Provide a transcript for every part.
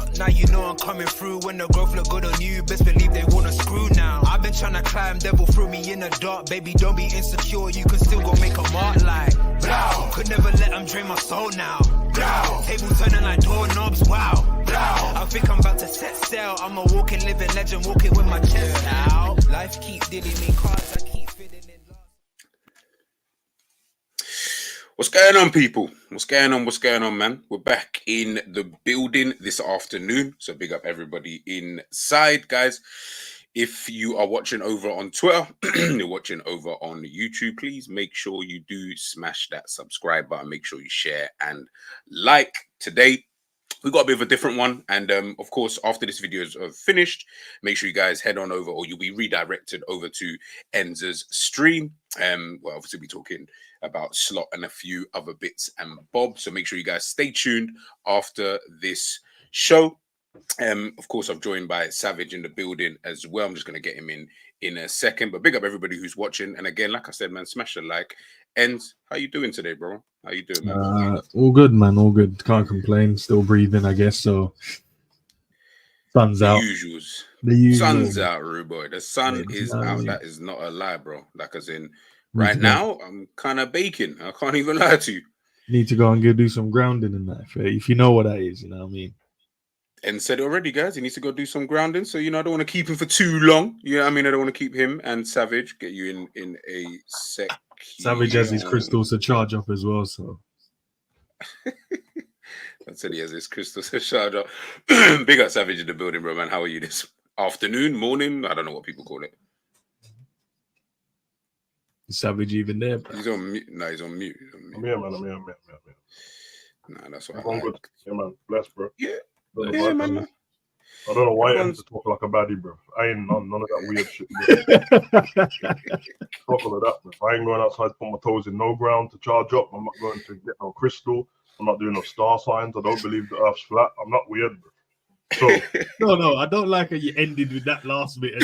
lot, now you know I'm coming through. When the growth look good on you, best believe they wanna screw now. I've been trying to climb, devil threw me in the dark. Baby, don't be insecure, you can still go make a mark like blow. Could never let them drain my soul now. Blow. Table turning like doorknobs, wow. Blow. I think I'm about to set sail. I'm a walking, living legend, walking with my chest out. Life keep dealing me cards, I keep fitting in love. What's going on, people? What's going on? What's going on, man? We're back in the building this afternoon. So big up everybody inside, guys. If you are watching over on Twitter, you're watching over on YouTube, please make sure you do smash that subscribe button. Make sure you share and like. Today, we got a bit of a different one. And of course, after this video is finished, make sure you guys head on over, or you'll be redirected over to Enza's stream. Well, obviously, we're talking about slot and a few other bits and bobs. So make sure you guys stay tuned after this show. Of course, I'm joined by Savage in the building as well. I'm just going to get him in a second. But big up everybody who's watching. And again, like I said, man, smash a like. Enz, how you doing today, bro? How you doing, man? All good, man. All good. Can't complain. Still breathing, I guess. So, sun's out. Usuals. The usual. Sun's out, Rude boy. The sun is out. That is not a lie, bro. Like as in, right now, I'm kind of baking. I can't even lie to you. Need to go and do some grounding in that. If you know what that is, you know what I mean? And said it already, guys. He needs to go do some grounding. So, you know, I don't want to keep him for too long. You know what I mean? I don't want to keep him and Savage. Get you in a sec. Savage has his crystals to charge up as well, so. I said he has his crystals to charge up. Big up Savage in the building, bro, man. How are you this afternoon, morning? I don't know what people call it. Is Savage even there, bro? He's on mute. No, he's on mute. I'm here, man. Nah, that's what I'm good. Yeah, man. Bless, bro. Yeah. Yeah, man. I don't know why I'm to talk like a baddie, bro. I ain't none of that weird shit, bro. Fuck all of that, bro. I ain't going outside to put my toes in no ground to charge up. I'm not going to get no crystal. I'm not doing no star signs. I don't believe the earth's flat. I'm not weird, bro. So no, I don't like how you ended with that last bit.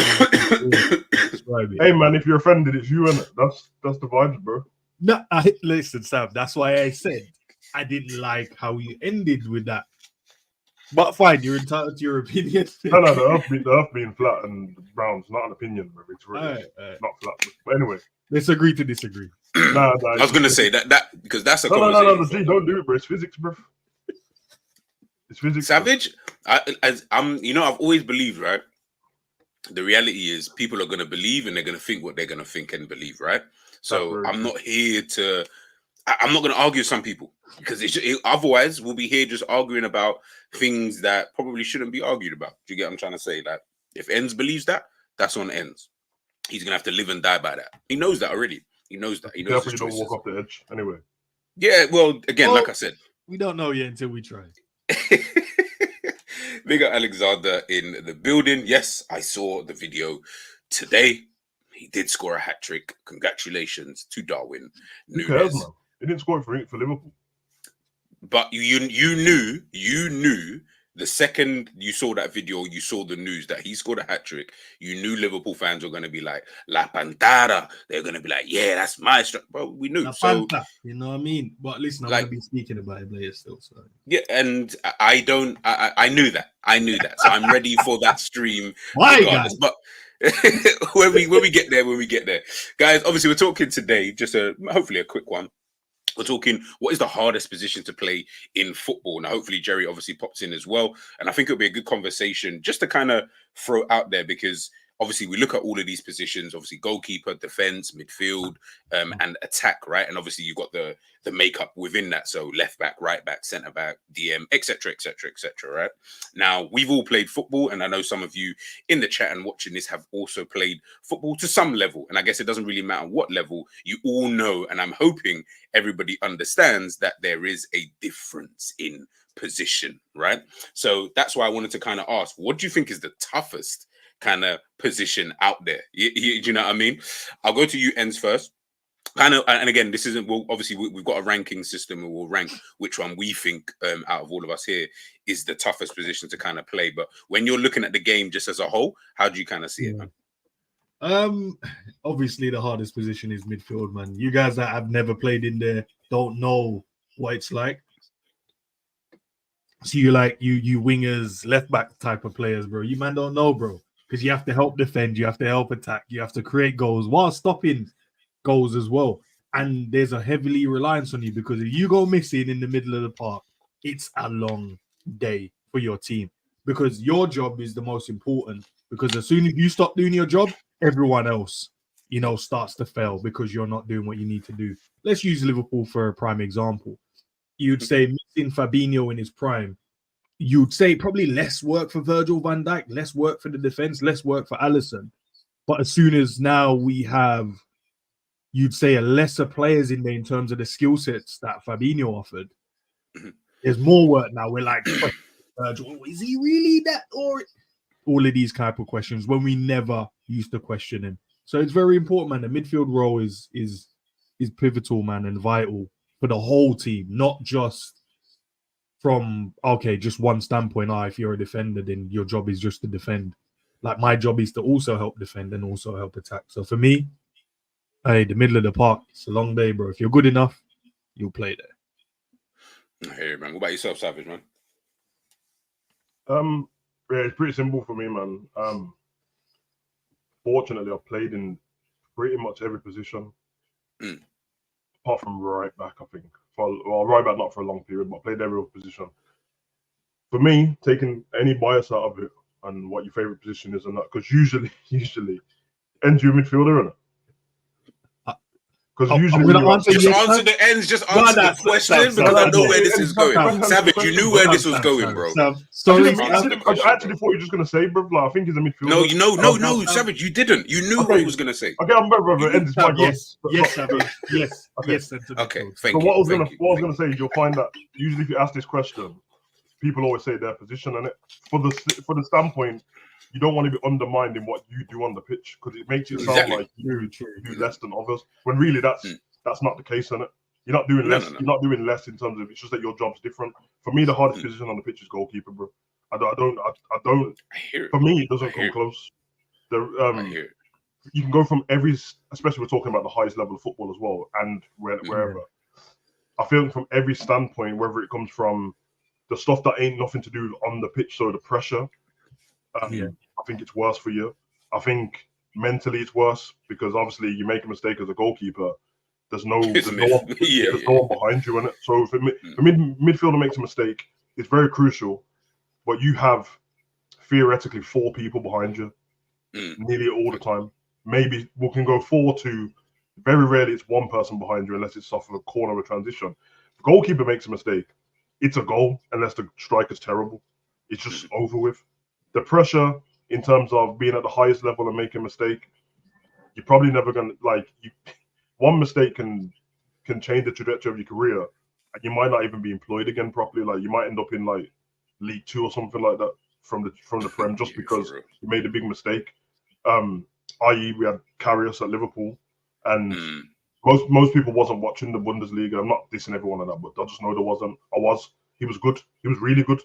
Hey, man, if you're offended, it's you, innit? That's the vibes, bro. No, listen, Sam. That's why I said I didn't like how you ended with that. But fine, you're entitled to your opinion. No, the earth being flat and brown's not an opinion, bro. It's really not flat. But anyway, let's agree to disagree. I was gonna say that because that's a no, G, don't do it, bro. It's physics, bro. It's physics. Savage, I'm. You know, I've always believed, right? The reality is, people are gonna believe and they're gonna think what they're gonna think and believe, right? So I'm not here to. I'm not going to argue with some people because otherwise we'll be here just arguing about things that probably shouldn't be argued about. Do you get what I'm trying to say? Like, if Enz believes that, that's on Enz. He's going to have to live and die by that. He knows that already. He knows that. He knows his choices. Don't walk off the edge anyway. Yeah, well, again, like I said. We don't know yet until we try. Big up Alexander in the building. Yes, I saw the video today. He did score a hat-trick. Congratulations to Darwin Núñez. He didn't score for Liverpool. But you knew the second you saw that video, you saw the news that he scored a hat-trick, you knew Liverpool fans were going to be like, La Pantara. They're going to be like, yeah, that's my strike. Bro, we knew. La Panta, you know what I mean? But listen, I'm going to be speaking about it later still. So. Yeah, and I knew that. I knew that. So I'm ready for that stream. Why, guys? But when we get there. Guys, obviously we're talking today, just hopefully a quick one. We're talking what is the hardest position to play in football. Now, hopefully Jerry obviously pops in as well. And I think it'll be a good conversation just to kind of throw out there because obviously we look at all of these positions, obviously goalkeeper, defense, midfield, and attack, right? And obviously you've got the makeup within that. So left back, right back, centre back, DM, etc., right? Now, we've all played football, and I know some of you in the chat and watching this have also played football to some level. And I guess it doesn't really matter what level, you all know, and I'm hoping everybody understands that there is a difference in position, right? So that's why I wanted to kind of ask, what do you think is the toughest kind of position out there? You know what I mean? I'll go to you, Enz, first. Kind of, and again, this isn't. Well, obviously, we've got a ranking system, and we'll rank which one we think, out of all of us here, is the toughest position to kind of play. But when you're looking at the game just as a whole, how do you kind of see it, man? Obviously, the hardest position is midfield, man. You guys that have never played in there don't know what it's like. So you like you wingers, left back type of players, bro. You man don't know, bro, because you have to help defend, you have to help attack, you have to create goals while stopping goals as well. And there's a heavily reliance on you because if you go missing in the middle of the park, it's a long day for your team because your job is the most important. Because as soon as you stop doing your job, everyone else, starts to fail because you're not doing what you need to do. Let's use Liverpool for a prime example. You'd say missing Fabinho in his prime. You'd say probably less work for Virgil van Dijk, less work for the defense, less work for Alisson. But as soon as now we have, you'd say, a lesser players in there in terms of the skill sets that Fabinho offered. There's more work now. We're like, Virgil, is he really that? Or all of these type of questions when we never used to question him. So it's very important, man. The midfield role is pivotal, man, and vital for the whole team, not just from just one standpoint. If you're a defender, then your job is just to defend. Like my job is to also help defend and also help attack. So for me, the middle of the park, it's a long day, bro. If you're good enough, you'll play there. I hear you, man. What about yourself, Savage, man? Yeah, it's pretty simple for me, man. Fortunately, I've played in pretty much every position, apart from right back, I think. Right back, not for a long period, but I played every position. For me, taking any bias out of it and what your favorite position is and that, because usually, ends your midfielder, isn't it? Because usually, just answer the ends, just answer the question because I know where this is going. Savage, you knew where this was going, bro. Sorry, I actually thought you were just gonna say, bro. Like, I think he's a midfielder. No, Savage, you didn't. You knew what he was gonna say. Okay, I'm brother. Ends is my yes, Savage. Yes. Okay, thank you. What I was gonna say is you'll find that usually if you ask this question, people always say their position, and it for the standpoint. You don't want to be undermining what you do on the pitch because it makes it sound like you do less than others. When really that's not the case, isn't it? You're not doing less. You're not doing less in terms of it's just that your job's different. For me, the hardest position on the pitch is goalkeeper, bro. I don't. For me, it doesn't come close. You can go from especially we're talking about the highest level of football as well, and wherever. I feel from every standpoint, whether it comes from the stuff that ain't nothing to do on the pitch, so the pressure. I think it's worse for you. I think mentally it's worse because obviously you make a mistake as a goalkeeper. There's no one behind you in it. So if midfielder makes a mistake, it's very crucial. But you have theoretically 4 people behind you nearly all the time. Maybe we can go 4 to very rarely it's 1 person behind you unless it's off of a corner or a transition. If the goalkeeper makes a mistake, it's a goal unless the striker's terrible. It's just over with. The pressure in terms of being at the highest level and making a mistake, you're probably never gonna one mistake can change the trajectory of your career, and you might not even be employed again properly. Like you might end up in like League 2 or something like that from the Prem just because you made a big mistake. I.e., we had Karius at Liverpool, and most people wasn't watching the Bundesliga. I'm not dissing everyone on that, but I just know there wasn't. He was good. He was really good,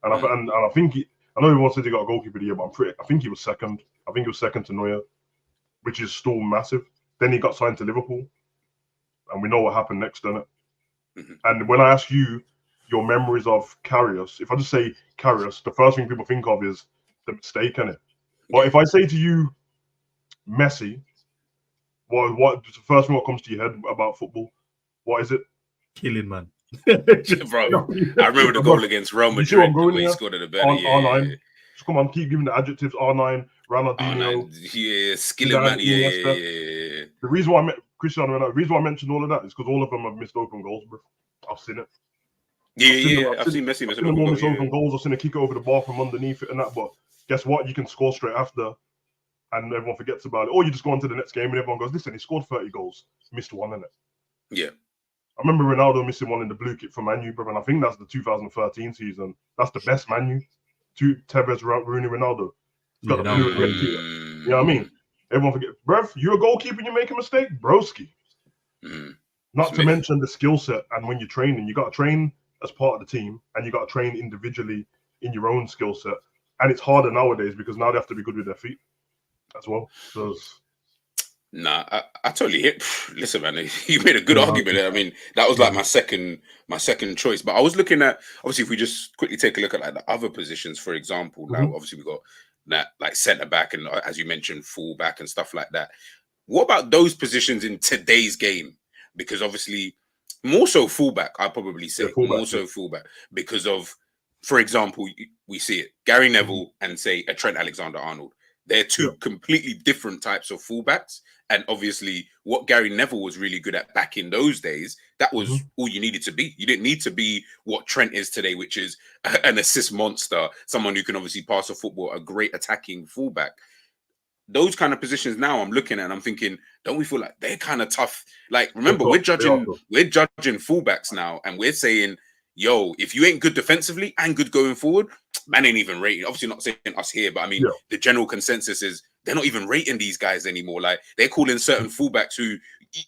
and I think I know everyone says he got a goalkeeper of the year, but I think he was second. I think he was second to Neuer, which is still massive. Then he got signed to Liverpool, and we know what happened next, doesn't it? And when I ask you your memories of Karius, if I just say Karius, the first thing people think of is the mistake, innit? But if I say to you Messi, what the first thing that comes to your head about football? What is it? Killing, man. Bro, I remember the goal against Real Madrid when he scored at the better. R9. Just come on, keep giving the adjectives. R9, Ronaldinho. R9. Skilling, man. Yeah. The reason why the reason why I mentioned all of that is because all of them have missed open goals, bro. I've seen it. I've seen Messi miss open goals. I've seen a kick over the bar from underneath it and that. But guess what? You can score straight after, and everyone forgets about it. Or you just go on to the next game and everyone goes, "Listen, he scored 30 goals, missed one in it." Yeah. I remember Ronaldo missing one in the blue kit for Man U, bro, and I think that's the 2013 season. That's the best Man U. Tevez, Rooney, Ronaldo. He's got the blue and red kit. You know what I mean? Everyone forget, bruv, you're a goalkeeper and you make a mistake, broski. Not to mention the skill set, and when you're training, you got to train as part of the team, and you got to train individually in your own skill set. And it's harder nowadays because now they have to be good with their feet as well. So Nah, I totally hit. Listen, man, you made a good Yeah, argument there. I mean, that was yeah. like my second choice. But I was looking at, obviously, if we just quickly take a look at like the other positions, for example. Now, obviously, we got that like centre back and as you mentioned, full back and stuff like that. What about those positions in today's game? Because obviously, more so fullback, I'd probably Yeah, say fullback, more so fullback because of, for example, we see it Gary Neville and say a Trent Alexander-Arnold. They're two completely different types of fullbacks. And obviously, what Gary Neville was really good at back in those days, that was all you needed to be. You didn't need to be what Trent is today, which is an assist monster, someone who can obviously pass a football, a great attacking fullback. Those kind of positions now I'm looking at and I'm thinking, don't we feel like they're kind of tough? Like, remember, we're judging fullbacks now, and we're saying, yo, if you ain't good defensively and good going forward, man ain't even rating. Obviously not saying us here, but I mean the general consensus is they're not even rating these guys anymore. Like, they're calling certain fullbacks who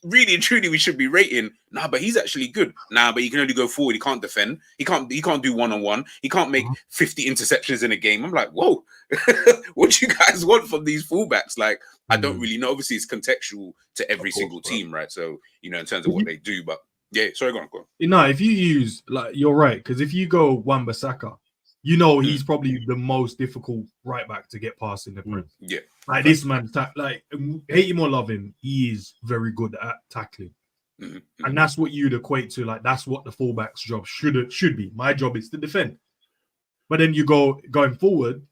really and truly we should be rating. Nah, but he's actually good. Nah, but he can only go forward. He can't defend. He can't do one-on-one. He can't make 50 interceptions in a game. I'm like, whoa, what do you guys want from these fullbacks? Like, I don't really know. Obviously, it's contextual to every single team, right? So, you know, in terms of what they do, but yeah, sorry, go on. No, if you use, like, you're right, because if you go Wan-Bissaka, you know he's probably the most difficult right back to get past in the Prem. Yeah. Like, this man, like, hate him or love him, he is very good at tackling. And that's what you'd equate to, like, that's what the fullback's job should be. My job is to defend. But then you going forward,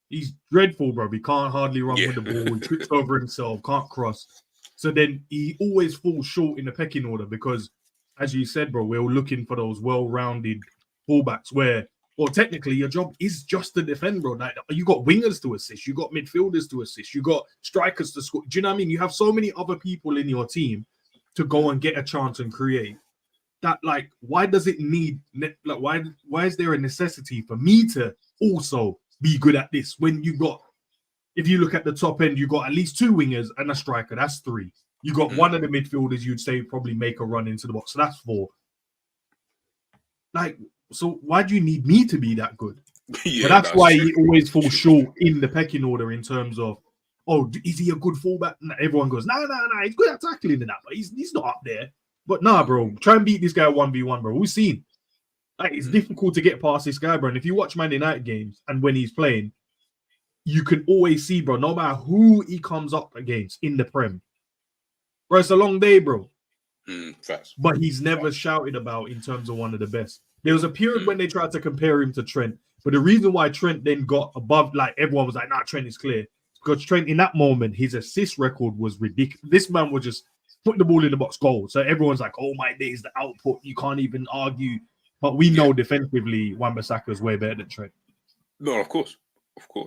he's dreadful, bro. He can't hardly run with the ball. He trips over himself, can't cross. So then he always falls short in the pecking order because, as you said, bro, we're looking for those well-rounded fullbacks where, well, technically your job is just to defend, bro. Like, you got wingers to assist, you got midfielders to assist, you got strikers to score. Do you know what I mean? You have so many other people in your team to go and get a chance and create. That, like, why does it need, like, why is there a necessity for me to also be good at this when you got, if you look at the top end, you got at least 2 wingers and a striker, that's 3. You got one of the midfielders you'd say probably make a run into the box, so that's 4. Like, so why do you need me to be that good? But that's why he always falls short in the pecking order in terms of, oh, is he a good fullback? Everyone goes, nah, he's good at tackling and that, but he's not up there. But nah, bro, try and beat this guy 1v1, bro. We've seen. Like, it's difficult to get past this guy, bro. And if you watch Man United games and when he's playing, you can always see, bro, no matter who he comes up against in the Prem, bro, it's a long day, bro. But he's never shouted about in terms of one of the best. There was a period when they tried to compare him to Trent, but the reason why Trent then got above, like, everyone was like, nah, Trent is clear. Because Trent, in that moment, his assist record was ridiculous. This man was just put the ball in the box, goal. So everyone's like, oh my days, the output, you can't even argue. But we know defensively, Wan-Bissaka is way better than Trent. No, of course.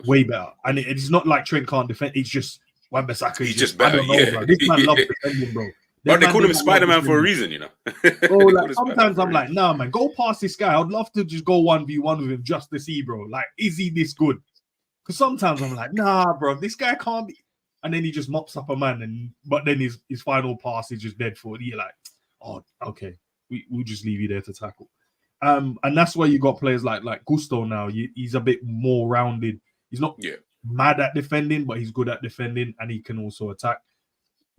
Way better. And it's not like Trent can't defend. It's just Wan-Bissaka. He's just better. Bro. This man loves defending, bro. But they call him Spider-Man for a reason, you know. Oh, like, sometimes I'm like, nah, man, go past this guy. I'd love to just go 1v1 with him just to see, bro. Like, is he this good? Because sometimes I'm like, nah, bro, this guy can't be. And then he just mops up a man, but then his final pass is just dead for it. You're like, oh, okay, we'll just leave you there to tackle. And that's why you got players like Gusto now. He's a bit more rounded. He's not mad at defending, but he's good at defending, and he can also attack.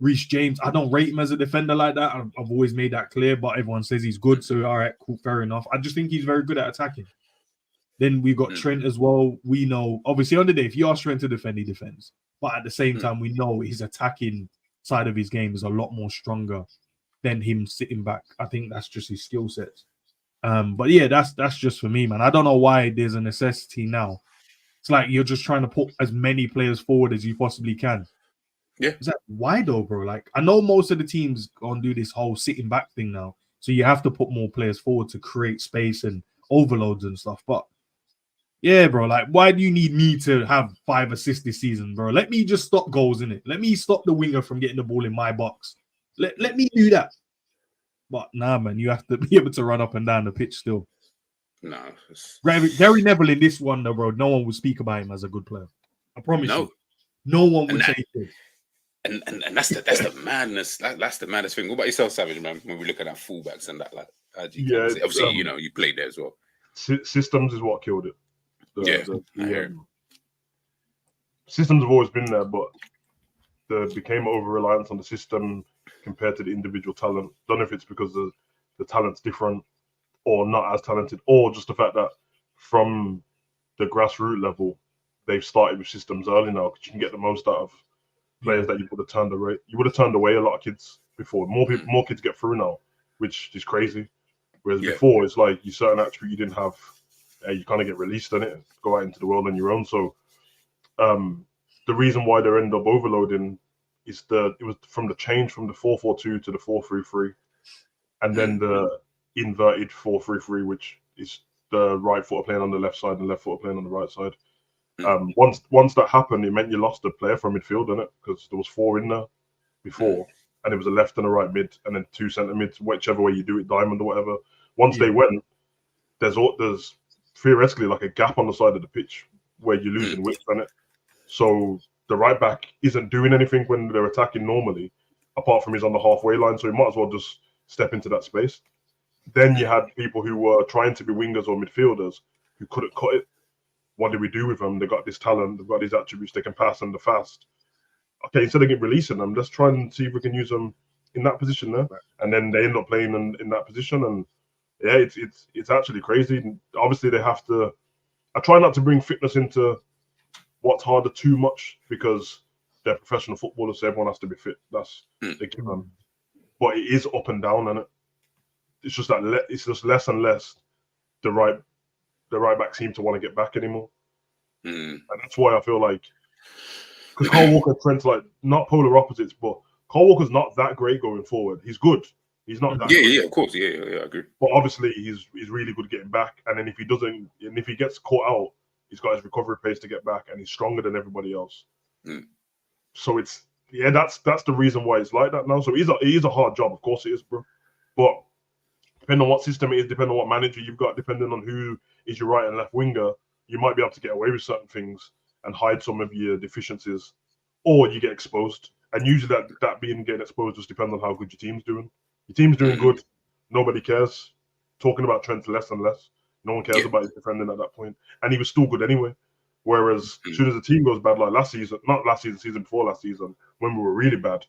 Reece James, I don't rate him as a defender like that. I've always made that clear, but everyone says he's good. So, all right, cool, fair enough. I just think he's very good at attacking. Then we've got Trent as well. We know, obviously, on the day, if you ask Trent to defend, he defends. But at the same time, we know his attacking side of his game is a lot more stronger than him sitting back. I think that's just his skill sets. But yeah, that's just for me, man. I don't know why there's a necessity now. It's like you're just trying to put as many players forward as you possibly can. Yeah. Is that why though, bro? Like, I know most of the teams gonna do this whole sitting back thing now. So you have to put more players forward to create space and overloads and stuff. But yeah, bro, like, why do you need me to have 5 assists this season, bro? Let me just stop goals, innit? Let me stop the winger from getting the ball in my box. Let me do that. But nah, man, you have to be able to run up and down the pitch still. No. Gary Neville in this one, though, bro, no one would speak about him as a good player. I promise you. No one would say it. And that's the madness. That's the maddest thing. What about yourself, Savage, man? When we look at that fullbacks and that, like, obviously, you know, you played there as well. Systems is what killed it. I hear it. Systems have always been there, but there became over reliance on the system compared to the individual talent. Don't know if it's because the talent's different or not as talented, or just the fact that from the grassroots level, they've started with systems early now because you can get the most out of players that you would have turned away. You would have turned away a lot of kids before. More people, more kids get through now, which is crazy. Whereas before, it's like you certain attribute you didn't have, you kind of get released on it, go out into the world on your own. So the reason why they end up overloading is it was from the change from the 4-4-2 to the 4-3-3, and then the inverted 4-3-3, which is the right footer playing on the left side and left footer playing on the right side. Once that happened, it meant you lost a player from midfield, didn't it? Because there was 4 in there before, and it was a left and a right mid, and then 2 centre mids, whichever way you do it, diamond or whatever. Once they went, there's theoretically like a gap on the side of the pitch where you're losing width on it. So the right back isn't doing anything when they're attacking normally, apart from he's on the halfway line. So he might as well just step into that space. Then you had people who were trying to be wingers or midfielders who couldn't cut it. What do we do with them? They've got this talent, they've got these attributes, they can pass and they're fast. Okay, instead of releasing them, let's try and see if we can use them in that position there. And then they end up playing in that position. And yeah, it's actually crazy. And obviously, they have to. I try not to bring fitness into what's harder too much because they're professional footballers, so everyone has to be fit. That's they give them. But it is up and down, and it's just that it's just less and less the right back seem to want to get back anymore. And that's why I feel like, because Kyle Walker and Trent's like not polar opposites, but Kyle Walker's not that great going forward. He's good. He's not that great. Yeah, of course. Yeah, I agree. But obviously he's really good getting back. And then if he gets caught out, he's got his recovery pace to get back, and he's stronger than everybody else. So that's the reason why it's like that now. So it is a hard job, of course it is, bro. But depending on what system it is, depending on what manager you've got, depending on who is your right and left winger, you might be able to get away with certain things and hide some of your deficiencies, or you get exposed. And usually that getting exposed just depends on how good your team's doing. Your team's doing good, nobody cares. Talking about Trent less and less. No one cares about his defending at that point. And he was still good anyway. Whereas as soon as the team goes bad, like season before last season, when we were really bad,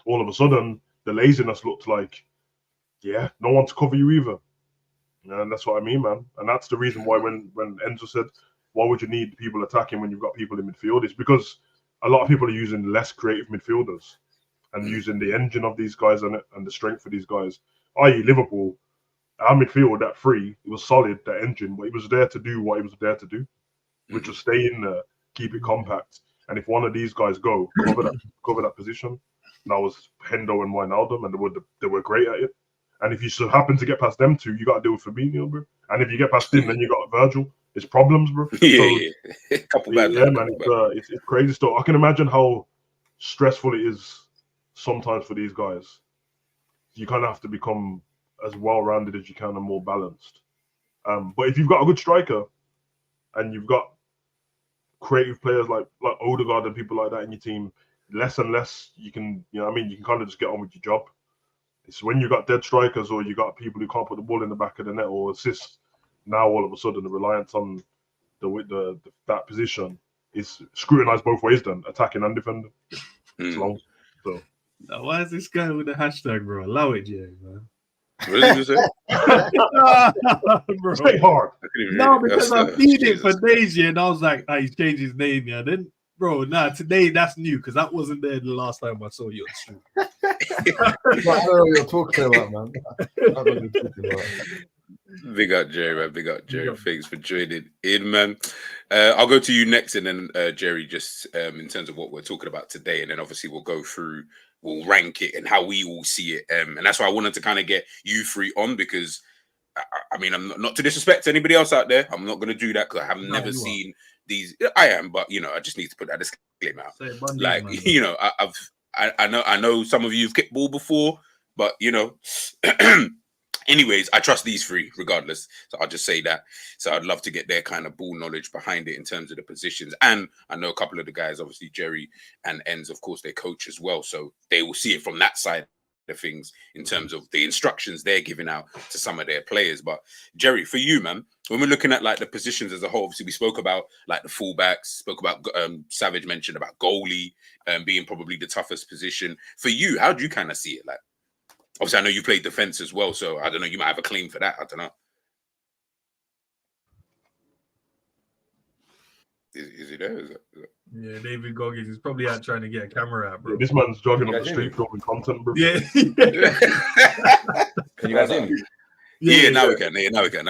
all of a sudden the laziness looked like, no one to cover you either. And that's what I mean, man. And that's the reason why when Enzo said, why would you need people attacking when you've got people in midfield? It's because a lot of people are using less creative midfielders and using the engine of these guys and the strength of these guys. I.e. Liverpool, our midfield, that 3, it was solid, that engine, but it was there to do what it was there to do, which was stay in there, keep it compact. And if one of these guys go, cover that position. And that was Hendo and Wijnaldum, and they were great at it. And if you so happen to get past them 2, you got to deal with Fabinho, bro. And if you get past him, then you got Virgil. It's problems, bro. Couple bad man. It's crazy stuff. I can imagine how stressful it is sometimes for these guys. You kind of have to become as well-rounded as you can and more balanced. But if you've got a good striker and you've got creative players like Odegaard and people like that in your team, less and less you can kind of just get on with your job. It's when you got dead strikers or you got people who can't put the ball in the back of the net or assist. Now all of a sudden the reliance on that position is scrutinized both ways. Then attacking and defending. It's long. So now, why is this guy with the hashtag, bro? Allow it, Jay, man. What did you say? Bro. Stay hard. No, because I've seen it for days, and I was like, he's changed his name, yeah. Then, bro, today that's new because that wasn't there the last time I saw you on the street. I don't know what you're talking about, man. I don't know what you're talking about. Big up, Jerry, man. Big up, Jerry. Thanks for joining in, man. I'll go to you next, and then Jerry, just in terms of what we're talking about today, and then obviously we'll rank it and how we all see it. And that's why I wanted to kind of get you 3 on, because I mean, I'm not to disrespect anybody else out there. I'm not going to do that because I have never seen these. I am, but I just need to put that disclaimer out. Like, I know some of you've kicked ball before, but anyways, I trust these 3 regardless. So I'll just say that. So I'd love to get their kind of ball knowledge behind it in terms of the positions. And I know a couple of the guys, obviously Jerry and Enz, of course, they coach as well. So they will see it from that side of things in terms of the instructions they're giving out to some of their players. But Jerry, for you, man, when we're looking at like the positions as a whole, obviously we spoke about like the fullbacks, spoke about Savage mentioned about goalie being probably the toughest position. For you, how do you kind of see it? Like, obviously, I know you played defense as well, so I don't know, you might have a claim for that. I don't know. Is he there? Is it? Yeah, David Goggins is probably out trying to get a camera out, bro. Yeah, this man's jogging You up guys the hear me? street filming content, bro. Yeah. Can you guys hear me? Yeah, now we can. Yeah, now we can.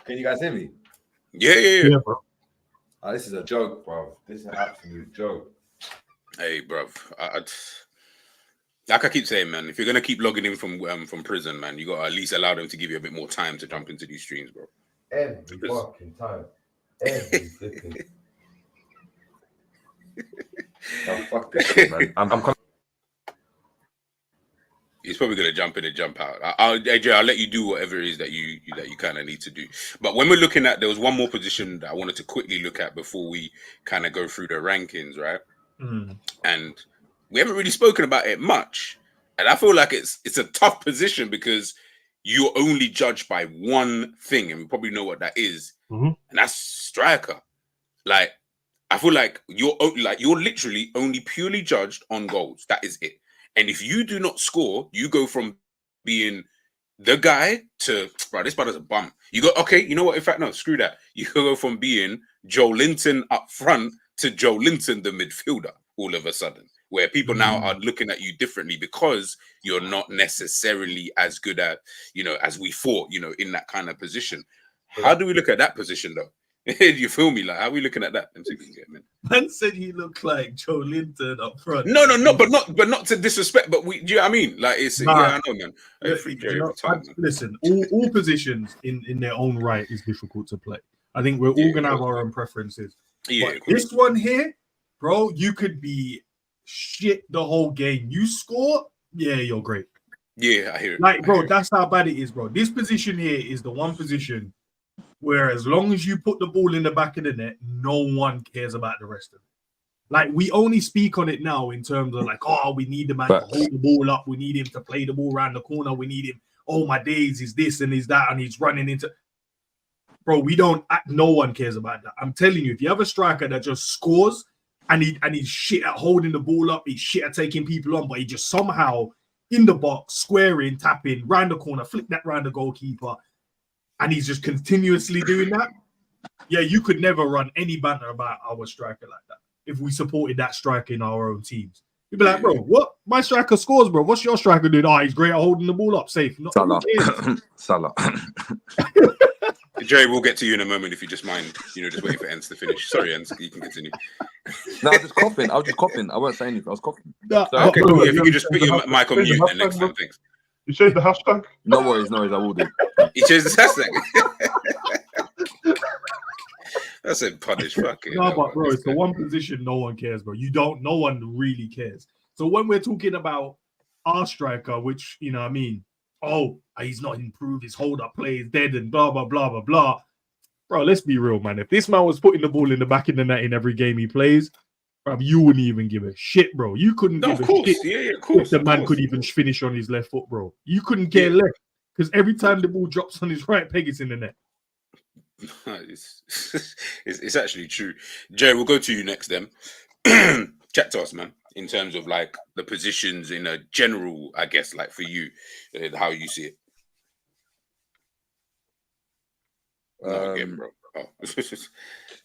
Can you guys hear me? Yeah. Bro. This is a joke, bro. This is an absolute joke. Hey, bruv. Like I keep saying, man, if you're gonna keep logging in from prison, man, you gotta at least allow them to give you a bit more time to jump into these streams, bro. Every fucking time. Every flipping. Oh, fuck this shit, man. I'm coming. He's probably gonna jump in and jump out. AJ, I'll let you do whatever it is that you kind of need to do. But when we're looking at, there was one more position that I wanted to quickly look at before we kind of go through the rankings, right? And we haven't really spoken about it much, and I feel like it's a tough position because you're only judged by one thing, and we probably know what that is, and that's striker. Like, I feel like you're literally only purely judged on goals. That is it. And if you do not score, you go from being the guy to, bro, this brother's a bum. You go, okay, you know what? In fact, no, screw that. You go from being Joe Linton up front to Joe Linton, the midfielder, all of a sudden, where people now are looking at you differently because you're not necessarily as good at, as we thought, in that kind of position. How do we look at that position, though? You feel me? Like, how are we looking at that? Man said he looked like Joe Linton up front. No, but not to disrespect. But do you know what I mean? Like, it's yeah, I know, man. Listen, all positions in their own right is difficult to play. I think we're all gonna have our own preferences. Yeah, but this one here, bro, you could be shit the whole game. You score, yeah, you're great. Yeah, I hear it. Like, bro, that's how bad it is, bro. This position here is the one position where as long as you put the ball in the back of the net, no one cares about the rest of it. Like, we only speak on it now in terms of like, oh, we need the man to hold the ball up. We need him to play the ball around the corner. We need him. Oh, my days is this and is that, and he's running into. Bro, no one cares about that. I'm telling you, if you have a striker that just scores and he's shit at holding the ball up, he's shit at taking people on, but he just somehow in the box, squaring, tapping, round the corner, flick that round the goalkeeper, and he's just continuously doing that. Yeah, you could never run any banter about our striker like that if we supported that striker in our own teams. You'd be like, bro, what? My striker scores, bro. What's your striker doing? Oh, he's great at holding the ball up safe. Salah. Jerry, we'll get to you in a moment if you just mind, just waiting for Ens to finish. Sorry, Ens, you can continue. No, I was just coughing. I wasn't saying anything. I was coughing. Okay, cool. If you could just put your mic on mute then next time, thanks. You changed the hashtag? No worries, I will do. He changed the hashtag. That's a punish. Fuck it. No, but bro, it's the one position no one cares, bro. No one really cares. So when we're talking about our striker, which, I mean, oh, he's not improved, his hold-up play is dead and blah, blah, blah, blah, blah. Bro, let's be real, man. If this man was putting the ball in the back of the net in every game he plays, bro, you wouldn't even give a shit, bro. You couldn't give a shit if the man could even finish on his left foot, bro. You couldn't care less because every time the ball drops on his right peg, it's in the net. It's actually true. Jerry, we'll go to you next then. Chat to us, man, in terms of like the positions in a general, I guess, like for you, how you see it. Again, bro.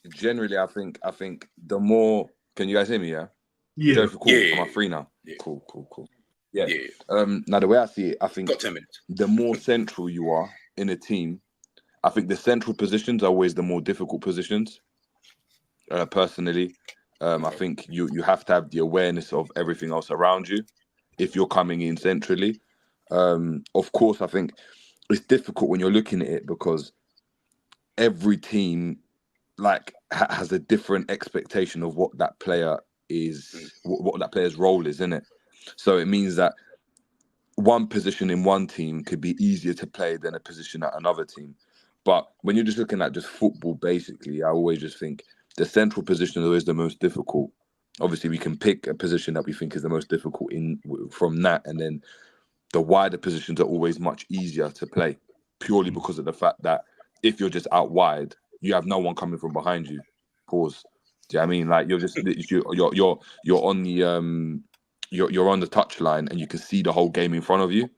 Generally, I think the more. Can you guys hear me? Yeah. Yeah. Cool. Am I free now? Yeah. Cool. Yeah. Now the way I see it, I think got 10 minutes. The more central you are in a team, I think the central positions are always the more difficult positions. Personally, I think you have to have the awareness of everything else around you if you're coming in centrally. Of course, I think it's difficult when you're looking at it because every team has a different expectation of what that player is, what that player's role is, isn't it? So it means that one position in one team could be easier to play than a position at another team. But when you're just looking at just football, basically, I always just think the central position is always the most difficult. Obviously, we can pick a position that we think is the most difficult from that, and then the wider positions are always much easier to play, purely because of the fact that if you're just out wide, you have no one coming from behind you. Pause. Do you know what I mean? Like you're on the you're on the touchline and you can see the whole game in front of you.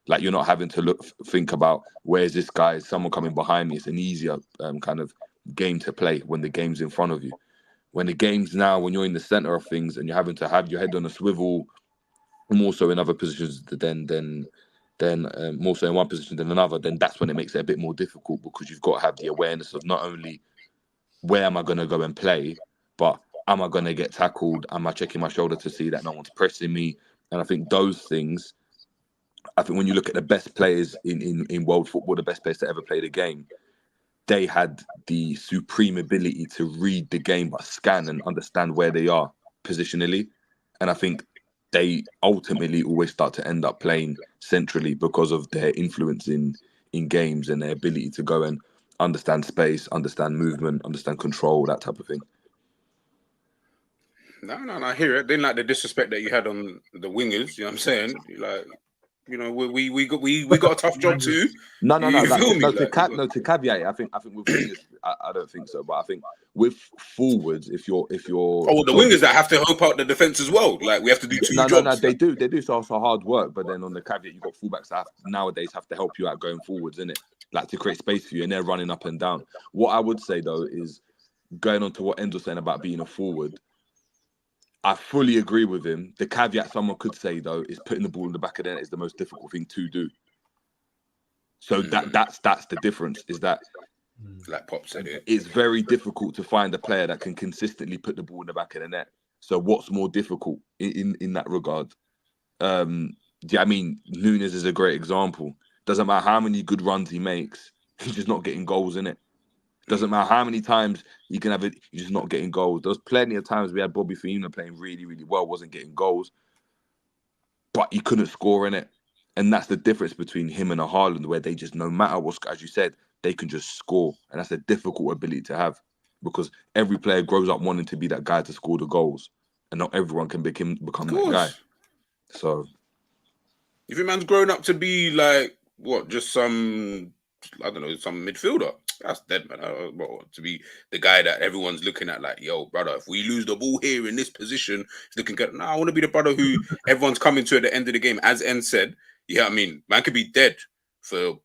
Like you're not having to think about where's this guy, is someone coming behind me. It's an easier kind of game to play when the game's in front of you. When the game's now, when you're in the center of things and you're having to have your head on a swivel, more so in other positions than more so in one position than another, then that's when it makes it a bit more difficult, because you've got to have the awareness of not only where am I going to go and play, but am I going to get tackled? Am I checking my shoulder to see that no one's pressing me? And I think those things, I think when you look at the best players in world football, the best players to ever play the game, they had the supreme ability to read the game, but scan and understand where they are positionally. And I think they ultimately always start to end up playing centrally because of their influence in games and their ability to go and understand space, understand movement, understand control, that type of thing. No, I hear it. Didn't like the disrespect that you had on the wingers. You know what I'm saying? Like, you know, we got a tough job too. No. You feel me? To caveat, I think with wingers, I don't think so. But I think with forwards, if you're the wingers that have to help out the defense as well. Like we have to do two jobs. No, they do. So also hard work. But then on the caveat, you've got fullbacks that nowadays have to help you out going forwards, innit? Like to create space for you, and they're running up and down. What I would say though is going on to what Enzo's saying about being a forward. I fully agree with him. The caveat someone could say though is putting the ball in the back of the net is the most difficult thing to do. So that's the difference. Is that, like Pop said, it's very difficult to find a player that can consistently put the ball in the back of the net. So what's more difficult in that regard? I mean, Nunes is a great example. Doesn't matter how many good runs he makes, he's just not getting goals in it. Doesn't matter how many times you can have it, you're just not getting goals. There's plenty of times we had Bobby Firmino playing really, really well, wasn't getting goals, but he couldn't score in it. And that's the difference between him and a Haaland, where they just, no matter what, as you said, they can just score. And that's a difficult ability to have, because every player grows up wanting to be that guy to score the goals, and not everyone can become that guy. So, if your man's grown up to be like what, just some, I don't know, some midfielder, that's dead, man. To be the guy that everyone's looking at, like, yo, brother, if we lose the ball here in this position, he's looking good. No, I want to be the brother who everyone's coming to at the end of the game. As En said, yeah, I mean, man could be dead for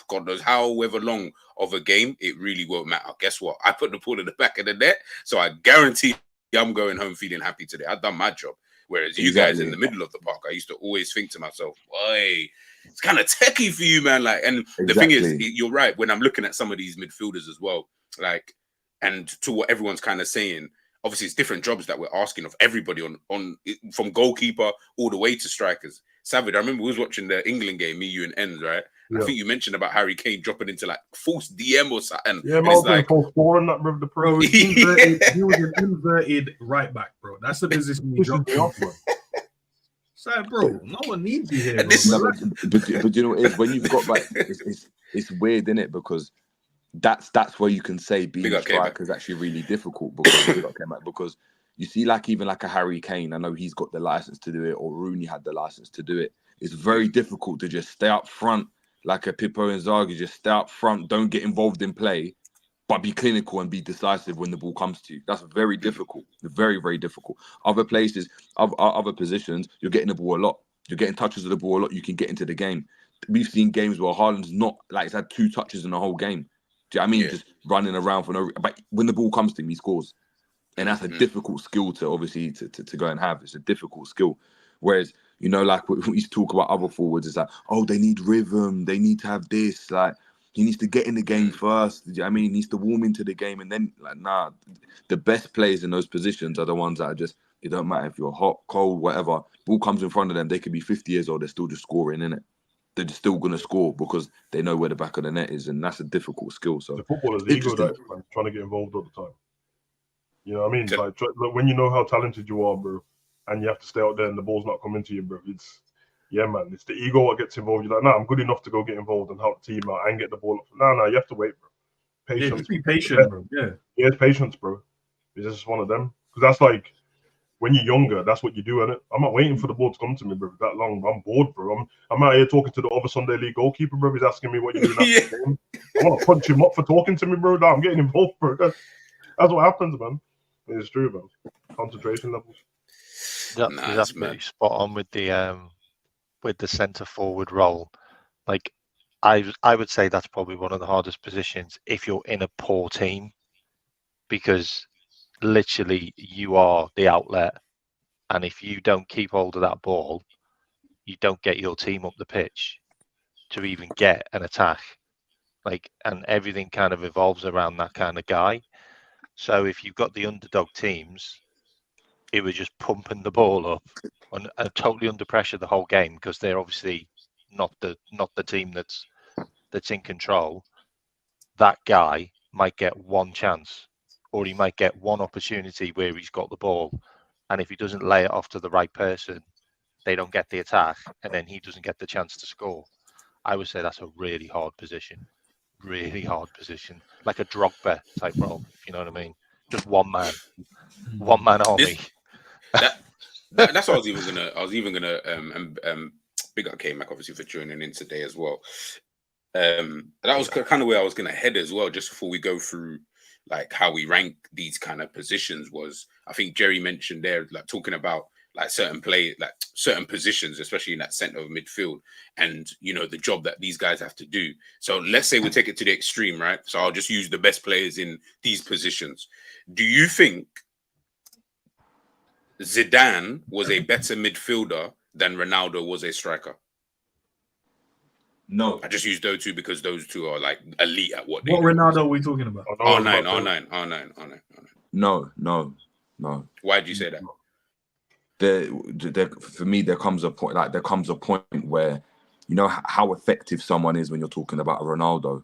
God knows however long of a game. It really won't matter. Guess what? I put the ball in the back of the net, so I guarantee I'm going home feeling happy today. I've done my job. Whereas you guys in the middle of the park, I used to always think to myself, boy, it's kind of techie for you, man. Like, and the thing is, you're right. When I'm looking at some of these midfielders as well, like, and to what everyone's kind of saying, obviously it's different jobs that we're asking of everybody on from goalkeeper all the way to strikers. Savage, I remember we was watching the England game, me, you, and Enz, right? Yeah. I think you mentioned about Harry Kane dropping into like false DM or something. Yeah, man, like false four and that with the pro. He was an inverted right back, bro. That's the position he dropped off, bro. So, bro, no one needs you here. Bro. But you know what it is, when you've got like it's weird, isn't it? Because that's where you can say being a striker is actually really difficult, because you see, like even like a Harry Kane, I know he's got the license to do it, or Rooney had the license to do it. It's very difficult to just stay up front like a Pippo Inzaghi, just stay up front, don't get involved in play, but be clinical and be decisive when the ball comes to you. That's very difficult, very, very difficult. Other places, other positions, you're getting the ball a lot. You're getting touches of the ball a lot. You can get into the game. We've seen games where Haaland's not, like, he's had 2 touches in the whole game. Do you know what I mean? Yeah. Just running around for no, but when the ball comes to him, he scores. And that's a difficult skill to obviously to go and have. It's a difficult skill. Whereas, you know, like when we talk about other forwards, it's like, oh, they need rhythm. They need to have this. Like, he needs to get in the game first. You know what I mean? He needs to warm into the game. And then, like, nah, the best players in those positions are the ones that are just, it don't matter if you're hot, cold, whatever. Ball comes in front of them. They could be 50 years old. They're still just scoring, innit? They're just still going to score because they know where the back of the net is. And that's a difficult skill. So the footballer's ego, that man, trying to get involved all the time. You know what I mean? Like, when you know how talented you are, bro, and you have to stay out there and the ball's not coming to you, bro, it's, yeah, man, it's the ego that gets involved. You're like, nah, I'm good enough to go get involved and help the team out and get the ball up. Nah, you have to wait, bro. Patience. Yeah, just be patient, bro. Yeah. Yeah, it's patience, bro. It's just one of them. Because that's like, when you're younger, that's what you do, innit? I'm not waiting for the ball to come to me, bro, that long. I'm bored, bro. I'm out here talking to the other Sunday League goalkeeper, bro. He's asking me what you're doing after the game. I want to punch him up for talking to me, bro. No, I'm getting involved, bro. That's what happens, man. It's true, man. Concentration levels. That is absolutely spot on with the centre forward role. Like, I would say that's probably one of the hardest positions if you're in a poor team, because literally you are the outlet, and if you don't keep hold of that ball, you don't get your team up the pitch to even get an attack. Like, and everything kind of evolves around that kind of guy. So if you've got the underdog teams, it was just pumping the ball up and totally under pressure the whole game, because they're obviously not the team that's in control. That guy might get one chance, or he might get one opportunity where he's got the ball, and if he doesn't lay it off to the right person, they don't get the attack, and then he doesn't get the chance to score. I would say that's a really hard position, like a Drogba type role, if you know what I mean. Just one man army. That's what I was even gonna big up K-Mac obviously for joining in today as well. That was kind of where I was gonna head as well, just before we go through like how we rank these kind of positions. Was, I think Jerry mentioned there, like talking about like certain positions, especially in that center of midfield, and you know the job that these guys have to do. So let's say we take it to the extreme, right? So I'll just use the best players in these positions. Do you think Zidane was a better midfielder than Ronaldo was a striker? No. I just used those two because those two are like elite at what they What do. Ronaldo are we talking about? R9. No. Why do you say that? For me, there comes a point where, you know how effective someone is when you're talking about a Ronaldo.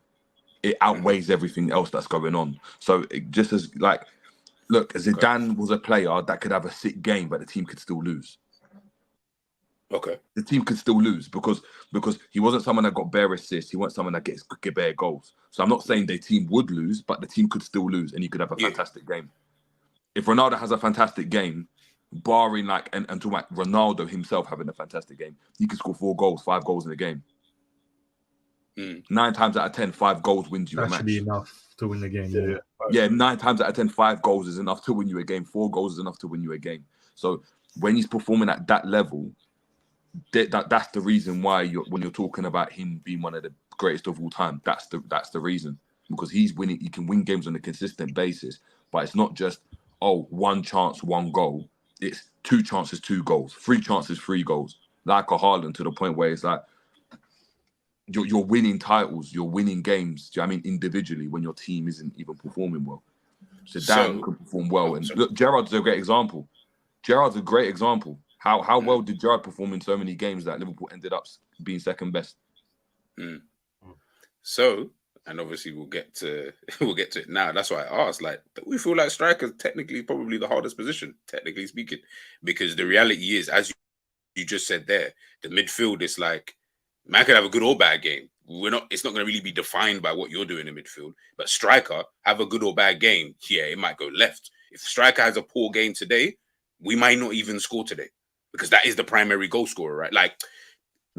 It outweighs everything else that's going on. So it just as like, look, Zidane was a player that could have a sick game, but the team could still lose. Okay. The team could still lose because he wasn't someone that got bare assists. He wasn't someone that get bare goals. So I'm not saying the team would lose, but the team could still lose, and he could have a fantastic game. If Ronaldo has a fantastic game, barring like and talking about Ronaldo himself having a fantastic game, he could score 4 goals, 5 goals in a game. 9 times out of 10, 5 goals wins you a match. That should be enough to win the game. Yeah, 9 times out of 10, 5 goals is enough to win you a game. 4 goals is enough to win you a game. So when he's performing at that level, that's the reason why when you're talking about him being one of the greatest of all time, that's the reason, because he's winning. He can win games on a consistent basis, but it's not just 1 chance, 1 goal. It's 2 chances, 2 goals, 3 chances, 3 goals, like a Haaland, to the point where it's like you're winning titles, you're winning games. Do you know what I mean, individually, when your team isn't even performing well? Zidane can perform well, and look, Gerrard's a great example. How well did Gerrard perform in so many games that Liverpool ended up being second best? So, and obviously we'll get to it now. That's why I asked. Like, we feel like striker technically probably the hardest position, technically speaking, because the reality is, as you just said there, the midfield is like, man could have a good or bad game. It's not going to really be defined by what you're doing in midfield. But striker, have a good or bad game, it might go left. If striker has a poor game today, we might not even score today, because that is the primary goal scorer, right? Like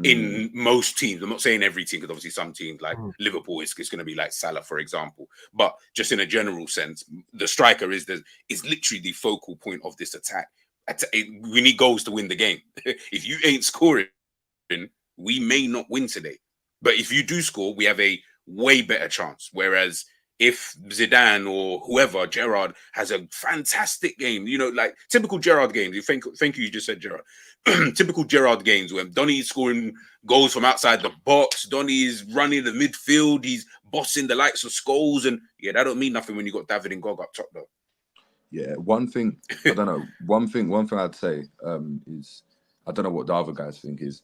in most teams, I'm not saying every team, because obviously some teams like Liverpool is going to be like Salah, for example. But just in a general sense, the striker is literally the focal point of this attack. We need goals to win the game. If you ain't scoring, we may not win today. But if you do score, we have a way better chance. Whereas if Zidane or whoever, Gerrard, has a fantastic game, you know, like typical Gerrard games. Thank you, you just said Gerrard. Typical Gerrard games where Donny's scoring goals from outside the box, Donny's running the midfield, he's bossing the likes of Scholes, and that don't mean nothing when you got David and Gog up top, though. Yeah, one thing I don't know. One thing I'd say is, I don't know what the other guys think, is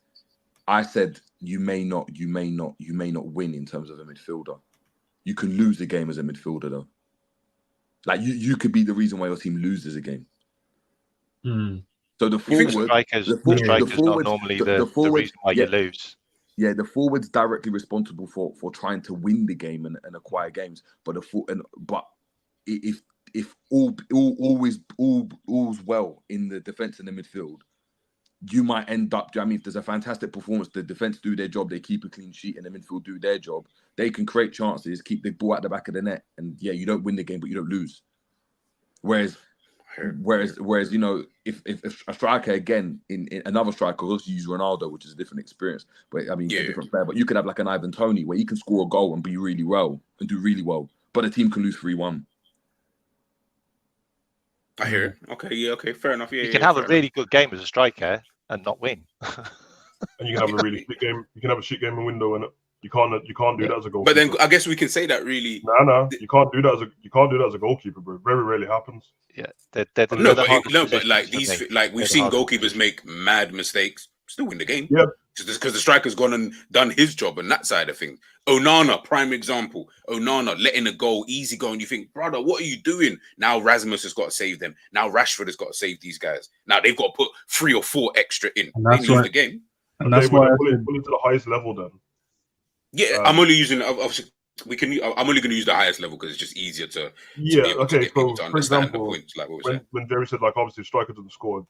I said you may not win in terms of a midfielder. You can lose the game as a midfielder, though. Like you could be the reason why your team loses a game. So the forwards not normally the reason why you lose. Yeah, the forward's directly responsible for trying to win the game and acquire games. But if if all's well in the defense and the midfield, you might end up. I mean, if there's a fantastic performance, the defense do their job, they keep a clean sheet, and the midfield do their job. They can create chances, keep the ball at the back of the net, and yeah, you don't win the game, but you don't lose. Whereas, you know, if a striker again in another striker, also use Ronaldo, which is a different experience, but I mean, a different player. But you could have like an Ivan Toney where he can score a goal and be really well and do really well, but the team can lose 3-1. I hear it. Okay, yeah, okay, fair enough. Yeah, you can have a really good game as a striker and not win. And you can have a really shit game. You can have a shit game in window, and you can't do that as a goalkeeper. But then I guess we can say that really. No, you can't do that as a goalkeeper, bro. Very rarely happens. Yeah, but like these, like we've seen goalkeepers make mad mistakes, still win the game. Yeah, because the striker's gone and done his job and that side of things. Onana, prime example. Onana letting a goal, easy goal, and you think, brother, what are you doing? Now Rasmus has got to save them. Now Rashford has got to save these guys. Now they've got to put 3 or 4 extra in. They lose the game. And that's why I put it to the highest level then. Yeah, I'm only using. Obviously, I'm only going to use the highest level because it's just easier to. Yeah. Okay. So for example, points, like when Jerry said, like, obviously, if striker doesn't score,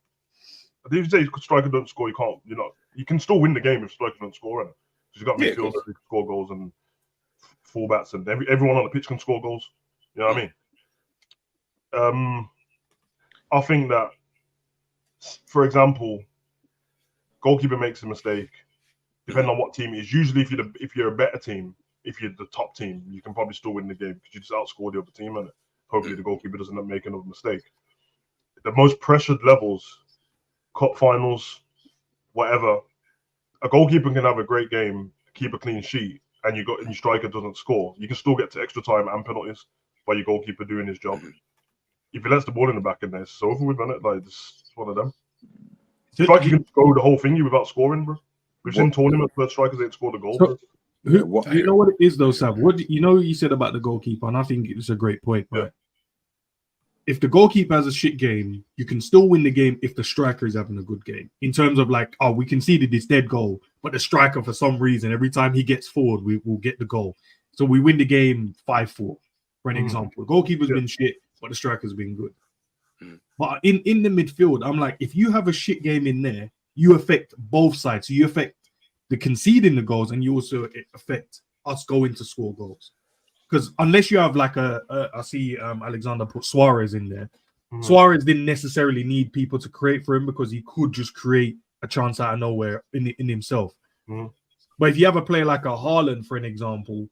if you say striker doesn't score, you can't. You know, you can still win the game if striker doesn't score. Because you've got midfielders who can score goals and fullbacks, and everyone on the pitch can score goals. You know what I mean? I think that, for example, goalkeeper makes a mistake. Depending on what team it is, usually if you're a better team, if you're the top team, you can probably still win the game because you just outscore the other team, and hopefully the goalkeeper doesn't end up making another mistake. The most pressured levels, cup finals, whatever, a goalkeeper can have a great game, keep a clean sheet, and your striker doesn't score. You can still get to extra time and penalties by your goalkeeper doing his job. If he lets the ball in the back in there, it's over with, isn't it? Like, it's one of them. Striker can go the whole thingy without scoring, bro. We've seen tournaments where strikers ain't scored a goal. So, you know what it is though, Sam? You said about the goalkeeper, and I think it's a great point, right? Yeah. If the goalkeeper has a shit game, you can still win the game if the striker is having a good game. In terms of like, we conceded this dead goal, but the striker, for some reason, every time he gets forward, we will get the goal. So we win the game 5-4, for an example. The goalkeeper's been shit, but the striker's been good. But in the midfield, I'm like, if you have a shit game in there, you affect both sides. So you affect the conceding the goals, and you also affect us going to score goals. Because unless you have like I see Alexander put Suarez in there. Suarez didn't necessarily need people to create for him because he could just create a chance out of nowhere in himself. But if you have a player like a Haaland, for an example,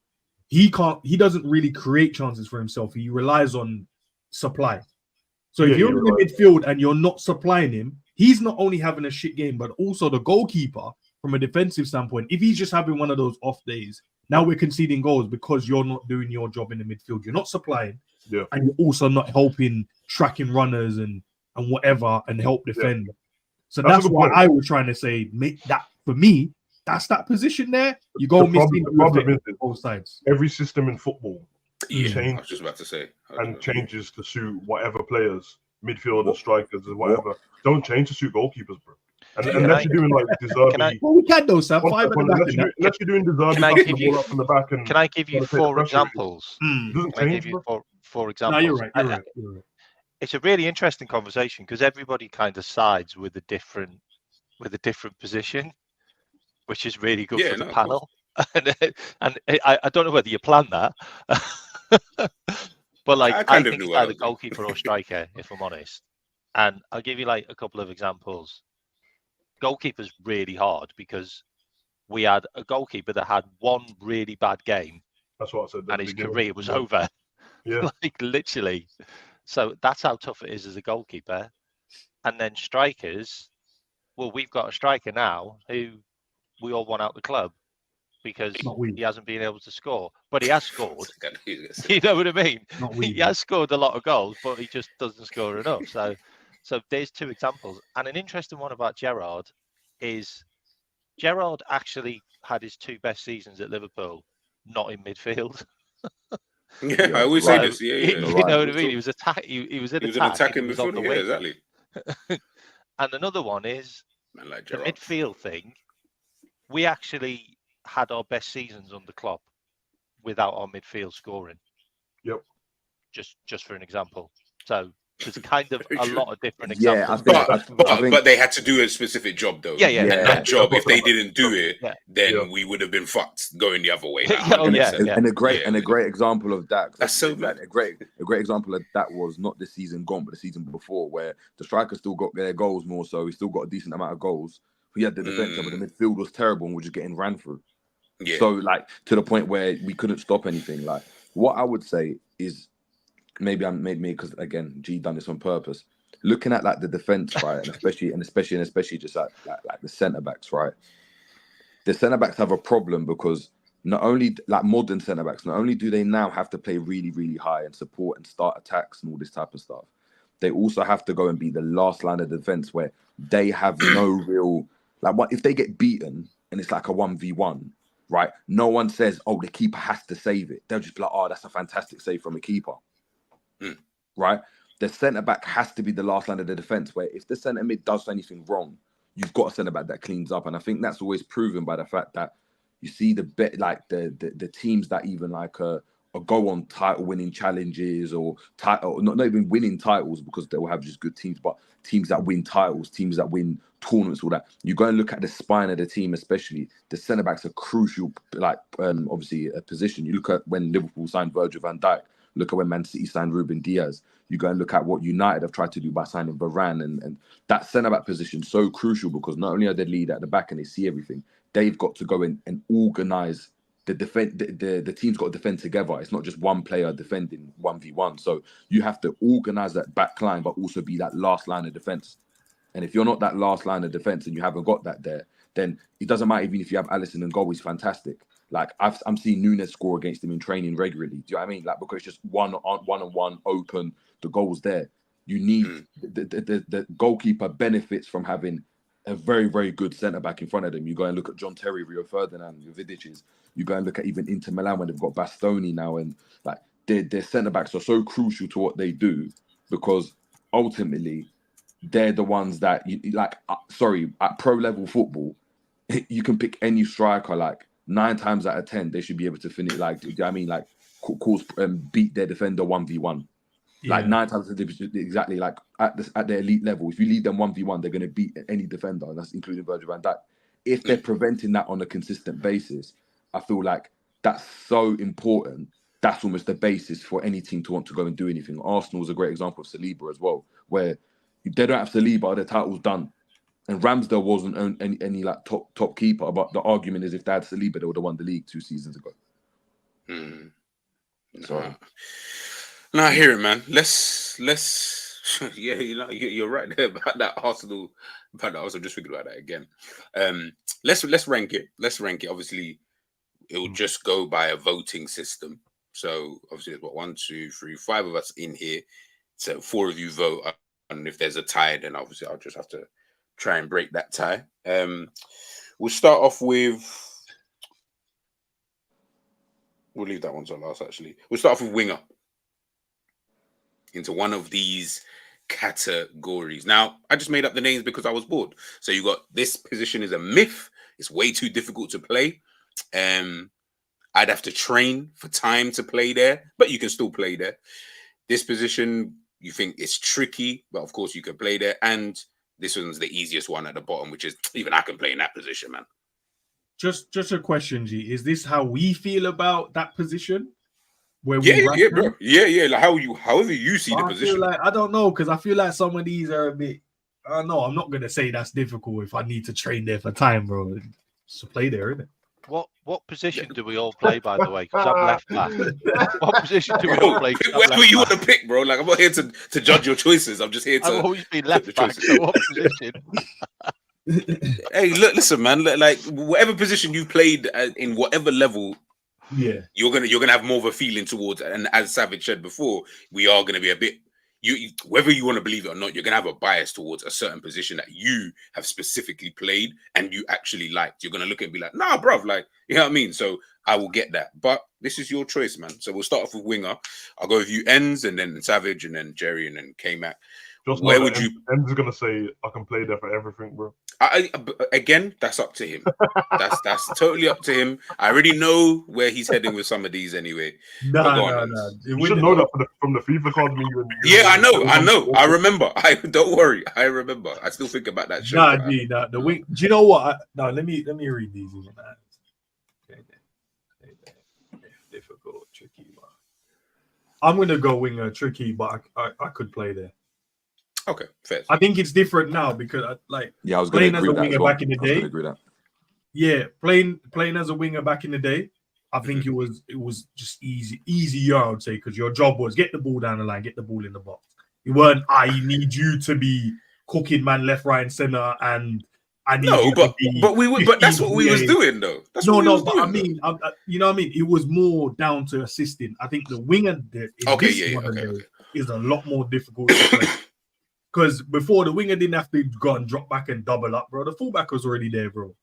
he doesn't really create chances for himself. He relies on supply. So if you're in the midfield and you're not supplying him, he's not only having a shit game, but also the goalkeeper, from a defensive standpoint, if he's just having one of those off days, now we're conceding goals because you're not doing your job in the midfield. You're not supplying, and you're also not helping tracking runners and whatever and help defend. So that's why I was trying to say, make that, for me, that's that position there. You go missing both sides. Every system in football changes. I was just about to say. Changes to suit whatever players, midfielders, strikers, or whatever. Don't change to suit goalkeepers, bro. Unless you're doing like Deserby. We can though, Sam. Unless you're doing Deserby, from the back and can I give you 4 examples? Doesn't change, four examples. No, you're right. It's a really interesting conversation because everybody kind of sides with a different position, which is really good for the panel. and I don't know whether you planned that, but like I think it's either goalkeeper or striker, if I'm honest. And I'll give you like a couple of examples. Goalkeeper's really hard because we had a goalkeeper that had one really bad game. That's what I said. And his career was over. Yeah. Like literally. So that's how tough it is as a goalkeeper. And then strikers, well, we've got a striker now who we all want out the club because he hasn't been able to score. But he has scored. You know what I mean? He has scored a lot of goals, but he just doesn't score enough. So there's 2 examples. And an interesting one about Gerrard is Gerrard actually had his 2 best seasons at Liverpool, not in midfield. I always say this. Yeah. You know what I mean? He was an attacking midfielder. Yeah, exactly. And another one is the midfield thing. We actually had our best seasons under Klopp without our midfield scoring. Yep. Just for an example. So there's kind of a lot of different Yeah, examples. But they had to do a specific job though. Yeah. And that job, if they That's didn't do it, Yeah. then we would have been fucked going the other way. Like, Oh, yeah. 100%. And a great example of that. That's so mad. A great example of that was not this season gone, but the season before, where the striker still got their goals more, so he still got a decent amount of goals. He had the defense, but the midfield was terrible and was just getting ran through. Yeah. So like to the point where we couldn't stop anything. Like what I would say is maybe because again G done this on purpose. Looking at like the defense, right, and especially just like the centre backs, right. The centre backs have a problem because not only like modern centre backs, not only do they now have to play really, really high and support and start attacks and all this type of stuff, they also have to go and be the last line of defense where they have no real like what if they get beaten and it's like a 1v1, right? No one says, oh, the keeper has to save it. They'll just be like, oh, that's a fantastic save from a keeper, right? The centre back has to be the last line of the defense where if the centre mid does anything wrong, you've got a centre back that cleans up. And I think that's always proven by the fact that you see the teams that even like go on title winning challenges or not even winning titles because they will have just good teams, but teams that win titles, teams that win tournaments, all that. You go and look at the spine of the team, especially the centre backs are crucial. Like obviously a position. You look at when Liverpool signed Virgil van Dijk. Look at when Man City signed Ruben Diaz. You go and look at what United have tried to do by signing Varane, and that centre-back position so crucial because not only are they lead at the back and they see everything, they've got to go in and organise the defense. The team's got to defend together. It's not just one player defending 1v1. So you have to organise that back line, but also be that last line of defence. And if you're not that last line of defence and you haven't got that there, then it doesn't matter even if you have Alisson and goal, he's fantastic. Like I'm seeing Nunes score against him in training regularly. Do you know what I mean? Like because it's just one on one open, the goal's there. You need the goalkeeper benefits from having a very, very good centre back in front of them. You go and look at John Terry, Rio Ferdinand, your Vidiches. You go and look at even Inter Milan when they've got Bastoni now, and like their centre backs are so crucial to what they do because ultimately they're the ones that at pro level football, you can pick any striker like 9 times out of 10 they should be able to finish like, do you know what I mean, like cause beat their defender 1v1. Like 9 times exactly like at their elite level. If you lead them 1v1, they're going to beat any defender, and that's including Virgil van Dijk. If they're preventing that on a consistent basis, I feel like that's so important. That's almost the basis for any team to want to go and do anything. Arsenal is a great example of Saliba as well, where if they don't have Saliba, their title's done. And Ramsdale wasn't any like top keeper, but the argument is if they had Saliba, they would have won the league 2 seasons ago. So. No, I hear it, man. Let's yeah, you're right there about that Arsenal. But I was just thinking about that again. Let's rank it. Obviously, it will just go by a voting system. So obviously, there's 1, 2, 3, 5 of us in here. So 4 of you vote, and if there's a tie, then obviously I'll just have to try and break that tie. We'll start off with. We'll leave that one to last. Actually, we'll start off with winger. Into one of these categories. Now, I just made up the names because I was bored. So you got this position is a myth. It's way too difficult to play. I'd have to train for time to play there, but you can still play there. This position, you think it's tricky, but of course you can play there. And this one's the easiest one at the bottom, which is even I can play in that position, man. Just a question, G. Is this how we feel about that position? Where yeah, bro. Yeah. Like however you see the position. I don't know, because I feel like some of these are a bit. I don't know. I'm not gonna say that's difficult if I need to train there for time, bro. Just play there, isn't it? What position do we all play, by the way? Because I'm left back. What position do we all play? Whatever you want to pick, bro. Like I'm not here to judge your choices. I'm just here to. I've always been left back. So what position? Hey, look, listen, man. Like whatever position you played in whatever level. Yeah, you're gonna have more of a feeling towards, and as Savage said before, we are gonna be a bit. You whether you want to believe it or not, you're gonna have a bias towards a certain position that you have specifically played and you actually liked. You're gonna look at it and be like, nah, bruv, like you know what I mean. So I will get that, but this is your choice, man. So we'll start off with winger. I'll go with you, Ends, and then Savage, and then Jerry, and then K-Mac. Just where would you? Ends is gonna say I can play there for everything, bro. Again, that's up to him. That's totally up to him. I already know where he's heading with some of these anyway. But go on, Hans. You should know that from the FIFA cards. Yeah, I know. I remember. Don't worry. I remember. I still think about that show. The wing. Do you know what? Let me read these. Difficult, tricky. I'm gonna go winger, tricky, but I could play there. Okay, fair. I think it's different now because I was going to agree with that as well. back in the day. Yeah, playing as a winger back in the day, I think it was just easier, I would say, because your job was get the ball down the line, get the ball in the box. You weren't, I need you to be cooking man left, right, and center, and I need you to be. But that's what we was doing though. But you know what I mean? It was more down to assisting. I think the winger is a lot more difficult to play. Because before, the winger didn't have to go and drop back and double up, bro. The fullback was already there, bro.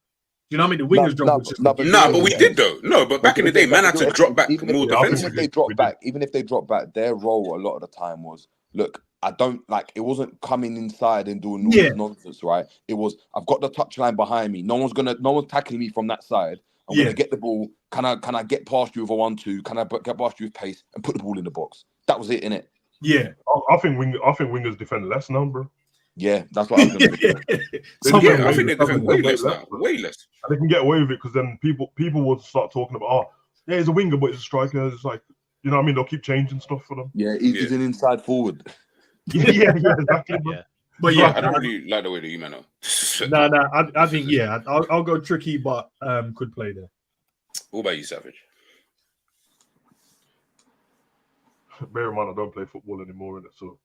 You know what I mean? The winger's job was just... but we did, though. No, but back in the day, man had to drop back more defensively. Even if they dropped back, their role a lot of the time was, look, I don't, like, it wasn't coming inside and doing all this nonsense, right? It was, I've got the touchline behind me. No one's tackling me from that side. I'm going to get the ball. Can I get past you with a 1-2? Can I get past you with pace and put the ball in the box? That was it, innit? Yeah, I think wingers defend less now, bro. Yeah, that's what I was going to say. I think they defend way less now. Way less. And they can get away with it because then people will start talking about, he's a winger, but he's a striker. It's like, you know what I mean? They'll keep changing stuff for them. Yeah, he's an inside forward. yeah, exactly. Bro. But I don't really like the way that you man are. No, I think I'll go tricky, but could play there. What about you, Savage? Bear in mind, I don't play football anymore, so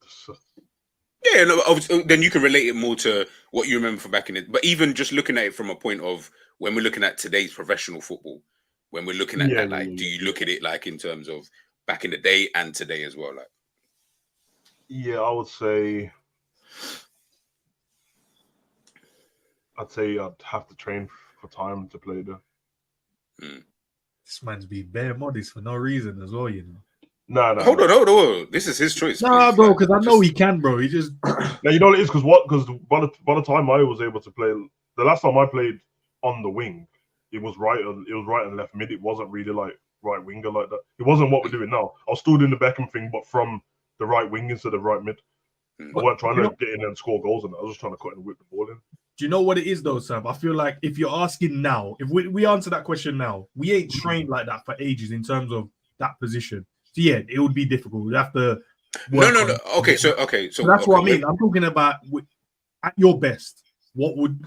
yeah, no, then you can relate it more to what you remember from back in it. But even just looking at it from a point of when we're looking at today's professional football, when we're looking at that, like, do you look at it like in terms of back in the day and today as well? Like, yeah, I would say, I'd have to train for time to play there. This man's being bare modest for no reason as well, you know. No. Hold on. This is his choice. Nah, bro, because I know he can, bro. He just. Now, you know what it is, because by the time I was able to play, the last time I played on the wing, it was right and left mid. It wasn't really like right winger like that. It wasn't what we're doing now. I was still doing the Beckham thing, but from the right wing instead of right mid. I wasn't trying to get in and score goals, and I was just trying to cut and whip the ball in. Do you know what it is though, Sam? I feel like if you're asking now, if we answer that question now, we ain't trained like that for ages in terms of that position. So yeah, it would be difficult. We'd have to. No. Okay, so that's what I mean. I'm talking about at your best. What would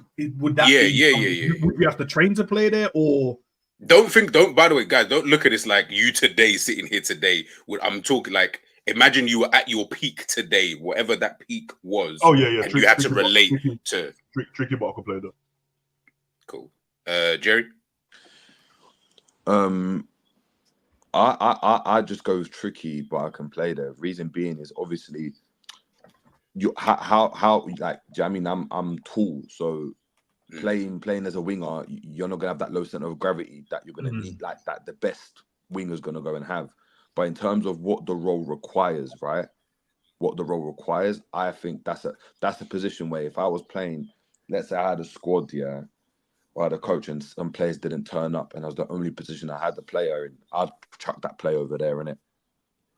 that? Yeah. Would you have to train to play there, or? Don't. By the way, guys, don't look at this like you today sitting here today. I'm talking like imagine you were at your peak today, whatever that peak was. Oh yeah. And you had to relate to tricky, but I could play there. Cool, Jerry. I just go tricky, but I can play there. Reason being is obviously how like, do you know what I mean? I'm tall, so playing as a winger, you're not gonna have that low center of gravity that you're gonna need, like that the best winger's gonna go and have. But in terms of what the role requires, right? What the role requires, I think that's a position where if I was playing, let's say I had a squad, or the coach and some players didn't turn up and I was the only position I had the player in, I'd chuck that player over there, innit?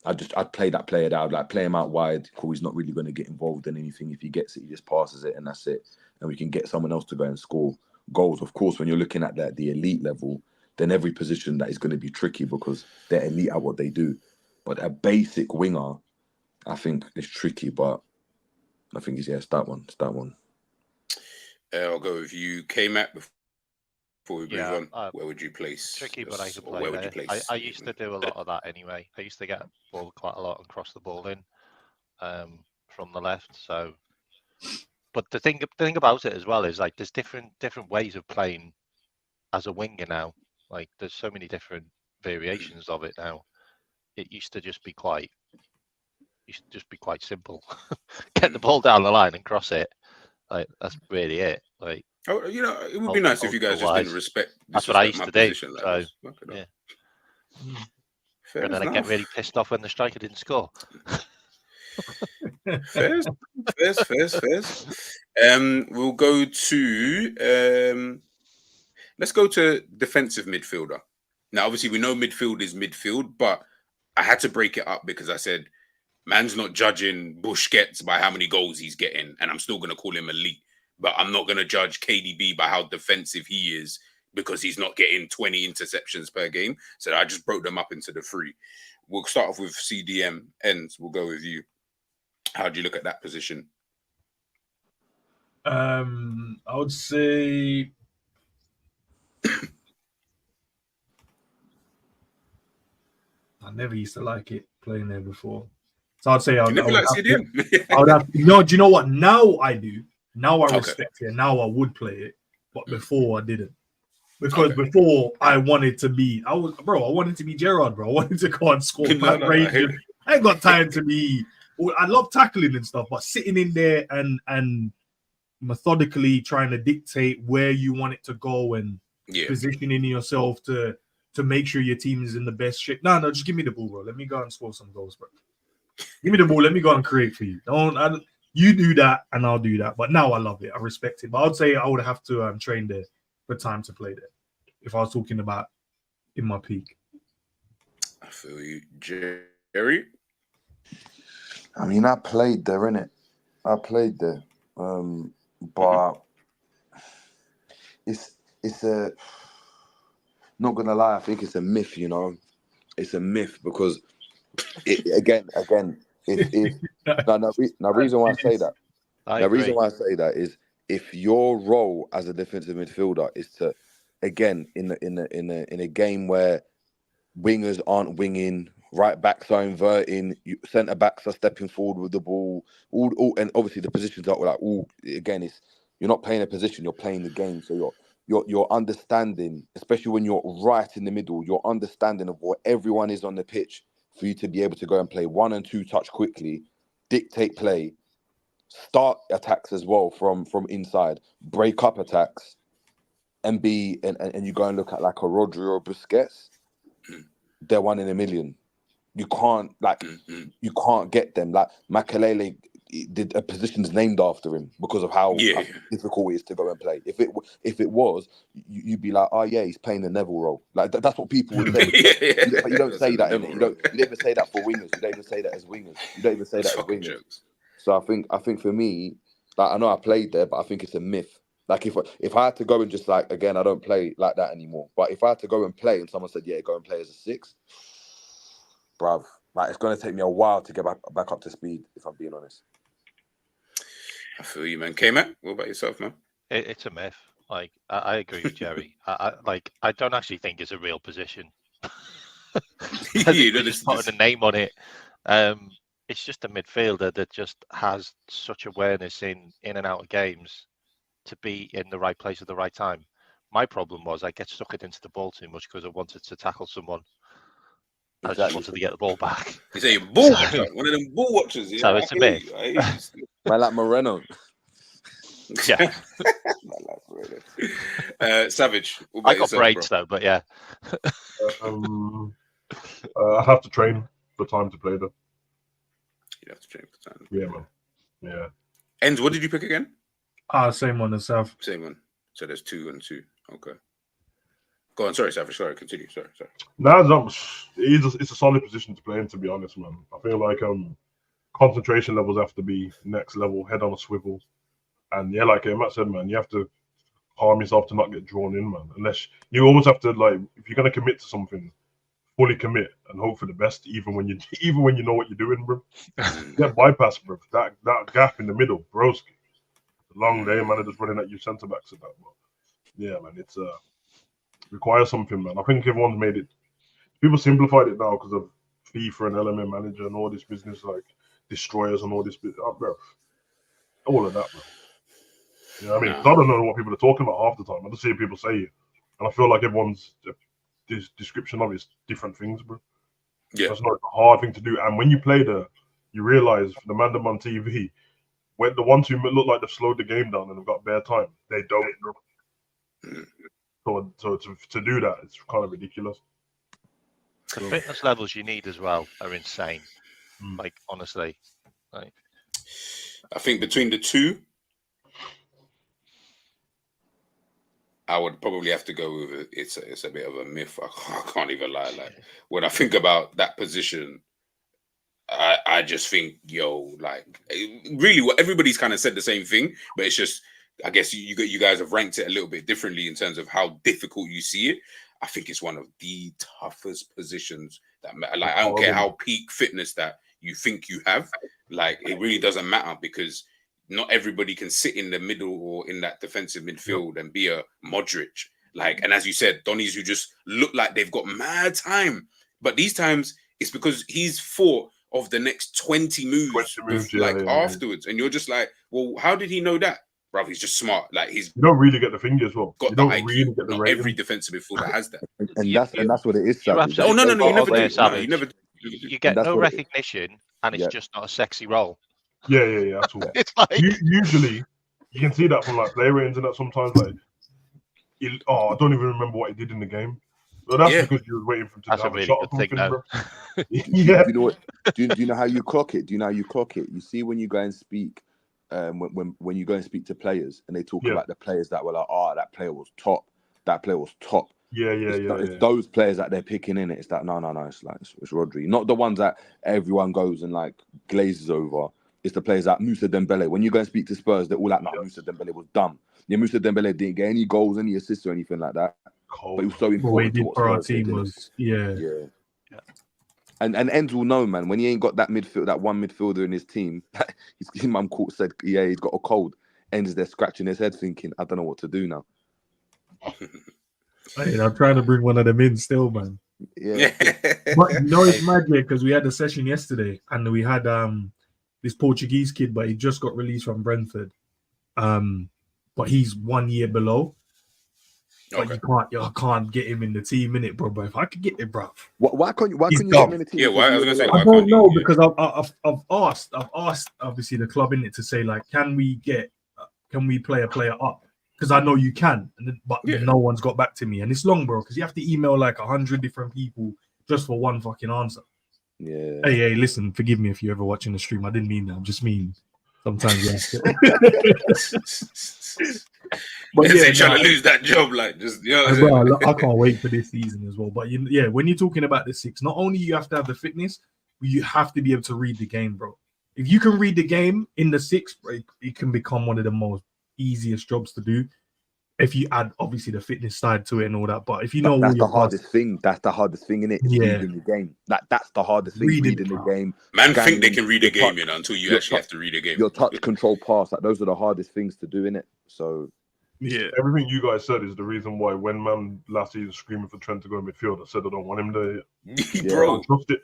I'd play that player down, like play him out wide. Cool, he's not really going to get involved in anything. If he gets it, he just passes it and that's it. And we can get someone else to go and score goals. Of course, when you're looking at the elite level, then every position that is going to be tricky because they're elite at what they do. But a basic winger, I think is tricky, but I think it's that one. I'll go with you, K-Mac. Before we move on, where would you place? Tricky, but I could play where would you place? I used to do a lot of that anyway. I used to get ball quite a lot and cross the ball in from the left. So, but the thing about it as well is like there's different ways of playing as a winger now. Like there's so many different variations of it now. It used to just be quite simple. Get the ball down the line and cross it. Like that's really it. Like. Oh, you know, it would be nice if you guys just didn't respect. That's what I used to do. Like so, yeah. And then I get really pissed off when the striker didn't score. Fair. We'll go to let's go to defensive midfielder. Now, obviously, we know midfield is midfield, but I had to break it up because I said, man's not judging Busquets by how many goals he's getting, and I'm still going to call him elite. But I'm not going to judge KDB by how defensive he is because he's not getting 20 interceptions per game. So I just broke them up into the three. We'll start off with CDM. Ends. We'll go with you. How do you look at that position? I would say I never used to like it playing there before. So I'd say I You never like CDM? I would have no, do you know what? Now I do. Now I Okay. respect it. Now I would play it. But before I didn't. Because before I wanted to be, I wanted to be Gerrard, bro. I wanted to go and score back range. I ain't got time to be. I love tackling and stuff, but sitting in there and methodically trying to dictate where you want it to go and positioning yourself to make sure your team is in the best shape. No, just give me the ball, bro. Let me go and score some goals, bro. Give me the ball. Let me go and create for you. You do that and I'll do that. But now I love it. I respect it. But I would say I would have to train there for time to play there. If I was talking about in my peak. I feel you. Jerry? I mean, I played there, innit? I played there. But it's a, not gonna lie, I think it's a myth, you know. It's a myth because again, the reason why I say that. The reason why I say that is if your role as a defensive midfielder is to, again, in a game where wingers aren't winging, right backs are inverting, centre backs are stepping forward with the ball, all and obviously the positions are like again, it's you're not playing a position, you're playing the game. So you're understanding, especially when you're right in the middle, your understanding of what everyone is on the pitch for you to be able to go and play 1 and 2 touch quickly, dictate play, start attacks as well from inside, break up attacks, and you go and look at like a Rodri or Busquets, they're 1 in a million. You can't you can't get them. Like Makelele did a position's named after him because of how difficult it is to go and play. If it was, you'd be like, oh yeah, he's playing the Neville role. Like that's what people would say. But you don't say that, innit? You don't even say that for wingers. You don't even say that as wingers. You don't even say that as wingers. Jokes. So I think for me, like I know I played there, but I think it's a myth. Like if I had to go and just like, again, I don't play like that anymore. But if I had to go and play and someone said, yeah, go and play as a 6, bruv, like it's going to take me a while to get back up to speed, if I'm being honest. I feel you, man. K-Mac, what about yourself, man? It's a myth. Like I agree with Jerry. I don't actually think it's a real position. Just putting a name on it. It's just a midfielder that just has such awareness in and out of games to be in the right place at the right time. My problem was I get stuck into the ball too much because I wanted to tackle someone. I just wanted to get the ball back. You say ball watcher, one of them ball watchers. Yeah, so it's a myth. Man like Moreno. Yeah. Savage. I got braids though, but yeah. I have to train for time to play though. You have to train for time. Yeah, man. Yeah. Ends, what did you pick again? Same one as Sav. Same one. So there's 2 and 2. Okay. Go on. Sorry, Savage. Sorry, continue. Sorry. No, it's a solid position to play in, to be honest, man. I feel like concentration levels have to be next level, head on a swivel. And yeah, like Matt said, man, you have to harm yourself to not get drawn in, man. Unless you almost have to, like, if you're gonna commit to something, fully commit and hope for the best, even when you know what you're doing, bro. Get bypass, bro. That gap in the middle, broski. Long day, man. They're just running at you centre backs at that. But yeah, man, it's requires something, man. I think everyone's made it. People simplified it now because of FIFA and Element Manager and all this business, like destroyers and all this, bro. All of that, bro. You know what I mean? Because I don't know what people are talking about half the time. I just see people say it, and I feel like everyone's description of it is different things, bro. Yeah, that's not a hard thing to do. And when you play you realize the man on TV, when the ones who look like they've slowed the game down and have got bare time, they don't. So to do that, it's kind of ridiculous. The fitness levels you need as well are insane. Like honestly, like I think between the two, I would probably have to go with it. It's a bit of a myth. I can't even lie. Like when I think about that position, I just think, like really, what everybody's kind of said the same thing, but it's just, I guess you guys have ranked it a little bit differently in terms of how difficult you see it. I think it's one of the toughest positions that, like, I don't care how peak fitness that you think you have, like, it really doesn't matter because not everybody can sit in the middle or in that defensive midfield and be a Modric. Like, and as you said, Donnies who just look like they've got mad time, but these times it's because he's thought of the next 20 moves, afterwards, and you're just like, well, how did he know that? Bro, he's just smart. Like, you don't really get the finger as well. Got the IQ. Really get the not rating. Every defensive midfielder has that. and that's what it is. Oh no, you never do. No, you never. You get no recognition, and it's just not a sexy role. Yeah. That's all. It's like usually you can see that from like player ratings and that sometimes like, I don't even remember what he did in the game. Well, that's because you were waiting for him to have a shot or something, bro. Yeah. Do you know what? Do you know how you clock it? You see when you go and speak, when you go and speak to players and they talk about the players that were like, that player was top. That player was top. It's those players that they're picking in it. It's that no. It's like it's Rodri, not the ones that everyone goes and like glazes over. It's the players like Moussa Dembele. When you go and speak to Spurs, they're all like, Moussa Dembele was dumb. Yeah, Moussa Dembele didn't get any goals, any assists or anything like that. But it was so important to what our team was. Yeah. And Enz will know, man, when he ain't got that one midfielder in his team, his mum said, he's got a cold. Enz there scratching his head thinking, I don't know what to do now. I'm trying to bring one of them in still, man. Yeah. But it's mad, because we had a session yesterday and we had this Portuguese kid, but he just got released from Brentford. But he's 1 year below. But I can't get him in the team, innit, bro. But if I could get it, bro. Why can't you get him in the team? Yeah, why? I was gonna say, I don't know, because I've asked obviously the club in it to say, like, can we play a player up? Because I know you can, but no one's got back to me, and it's long, bro. Because you have to email like 100 different people just for one fucking answer. Yeah. Hey, listen, forgive me if you're ever watching the stream. I didn't mean that. I just mean sometimes. But trying to lose that job, like, just bro, I can't wait for this season as well. But when you're talking about the six, not only you have to have the fitness, but you have to be able to read the game, bro. If you can read the game in the six, it can become one of the most easiest jobs to do. If you add obviously the fitness side to it and all that, but if you know that's the hardest thing. That's the hardest thing in it. Reading the game. That's the hardest thing. Reading the game. Man, think they can read a game, until you actually have to read a game. Your touch control pass, like those are the hardest things to do in it. So everything you guys said is the reason why when man last season screaming for Trent to go in midfield, I said I don't want him there. Bro, I don't trust it.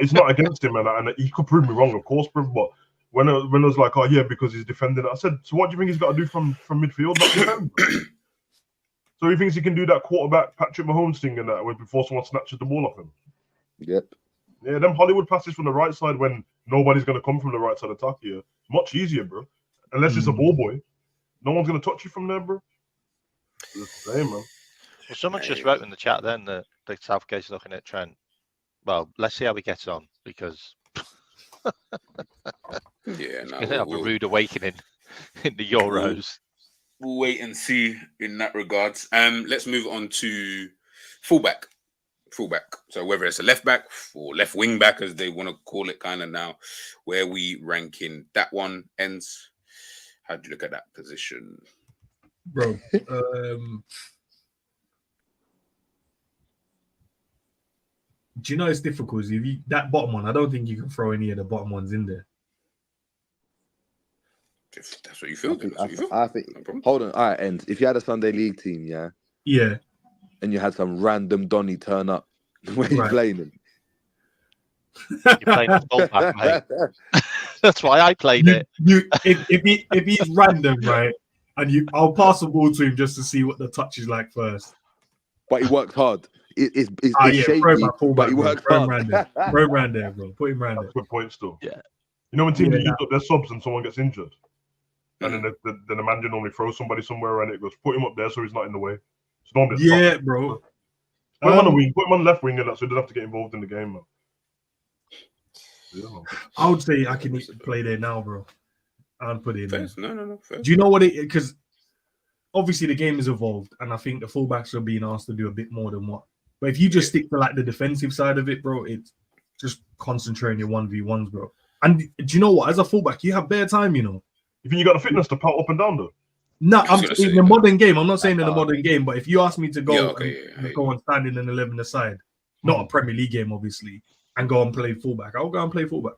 It's not against him, and he could prove me wrong, of course, bro. But when I was like, because he's defending, I said, so what do you think he's got to do from midfield? Not defend. So he thinks he can do that quarterback Patrick Mahomes thing and that before someone snatches the ball off him. Yep. Yeah, them Hollywood passes from the right side when nobody's going to come from the right side attack here. Much easier, bro. Unless it's a ball boy. No one's going to touch you from there, bro. It's the same, man. Well, someone just wrote in the chat then that the Southgate's looking at Trent. Well, let's see how he gets on, because have a rude awakening in the Euros. We'll wait and see in that regards. Let's move on to fullback. So whether it's a left back or left wing back, as they want to call it kind of now, where we rank in that one ends. How do you look at that position, bro? Do you know it's difficult? If that bottom one, I don't think you can throw any of the bottom ones in there. If that's what you feel, I think. No, hold on, all right, and if you had a Sunday League team, and you had some random Donny turn up, where you playing him? You're playing the fullback, mate. That's why I played it. If he's random, right, and I'll pass the ball to him just to see what the touch is like first. But he worked hard. It's shaky, but he worked hard. Throw him round there, bro. Put him round there. Good point, still. Yeah. You know when teams use up their subs and someone gets injured, and then the manager normally throws somebody somewhere and it goes, put him up there so he's not in the way. It's normally bro. Put him on the wing. Put him on the left wing, and so he doesn't have to get involved in the game, man. Yeah. I would say I can play there now, bro. I'll put it in there. No. Fair. Do you know what it? Because obviously the game has evolved, and I think the fullbacks are being asked to do a bit more than what. But if you just stick to like the defensive side of it, bro, it's just concentrating your 1v1s, bro. And do you know what? As a fullback, you have bare time, you know. You think you got the fitness to pout up and down though? No, I'm gonna saying say the that. modern game. I'm not saying in the modern game, but if you ask me to go I go and stand in an 11 aside, not a Premier League game, obviously, and go and play fullback, I'll go and play fullback.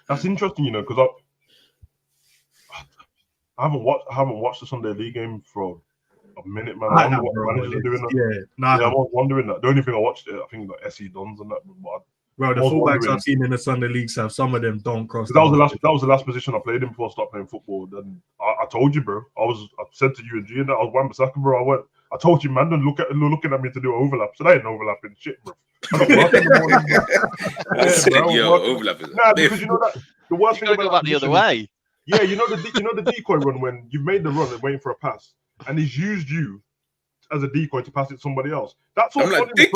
That's interesting, you know, because I haven't watched the Sunday League game for a minute, man. I wonder what managers are doing that. Yeah, I'm wondering that. The only thing I watched it, I think the SE Dons and that. Bro, the fullbacks I've seen in the Sunday League have some of them don't cross. That was the last position I played in before I stopped playing football. Then I told you, bro. I said to you and G and that I was Wan-Bissaka, bro. I told you, man, don't looking at me to do overlap. So that ain't overlapping shit, bro. I got work in the morning, bro. Overlap is because you know that the worst thing about go back the other way. Yeah, you know the decoy run when you've made the run and waiting for a pass, and he's used you as a decoy to pass it to somebody else. That's all fun. That's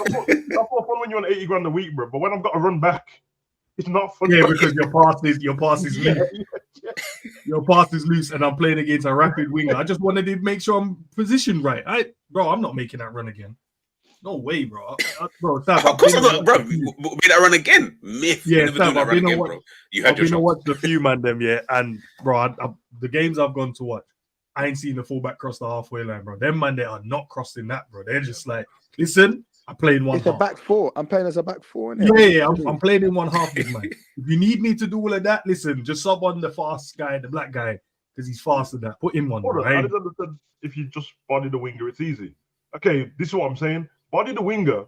all fun when you're on 80 grand a week, bro. But when I've got to run back, it's not fun. Yeah, because your pass is loose. Your pass is loose, and I'm playing against a rapid winger. I just wanted to make sure I'm positioned right. I'm not making that run again. No way, bro. Bro, Sav, of course I'm not, bro. We made that run again. Myth. Yeah, never do that run again, bro. You had your chance. Watch the few man them, yeah. And bro, the games I've gone to watch, I ain't seen the fullback cross the halfway line, bro. Them man, they are not crossing that, bro. They're just like, listen, I'm playing one. It's a back four. I'm playing as a back four. Yeah. I'm playing in one half, man. If you need me to do all of that, listen, just sub on the fast guy, the black guy, because he's faster than that. Put him on. I don't understand. If you just body the winger, it's easy. Okay, this is what I'm saying. Body the winger,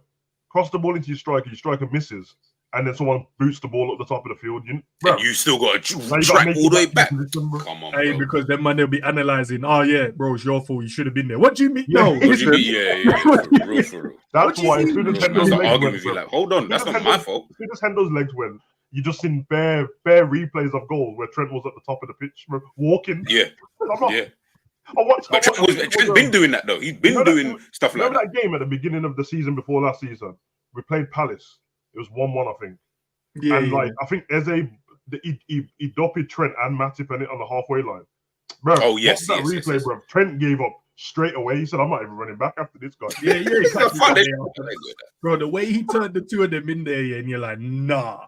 cross the ball into your striker misses, and then someone boots the ball up the top of the field. And you still got to track all the way back. Come on, bro. Because then man, they'll be analysing. Oh yeah, bro, it's your fault. You should have been there. What do you mean? No, For real. That's why as soon as Hendo's legs went, like, hold on, that's not my fault. As soon as Hendo's legs went, you just seen bare replays of goals where Trent was at the top of the pitch, walking. Yeah. Trent Trent's been doing that though. He's been doing stuff like that. Remember that game at the beginning of the season before last season? We played Palace. It was 1-1, I think. Yeah, and I think Eze, he doped Trent and Matip on the halfway line. Bro, that replay, bro. Trent gave up straight away. He said, "I'm not even running back after this guy." Yeah. Bro, the way he turned the two of them in there, and you're like, nah.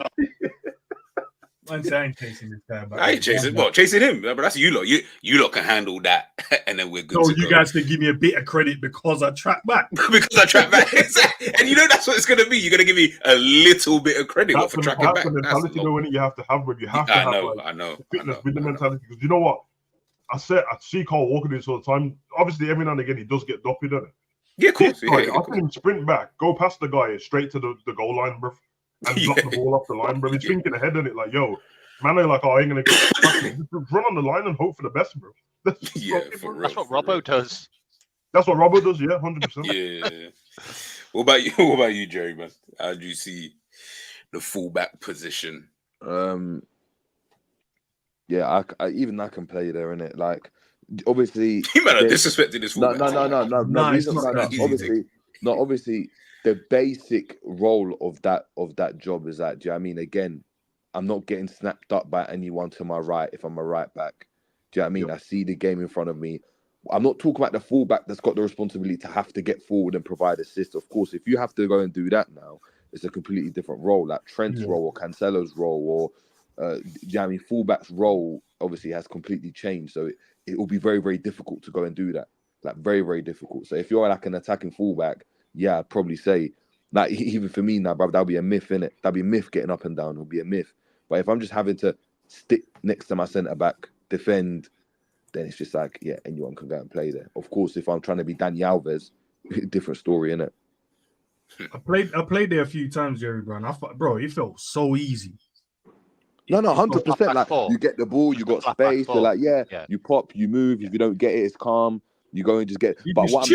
I ain't chasing this guy. I ain't chasing. Well, chasing him, but that's you lot. You lot can handle that, and then we're good. So you guys can give me a bit of credit because I track back. Because I track back, and you know that's what it's gonna be. You're gonna give me a little bit of credit for tracking back. That's the mentality when you have to have, but you have to have the fitness with the mentality. Because you know what? I see Carl Walker do this all the time. Obviously, every now and again he does get dopey, doesn't it? Yeah, of course. I see him sprint back, go past the guy straight to the goal line, bro. And block the ball off the line, bro. He's thinking ahead on it, like, yo, man, they're like, I ain't gonna just run on the line and hope for the best, bro. That's what Robbo does. That's what Robbo does, yeah, 100%. Yeah. What about you, Jerry, man? How do you see the fullback position? Yeah, I even I can play there, innit? Like, obviously, you might have disrespected this fullback. No. Obviously, the basic role of that job is that. Do you know what I mean? Again, I'm not getting snapped up by anyone to my right if I'm a right back. Do you know what I mean? Yep. I see the game in front of me. I'm not talking about the fullback that's got the responsibility to have to get forward and provide assists. Of course, if you have to go and do that now, it's a completely different role, like Trent's role or Cancelo's role, or do you know what I mean? Fullback's role obviously has completely changed. So it will be very, very difficult to go and do that. Like very, very difficult. So if you're like an attacking fullback, yeah, I'd probably say, like even for me now, bro, that'll be a myth, innit? That'll be a myth getting up and down. It'll be a myth. But if I'm just having to stick next to my centre back, defend, then it's just like, yeah, anyone can go and play there. Of course, if I'm trying to be Dani Alves, different story, innit? I played there a few times, Jerry, bro. And I thought, bro, it felt so easy. No, 100%. Like you get the ball, you got space. You're like, yeah, you pop, you move. If you don't get it, it's calm. You go and just get it. But what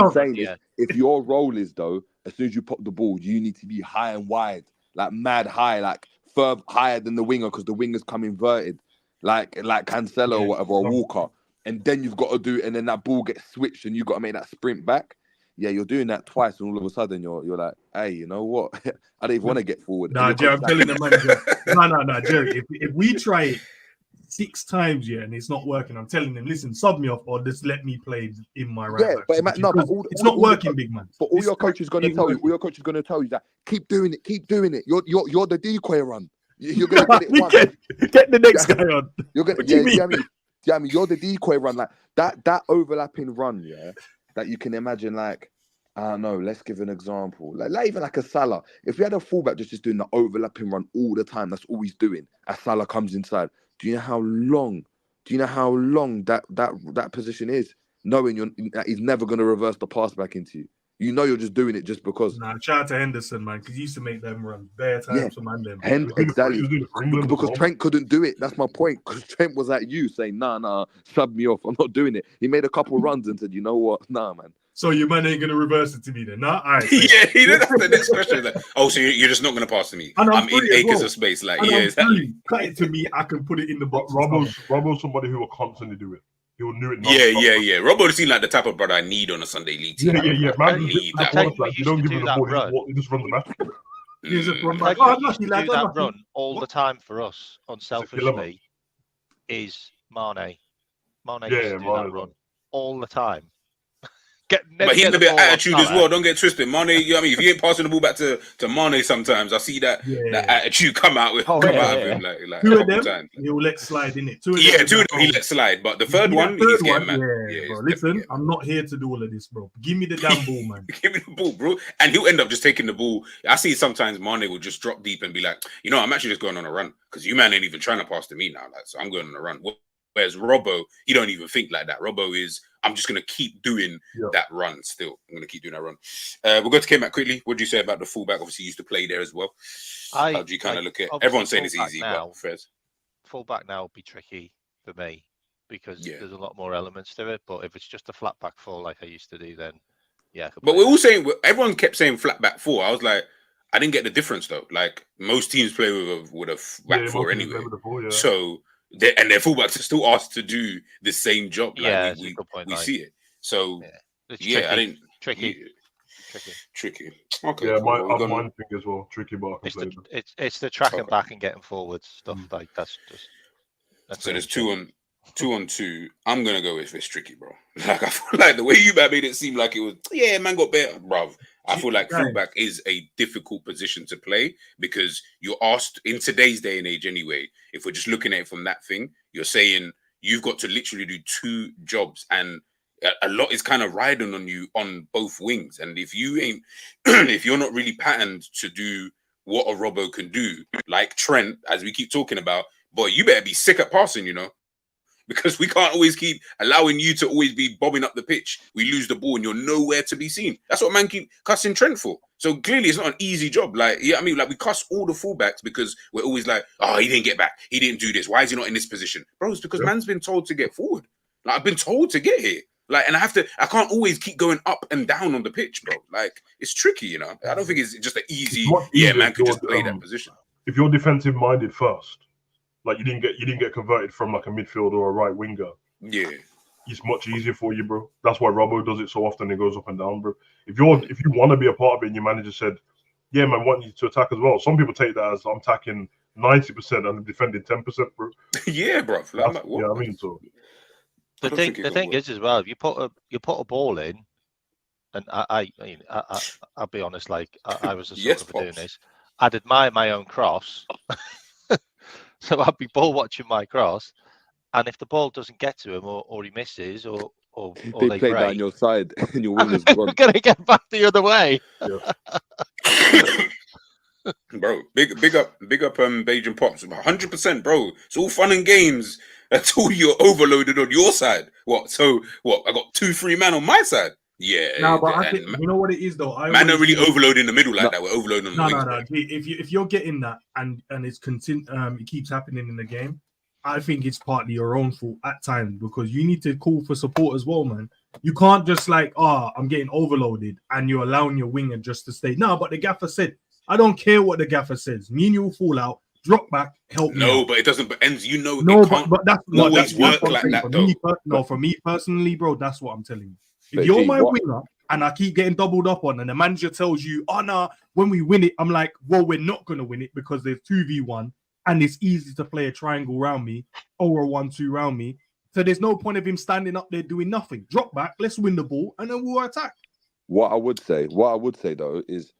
I'm saying is, if your role is though, as soon as you pop the ball, you need to be high and wide, like mad high, like further higher than the winger, because the wingers come inverted, like Cancelo or whatever, or Walker. And then you've got to do, and then that ball gets switched, and you've got to make that sprint back. Yeah, you're doing that twice, and all of a sudden you're like, hey, you know what? I don't even want to get forward. Nah, Jerry, I'm telling the manager. No, Jerry. If we try it 6 times, yeah, and it's not working. I'm telling them, listen, sub me off or just let me play in my right back. But it's not working, big man. But all your coach is going to tell you, that keep doing it. You're the decoy run. You're going to get it once. Get the next guy on. You're going to, I mean, you're the decoy run, like that overlapping run, yeah, that you can imagine, like, I don't know, let's give an example. Like even like a Salah. If we had a fullback just doing the overlapping run all the time, that's all he's doing. As Salah comes inside, do you know how long that position is? Knowing he's never going to reverse the pass back into you. You know you're just doing it just because. Nah, shout out to Henderson, man, because he used to make them run bare times for man them. Exactly. Because Trent couldn't do it. That's my point. Because Trent was at you saying, nah, sub me off. I'm not doing it. He made a couple runs and said, you know what? Nah, man. So your man ain't going to reverse it to me then? Nah? All right. Yeah, he did. That's the next question. Like, oh, so you're just not going to pass to me? I'm in acres of space. Like, yeah, exactly. Cut it to me. I can put it in the box. Robbo's somebody who will constantly do it. He will do it. Yeah. Robbo seemed like the type of brother I need on a Sunday league team. Yeah. Man, you don't give him the ball. He just runs the match. You do that run all the time for us, unselfishly, is Mane. Mane used to do that run all the time. But he's a bit of attitude as well. Don't get twisted. Mane, you know what I mean? If he ain't passing the ball back to Mane sometimes, I see that attitude come out of him. Like two of them, he'll let slide in it. Two of them he let slide. But the third one, he's getting mad. Yeah, bro. Listen, I'm not here to do all of this, bro. Give me the damn ball, man. Give me the ball, bro. And he'll end up just taking the ball. I see sometimes Mane will just drop deep and be like, you know, I'm actually just going on a run because you man ain't even trying to pass to me now. Like, so I'm going on a run. Whereas Robbo, he don't even think like that. Robbo is, I'm just going to keep doing that run still. I'm going to keep doing that run. We'll go to K-Mac quickly. What do you say about the fullback? Obviously, he used to play there as well. How do you kind of look at it? Everyone's saying it's easy, but Fez. Fullback now would be tricky for me because there's a lot more elements to it. But if it's just a flat back four like I used to do, then But we're all saying, everyone kept saying flat back four. I was like, I didn't get the difference though. Like most teams play with a back four anyway. So... their fullbacks are still asked to do the same job. Like, we see it. So I didn't tricky. Okay. Yeah, mine thing as well. Tricky, but it's the tracking back and getting forwards stuff like that's just. So there's 2 on 2. I'm gonna go with it's tricky, bro. Like I feel like the way you made it seem like it was. Yeah, man got better, bro. I feel like fullback is a difficult position to play because you're asked in today's day and age anyway. If we're just looking at it from that thing, you're saying you've got to literally do 2 jobs and a lot is kind of riding on you on both wings. And if you ain't, if you're not really patterned to do what a Robbo can do, like Trent, as we keep talking about, boy, you better be sick at passing, you know. Because we can't always keep allowing you to always be bobbing up the pitch. We lose the ball and you're nowhere to be seen. That's what man keep cussing Trent for. So clearly it's not an easy job. Like, I mean, like we cuss all the fullbacks because we're always like, oh, he didn't get back. He didn't do this. Why is he not in this position? Bro, it's because man's been told to get forward. Like I've been told to get here. Like, and I can't always keep going up and down on the pitch, bro. Like it's tricky, you know. I don't think it's just an easy, man could just play that position. If you're defensive minded first, like you didn't get converted from like a midfielder or a right winger. Yeah, it's much easier for you, bro. That's why Robbo does it so often. It goes up and down, bro. If you want to be a part of it, and your manager said, "Yeah, man, I want you to attack as well." Some people take that as I'm attacking 90% and I'm defending 10%, bro. Yeah, bro. Like, yeah, I mean, so the thing is as well. If you put a ball in, and I'll be honest, like I was the sort of doing this. I'd admire my own cross. So I'd be ball watching my cross, and if the ball doesn't get to him or he misses or they play break, down your side and your wingers gone. We're gonna get back the other way. Bro, big up Bajan Pops. 100%, bro. It's all fun and games until you're overloaded on your side. What? So what? I got 2-3 man on my side. Yeah. No, but I think you know what it is though. Man don't really overload in the middle like that. We're overloading on the wings. No. If you're getting that and it's it keeps happening in the game, I think it's partly your own fault at times because you need to call for support as well, man. You can't just like, I'm getting overloaded and you're allowing your winger just to stay. No, but the gaffer said, I don't care what the gaffer says. Me and you will fall out. Drop back, help me. No, but it doesn't. But ends, you know, no, it can't but that's always work like that, though. For me personally, bro, that's what I'm telling you. If you're my winger and I keep getting doubled up on, and the manager tells you, "Oh no, when we win it," I'm like, "Well, we're not gonna win it because there's 2v1, and it's easy to play a triangle round me or a 1-2 round me. So there's no point of him standing up there doing nothing. Drop back, let's win the ball, and then we'll attack. What I would say though is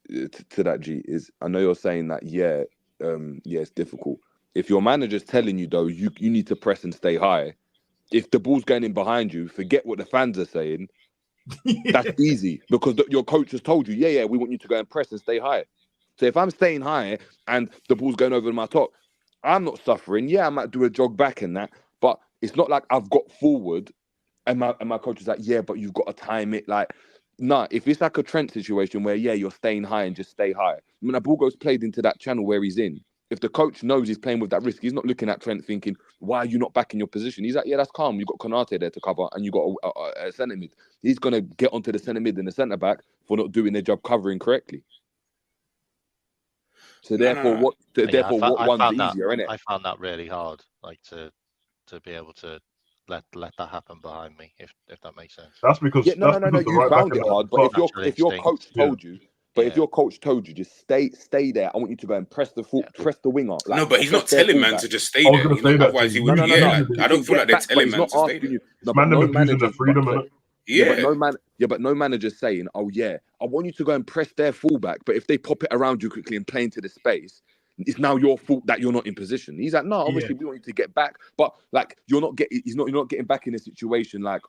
to that G is, I know you're saying that it's difficult. If your manager's telling you though, you need to press and stay high. If the ball's going in behind you, forget what the fans are saying. That's easy because your coach has told you, we want you to go and press and stay high. So if I'm staying high and the ball's going over my top, I'm not suffering. Yeah, I might do a jog back in that, but it's not like I've got forward and my coach is like, yeah, but you've got to time it. Like, nah, if it's like a Trent situation where, you're staying high and just stay high. When the ball goes played into that channel where he's in, if the coach knows he's playing with that risk, he's not looking at Trent thinking, why are you not back in your position? He's like, yeah, that's calm. You've got Konate there to cover and you've got a centre mid. He's going to get onto the centre mid and the centre back for not doing their job covering correctly. So therefore, what one's easier, innit? I found that really hard, like to be able to let that happen behind me, if that makes sense. That's because you found it hard. But if your coach told you, if your coach told you just stay there, I want you to go and press the winger. Like, no, but he's not telling man to just stay there. Otherwise, he would. I don't feel like they're telling man to stay there. Man, them abusing their freedom. But no manager's saying, oh yeah, I want you to go and press their fullback, but if they pop it around you quickly and play into the space, it's now your fault that you're not in position. He's like, no, obviously we want you to get back, but like you're not getting back in a situation like,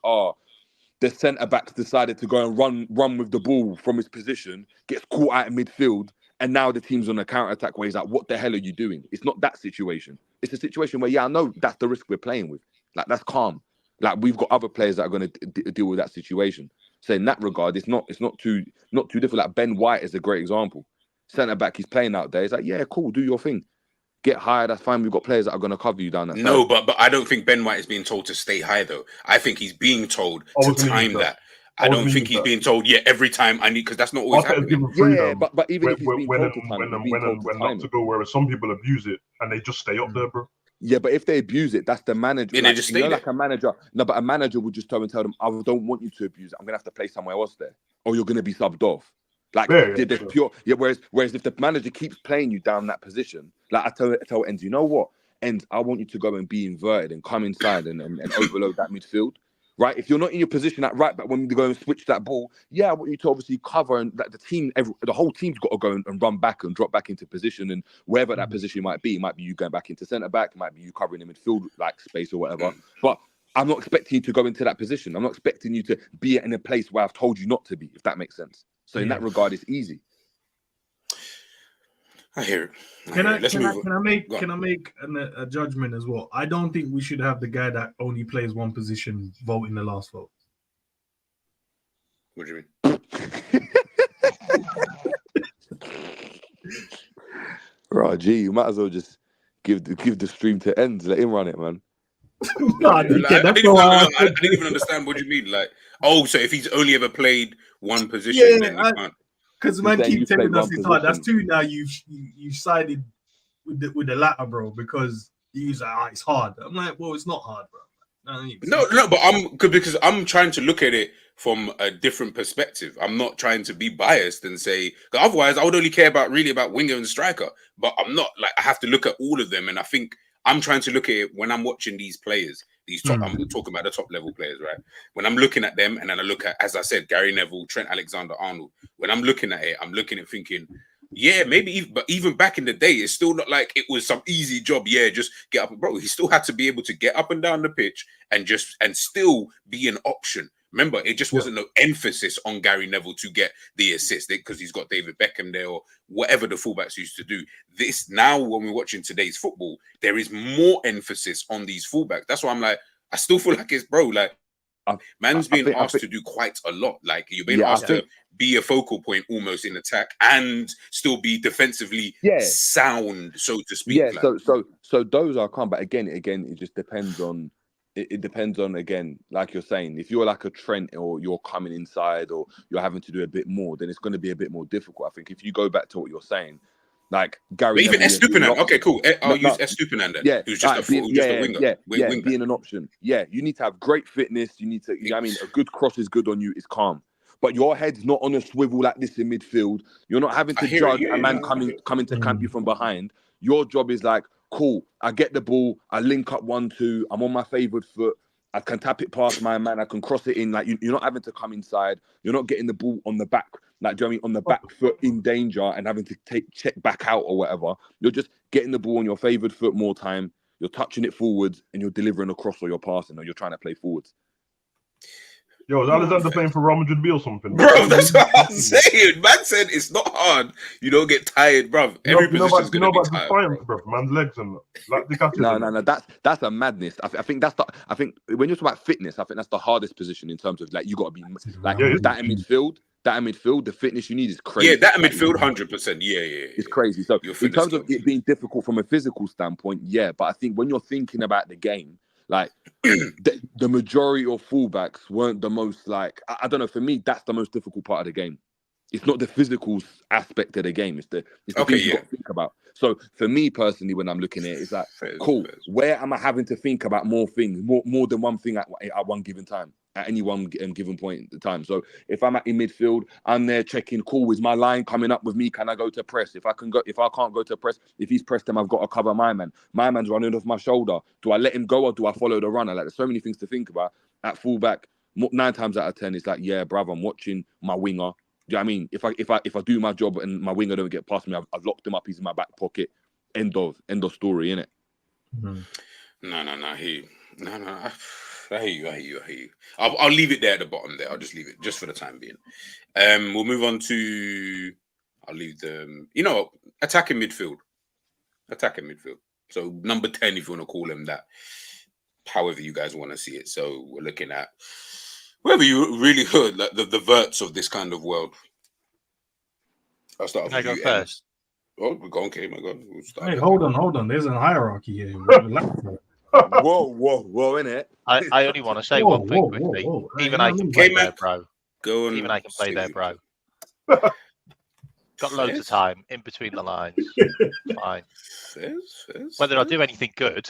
the centre back decided to go and run with the ball from his position, gets caught out in midfield, and now the team's on a counter attack where he's like, what the hell are you doing? It's not that situation. It's a situation where, I know that's the risk we're playing with. Like, that's calm. Like, we've got other players that are going to deal with that situation. So in that regard, it's not too difficult. Like Ben White is a great example. Centre back, he's playing out there. He's like, yeah, cool, do your thing. Get higher, that's fine. We've got players that are going to cover you down that No, side. but I don't think Ben White is being told to stay high, though. I think he's being told to time that. I don't think he's being told, every time I need, because that's not always happening. But even if he's being told to time, when not to go, whereas some people abuse it and they just stay up there, bro. Yeah, but if they abuse it, that's the manager. They just stay there. Like a manager. No, but a manager would just tell them, I don't want you to abuse it. I'm gonna have to play somewhere else there, or you're gonna be subbed off. Like pure. Yeah, whereas if the manager keeps playing you down that position, like I tell Enz, you know what, Enz, I want you to go and be inverted and come inside and overload that midfield. Right, if you're not in your position at right back when we go and switch that ball, I want you to obviously cover, and that the whole team's got to go and run back and drop back into position, and wherever that position might be, it might be you going back into centre back, it might be you covering the midfield like space or whatever. But I'm not expecting you to go into that position. I'm not expecting you to be in a place where I've told you not to be, if that makes sense. So in that regard, it's easy. I hear it. Can I make a judgment as well? I don't think we should have the guy that only plays one position vote in the last vote. What do you mean? Right, gee, you might as well just give the stream to Enz. Let him run it, man. I didn't even understand what you mean. Like, so if he's only ever played one position, then you can't. Because man keep telling us it's hard. That's two now. You sided with the latter, bro, because he's like, it's hard. I'm like, well, it's not hard, bro. No, but because I'm trying to look at it from a different perspective. I'm not trying to be biased and say, because otherwise I would only care about winger and striker. But I'm not, like, I have to look at all of them, and I think I'm trying to look at it when I'm watching these players. I'm talking about the top level players, right? When I'm looking at them, and then I look at, as I said, Gary Neville, Trent Alexander-Arnold. When I'm looking at it, I'm looking at thinking, but even back in the day, it's still not like it was some easy job. Yeah, just get up, bro. He still had to be able to get up and down the pitch and still be an option. Remember, it just wasn't no emphasis on Gary Neville to get the assist because he's got David Beckham there or whatever the fullbacks used to do. This now, when we're watching today's football, there is more emphasis on these fullbacks. That's why I'm like, I still feel like it's, bro, like, man's being asked to do quite a lot. Like, you're being asked to be a focal point almost in attack and still be defensively sound, so to speak. Yeah, like. So those are calm, but again, it just depends on. It depends on, again, like you're saying, if you're like a Trent or you're coming inside or you're having to do a bit more, then it's going to be a bit more difficult. I think if you go back to what you're saying, like Gary, but even Estupinan, okay, cool. I'll use Estupinan then. Yeah, who's just a winger. Being an option. Yeah, you need to have great fitness. You need to, you know what I mean, a good cross is good on you. It's calm, but your head's not on a swivel like this in midfield. You're not having to judge a man coming to camp you from behind. Your job is like, cool, I get the ball, I link up 1-2, I'm on my favoured foot, I can tap it past my man, I can cross it in. Like, you're not having to come inside, you're not getting the ball on the back, like, do you know what I mean, on the back foot in danger and having to check back out or whatever. You're just getting the ball on your favoured foot more time, you're touching it forwards, and you're delivering a cross or you're passing or you're trying to play forwards. Yo, is Alexander playing for Real Madrid B or something? Bro, that's what I'm saying. Man said it's not hard. You don't get tired, bro. Every position's going to be tired, bro. Man's legs and like the No. That's a madness. I think that's the. I think when you're talking about fitness, I think that's the hardest position in terms of like you got to be like that in midfield. That in midfield, the fitness you need is crazy. Yeah, that in midfield, 100%. Yeah. It's crazy. So in terms of it being difficult from a physical standpoint, yeah. But I think when you're thinking about the game, like the majority of fullbacks weren't the most like I don't know. For me, that's the most difficult part of the game. It's not the physical aspect of the game. It's the things you got to think about. So for me personally, when I'm looking at it, it's like, cool. Where am I having to think about more things, more than one thing at one given time, at any one given point in time? So if I'm in midfield, I'm there checking. Cool, is my line coming up with me? Can I go to press? If I can't go to press, if he's pressed him, I've got to cover my man. My man's running off my shoulder. Do I let him go or do I follow the runner? Like, there's so many things to think about at fullback. 9 times out of 10, it's like, yeah, bruv, I'm watching my winger. Do you know what I mean? If I do my job and my winger don't get past me, I've locked him up. He's in my back pocket. End of story, innit? Mm-hmm. No. I hear you. I'll leave it there at the bottom there. I'll just leave it just for the time being. We'll move on to. I'll leave the. Attacking midfield. So number 10, if you want to call him that. However you guys want to see it. So we're looking at. Whoever you really heard, like the verts of this kind of world. I'll start off with you first. Oh, we're going, okay, my God. We'll start. Hey, hold on. There's a hierarchy here. Whoa, innit? I only want to say one thing quickly. Even I can play there, bro. Go on. Even I can play there, bro. Got loads of time in between the lines. Fine. Whether I do anything good.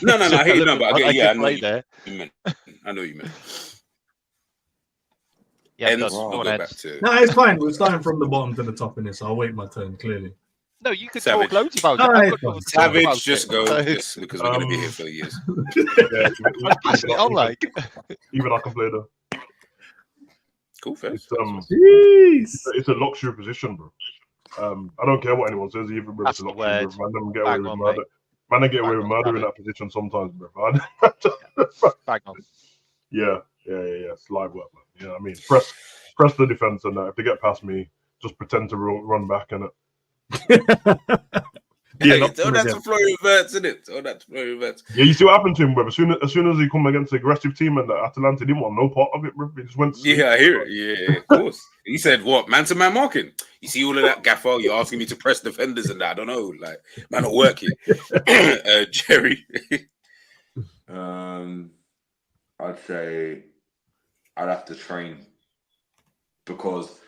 No. I hear you. No, but again, I know there. I know you meant. Yeah, go back to... No, it's fine. We're starting from the bottom to the top in this. I'll wait my turn. Clearly. No, you could talk loads about it. Savage, just go because we're going to be here for years. I'm passing it on, like. Even I can play the. Cool, fair. It's a luxury position, bro. I don't care what anyone says, even bro. It's a luxury. Man, get away with murder. Man, I get away with murder in that position sometimes, bro. Bang on. Yeah. It's live work, man. You know what I mean? Press the defense and if they get past me, just pretend to run back and that's a flurry of verts, isn't it? Yeah, you see what happened to him, bro. As soon as he come against the aggressive team and Atalanta didn't want no part of it, bro. He just went. Yeah, I hear it. Yeah, of course. He said, "What man-to-man marking? You see all of that gaffer? You're asking me to press defenders and that? I don't know. Like, man, not working." Jerry. I'd say I'd have to train because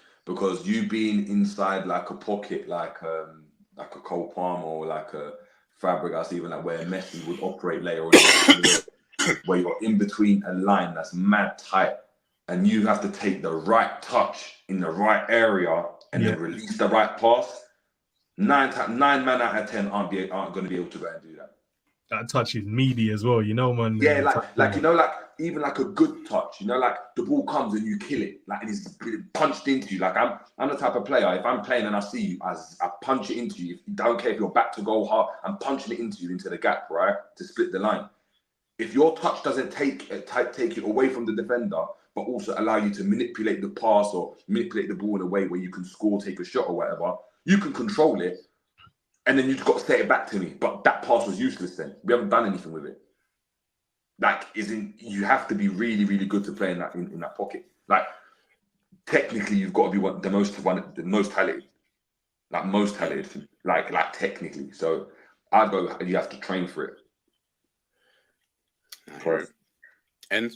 you being inside like a pocket, like a Cole Palmer or like a Fabregas, even like where Messi would operate later on, where you're in between a line that's mad tight, and you have to take the right touch in the right area and then release the right pass. 9 man out of 10 aren't going to be able to go and do that. That touch is meaty as well, man. Yeah, like even like a good touch, like the ball comes and you kill it, like and it's punched into you. Like I'm the type of player. If I'm playing and I see you, I punch it into you. I don't care if you're back to goal hard, I'm punching it into you into the gap, right, to split the line. If your touch doesn't take it away from the defender, but also allow you to manipulate the pass or manipulate the ball in a way where you can score, take a shot or whatever, you can control it. And then you've got to say it back to me. But that pass was useless then. We haven't done anything with it. Like, you have to be really, really good to play in that pocket. Like, technically, you've got to be the most talented. Like, most talented. Like technically. So, I'd go, you have to train for it. Right. And?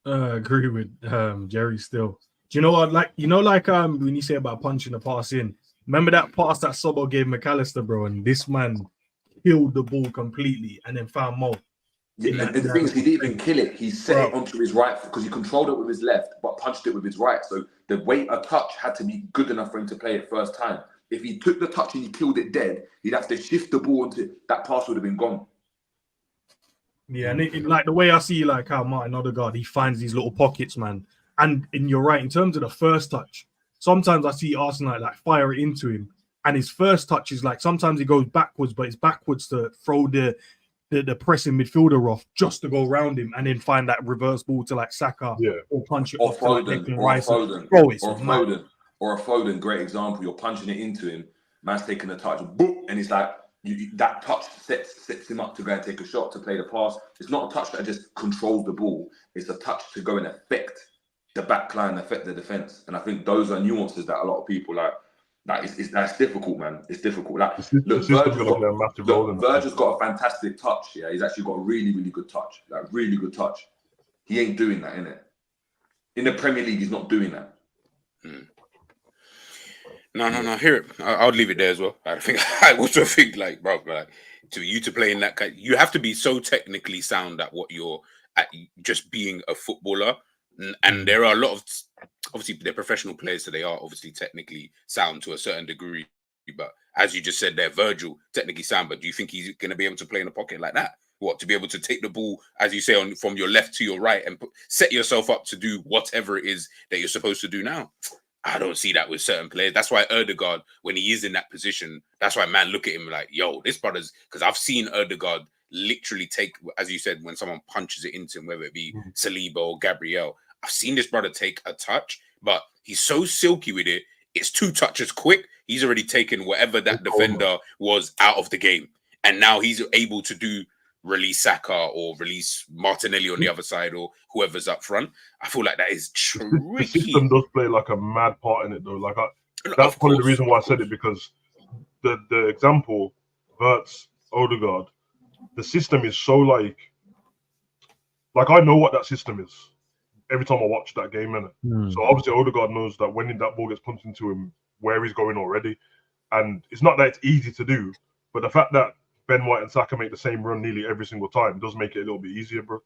I agree with Jerry still. Do you know what? When you say about punching the pass in, remember that pass that Sobo gave McAllister, bro, and this man killed the ball completely and then found Mo. Yeah, and the thing is, he didn't even kill it. He set it onto his right because he controlled it with his left, but punched it with his right. So the weight of touch had to be good enough for him to play it first time. If he took the touch and he killed it dead, he'd have to shift the ball into that pass would have been gone. Yeah, and like the way I see like how Martin Odegaard, he finds these little pockets, man. And you're right, in terms of the first touch, sometimes I see Arsenal like fire it into him, and his first touch is like sometimes he goes backwards, but it's backwards to throw the pressing midfielder off just to go around him and then find that reverse ball to like Saka or punch it or off to like Foden, Declan or Rice. Foden, Bro, it's or a mad. Foden, or a Foden. Great example. You're punching it into him. Man's taking a touch, boom, and he's like that touch sets him up to go and take a shot to play the pass. It's not a touch that just controls the ball. It's a touch to go and affect the back line, affect the defense. And I think those are nuances that a lot of people like. That's difficult, man. It's difficult. Like, look, Virgil's got a fantastic touch. Yeah, he's actually got a really, really good touch. Like, really good touch. He ain't doing that, innit? In the Premier League, he's not doing that. No. Hear it. I'll leave it there as well. I also think, like, bro, like, to play in that kind, you have to be so technically sound at what you're at, just being a footballer. And there are a lot of, obviously, they're professional players, so they are obviously technically sound to a certain degree. But as you just said there, Virgil, technically sound, but do you think he's going to be able to play in a pocket like that? What, to be able to take the ball, as you say, from your left to your right and set yourself up to do whatever it is that you're supposed to do now? I don't see that with certain players. That's why Ødegaard, when he is in that position, that's why man look at him like, yo, this brother's, because I've seen Ødegaard literally take, as you said, when someone punches it into him, whether it be Saliba or Gabriel, I've seen this brother take a touch, but he's so silky with it. It's 2 touches quick. He's already taken whatever that defender was out of the game. And now he's able to release Saka or release Martinelli on the other side or whoever's up front. I feel like that is tricky. The system does play like a mad part in it, though. Like that's probably the reason why I said it, because the example, Wirtz, Odegaard, the system is so like I know what that system is every time I watch that game, innit? So obviously Odegaard knows that when that ball gets pumped into him, where he's going already. And it's not that it's easy to do, but the fact that Ben White and Saka make the same run nearly every single time does make it a little bit easier, bro.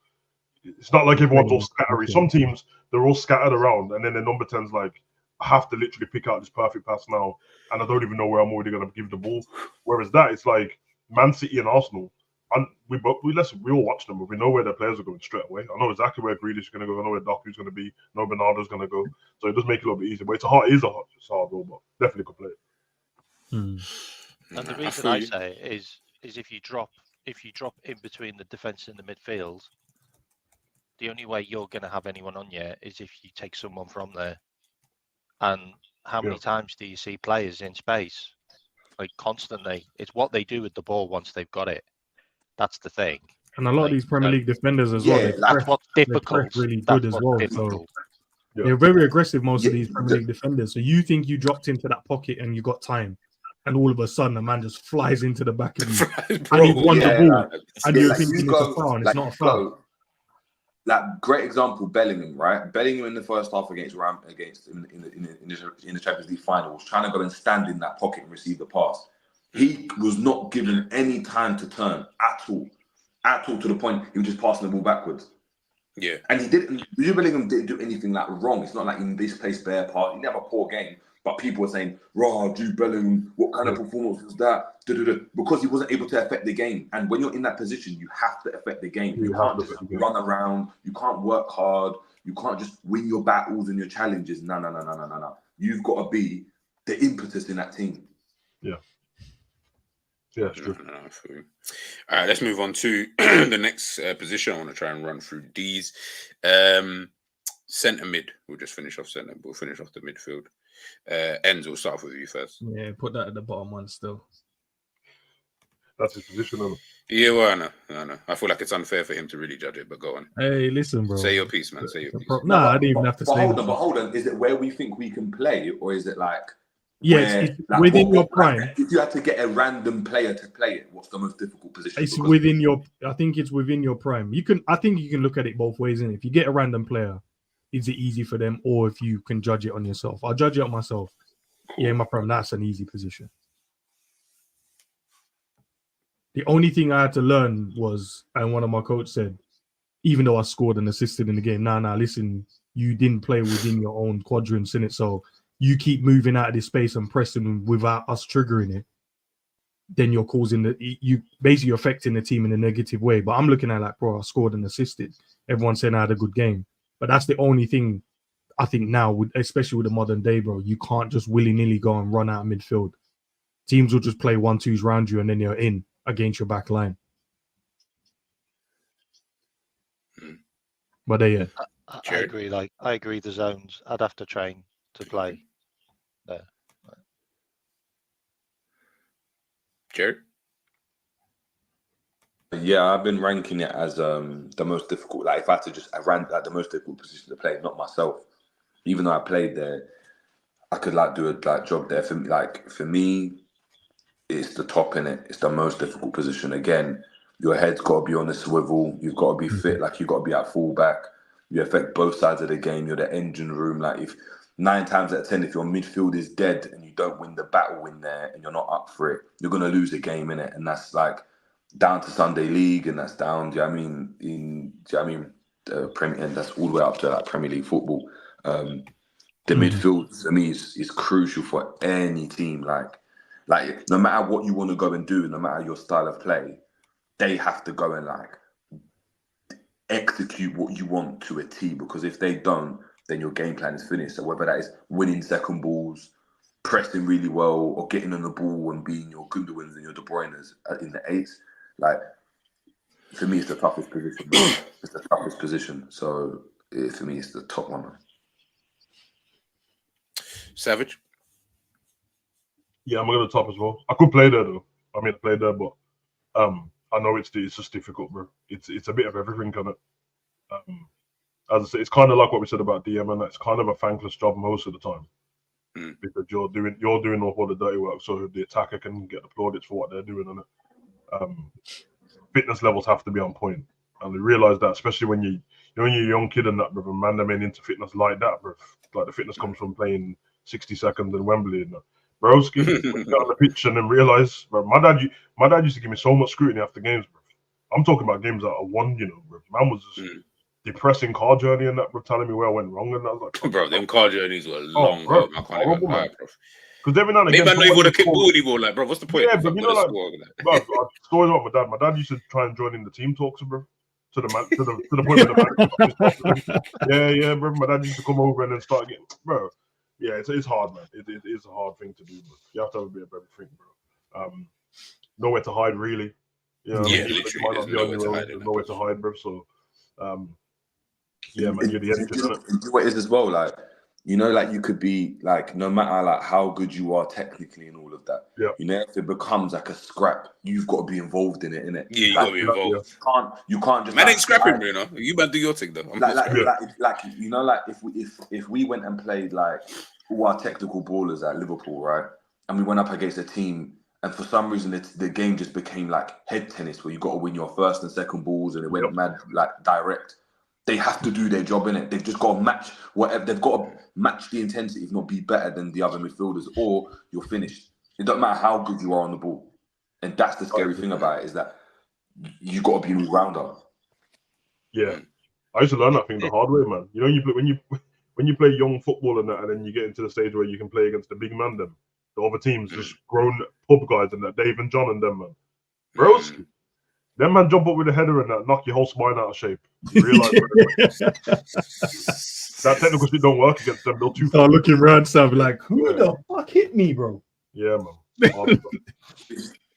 It's not like everyone's all scattery. Some teams, they're all scattered around, and then the number 10's like, I have to literally pick out this perfect pass now, and I don't even know where I'm already going to give the ball. Whereas that, it's like Man City and Arsenal, and we all watch them, but we know where their players are going straight away. I know exactly where Grealish is going to go. I know where Doku's going to be. I know Bernardo's going to go. So it does make it a little bit easier. But it's a hard role, but definitely could play it. And the reason I say is if you drop in between the defence and the midfield, the only way you're going to have anyone on you is if you take someone from there. And how many times do you see players in space? Like constantly. It's what they do with the ball once they've got it. That's the thing. And a lot of these Premier League defenders as well. That's what's difficult. Really good as well. So they're very aggressive, most of these Premier League defenders. So you think you dropped into that pocket and you got time, and all of a sudden a man just flies into the back of you and he won the ball. And you're thinking it's a foul, and it's not a foul. Like, great example, Bellingham, right? Bellingham in the first half against in the Champions League final was trying to go and stand in that pocket and receive the pass. He was not given any time to turn at all, to the point he was just passing the ball backwards. Yeah, and he didn't. Jude Bellingham didn't do anything like wrong. It's not like in this place bare part. He never had a poor game, but people were saying, "Raw, Jude Bellingham, what kind of performance was that?" Because he wasn't able to affect the game. And when you're in that position, you have to affect the game. You can't just run around. You can't work hard. You can't just win your battles and your challenges. No. You've got to be the impetus in that team. Yeah. Yeah, it's true. All right, let's move on to the next position. I want to try and run through these. Centre mid. We'll just finish off centre. We'll finish off the midfield. Enzo, we'll start off with you first. Yeah, put that at the bottom one still. That's his position, isn't it? Yeah, well, I know. I feel like it's unfair for him to really judge it, but go on. Hey, listen, bro. Say your piece, man. Say your piece. I didn't even have to say But hold on. Is it where we think we can play, or is it like... Yes, within your prime. If you had to get a random player to play it, what's the most difficult position? It's within your. I think it's within your prime. I think you can look at it both ways. And if you get a random player, is it easy for them, or if you can judge it on yourself? I'll judge it on myself. Yeah, in my prime, that's an easy position. The only thing I had to learn was, and one of my coaches said, even though I scored and assisted in the game, listen, you didn't play within your own quadrants in it, so you keep moving out of this space and pressing without us triggering it, then you're causing you basically affecting the team in a negative way. But I'm looking at like, bro, I scored and assisted. Everyone's saying I had a good game, but that's the only thing I think now, especially with the modern day, bro. You can't just willy-nilly go and run out of midfield. Teams will just play 1-2s around you, and then you're in against your back line. But yeah, I agree. Like I agree, the zones I'd have to train to play there. Jared? Yeah, I've been ranking it as the most difficult. Like if I had to I ran like the most difficult position to play, not myself. Even though I played there, I could like do a job there. For me, it's the top in it. It's the most difficult position. Again, your head's got to be on the swivel. You've got to be fit. Like you've got to be at fullback. You affect both sides of the game. You're the engine room. Like if 9 times out of 10, if your midfield is dead and you don't win the battle in there and you're not up for it, you're gonna lose the game in it. And that's like down to Sunday League, and that's down. Do you know what I mean? And that's all the way up to like Premier League football. The midfield for me is crucial for any team. Like no matter what you want to go and do, no matter your style of play, they have to go and like execute what you want to a T, because if they don't, then your game plan is finished. So whether that is winning second balls, pressing really well, or getting on the ball and being your Gundogan's and your De Bruyne's in the 8s, like for me, it's the toughest position. It's the toughest position. So for me, it's the top one. Savage? Yeah, I'm going to top as well. I could play there though. I mean, play there, but I know it's just difficult, bro. It's a bit of everything, kind of. As I say, it's kind of like what we said about DM, and it's kind of a thankless job most of the time because you're doing all the dirty work, so the attacker can get the plaudits for what they're doing, and fitness levels have to be on point, and they realize that, especially when you're a young kid and that, bro. Man, them into fitness like that, bro. Like the fitness comes from playing 60 seconds in Wembley and that. Broski, when you get on the pitch and then realize, bro, my dad used to give me so much scrutiny after games, bro. I'm talking about games that I won, bro. Man was just depressing car journey and that, bro, telling me where I went wrong, and I was like, bro, them car journeys were long. bro, I can't even lie, bro. Because every now and again, maybe I know you want to kick ball anymore, like, bro. What's the point? Yeah, but you know, like, bro, stories about my dad. My dad used to try and join in the team talks, bro. To the point where the man, yeah, bro. My dad used to come over and then start getting, bro. Yeah, it's hard, man. It is a hard thing to do, but you have to have a bit of everything, bro. Nowhere to hide, really. You know, yeah, literally, there's nowhere to hide, bro. So, yeah, man, you're the engine. You know what it is as well, like, like you could be like, no matter like how good you are technically and all of that, if it becomes like a scrap, you've got to be involved in it, innit? Yeah, you got to be involved. You can't just. Man ain't scrapping, bro. You know, you better do your thing though. If we went and played like all our technical ballers at Liverpool, right, and we went up against a team, and for some reason the game just became like head tennis, where you got to win your first and second balls, and it went mad like direct. They have to do their job, innit? They've just got to match whatever. They've got to match the intensity, if not be better than the other midfielders, or you're finished. It doesn't matter how good you are on the ball, and that's the scary thing about it, is that you got to be an all-rounder. Yeah, I used to learn that thing the hard way, man. You know, when you play young football and that, and then you get into the stage where you can play against the big man, them, the other teams, just grown pub guys and that, Dave and John and them, man. Bros, them man jump up with a header and that, knock your whole spine out of shape. You realize that technical shit don't work against them. They're too far. Looking around, stuff like, who the fuck hit me, bro? Yeah, man.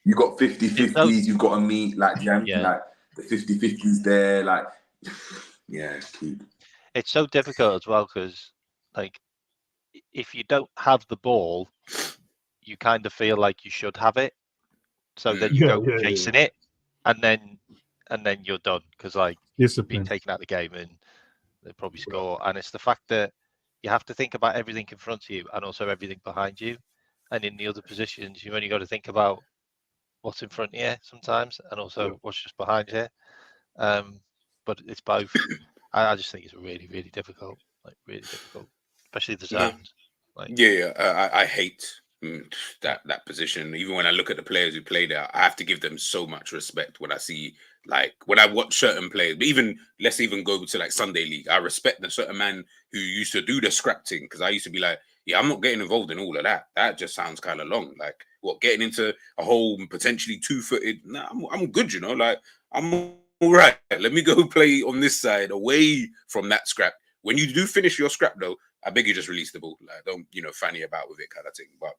You got 50-50s. You've got to meet like like the 50-50s there. Like, yeah, it's key. It's so difficult as well because, like, if you don't have the ball, you kind of feel like you should have it. So then you go chasing it, and then you're done because like you've been taken out of the game and they probably score. And it's the fact that you have to think about everything in front of you and also everything behind you. And in the other positions, you've only got to think about what's in front of you sometimes, and also what's just behind you. But it's both. I just think it's really, really difficult. Like really difficult, especially the zones. Like, I hate that position. Even when I look at the players who play there, I have to give them so much respect when I see, like, when I watch certain players. But even let's even go to like Sunday League. I respect the certain man who used to do the scrap thing, because I used to be like, yeah, I'm not getting involved in all of that. That just sounds kind of long. Like, what, getting into a whole potentially 2-footed? Nah, I'm good, you know. Like, I'm all right. Let me go play on this side, away from that scrap. When you do finish your scrap, though, I beg you just release the ball. Like, don't, you know, fanny about with it, kind of thing. But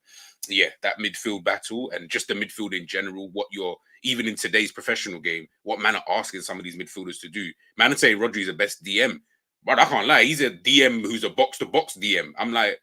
yeah, that midfield battle and just the midfield in general, what you're, even in today's professional game, what man are asking some of these midfielders to do. Man would say Rodri's the best DM. But I can't lie, he's a DM who's a box-to-box DM. I'm like,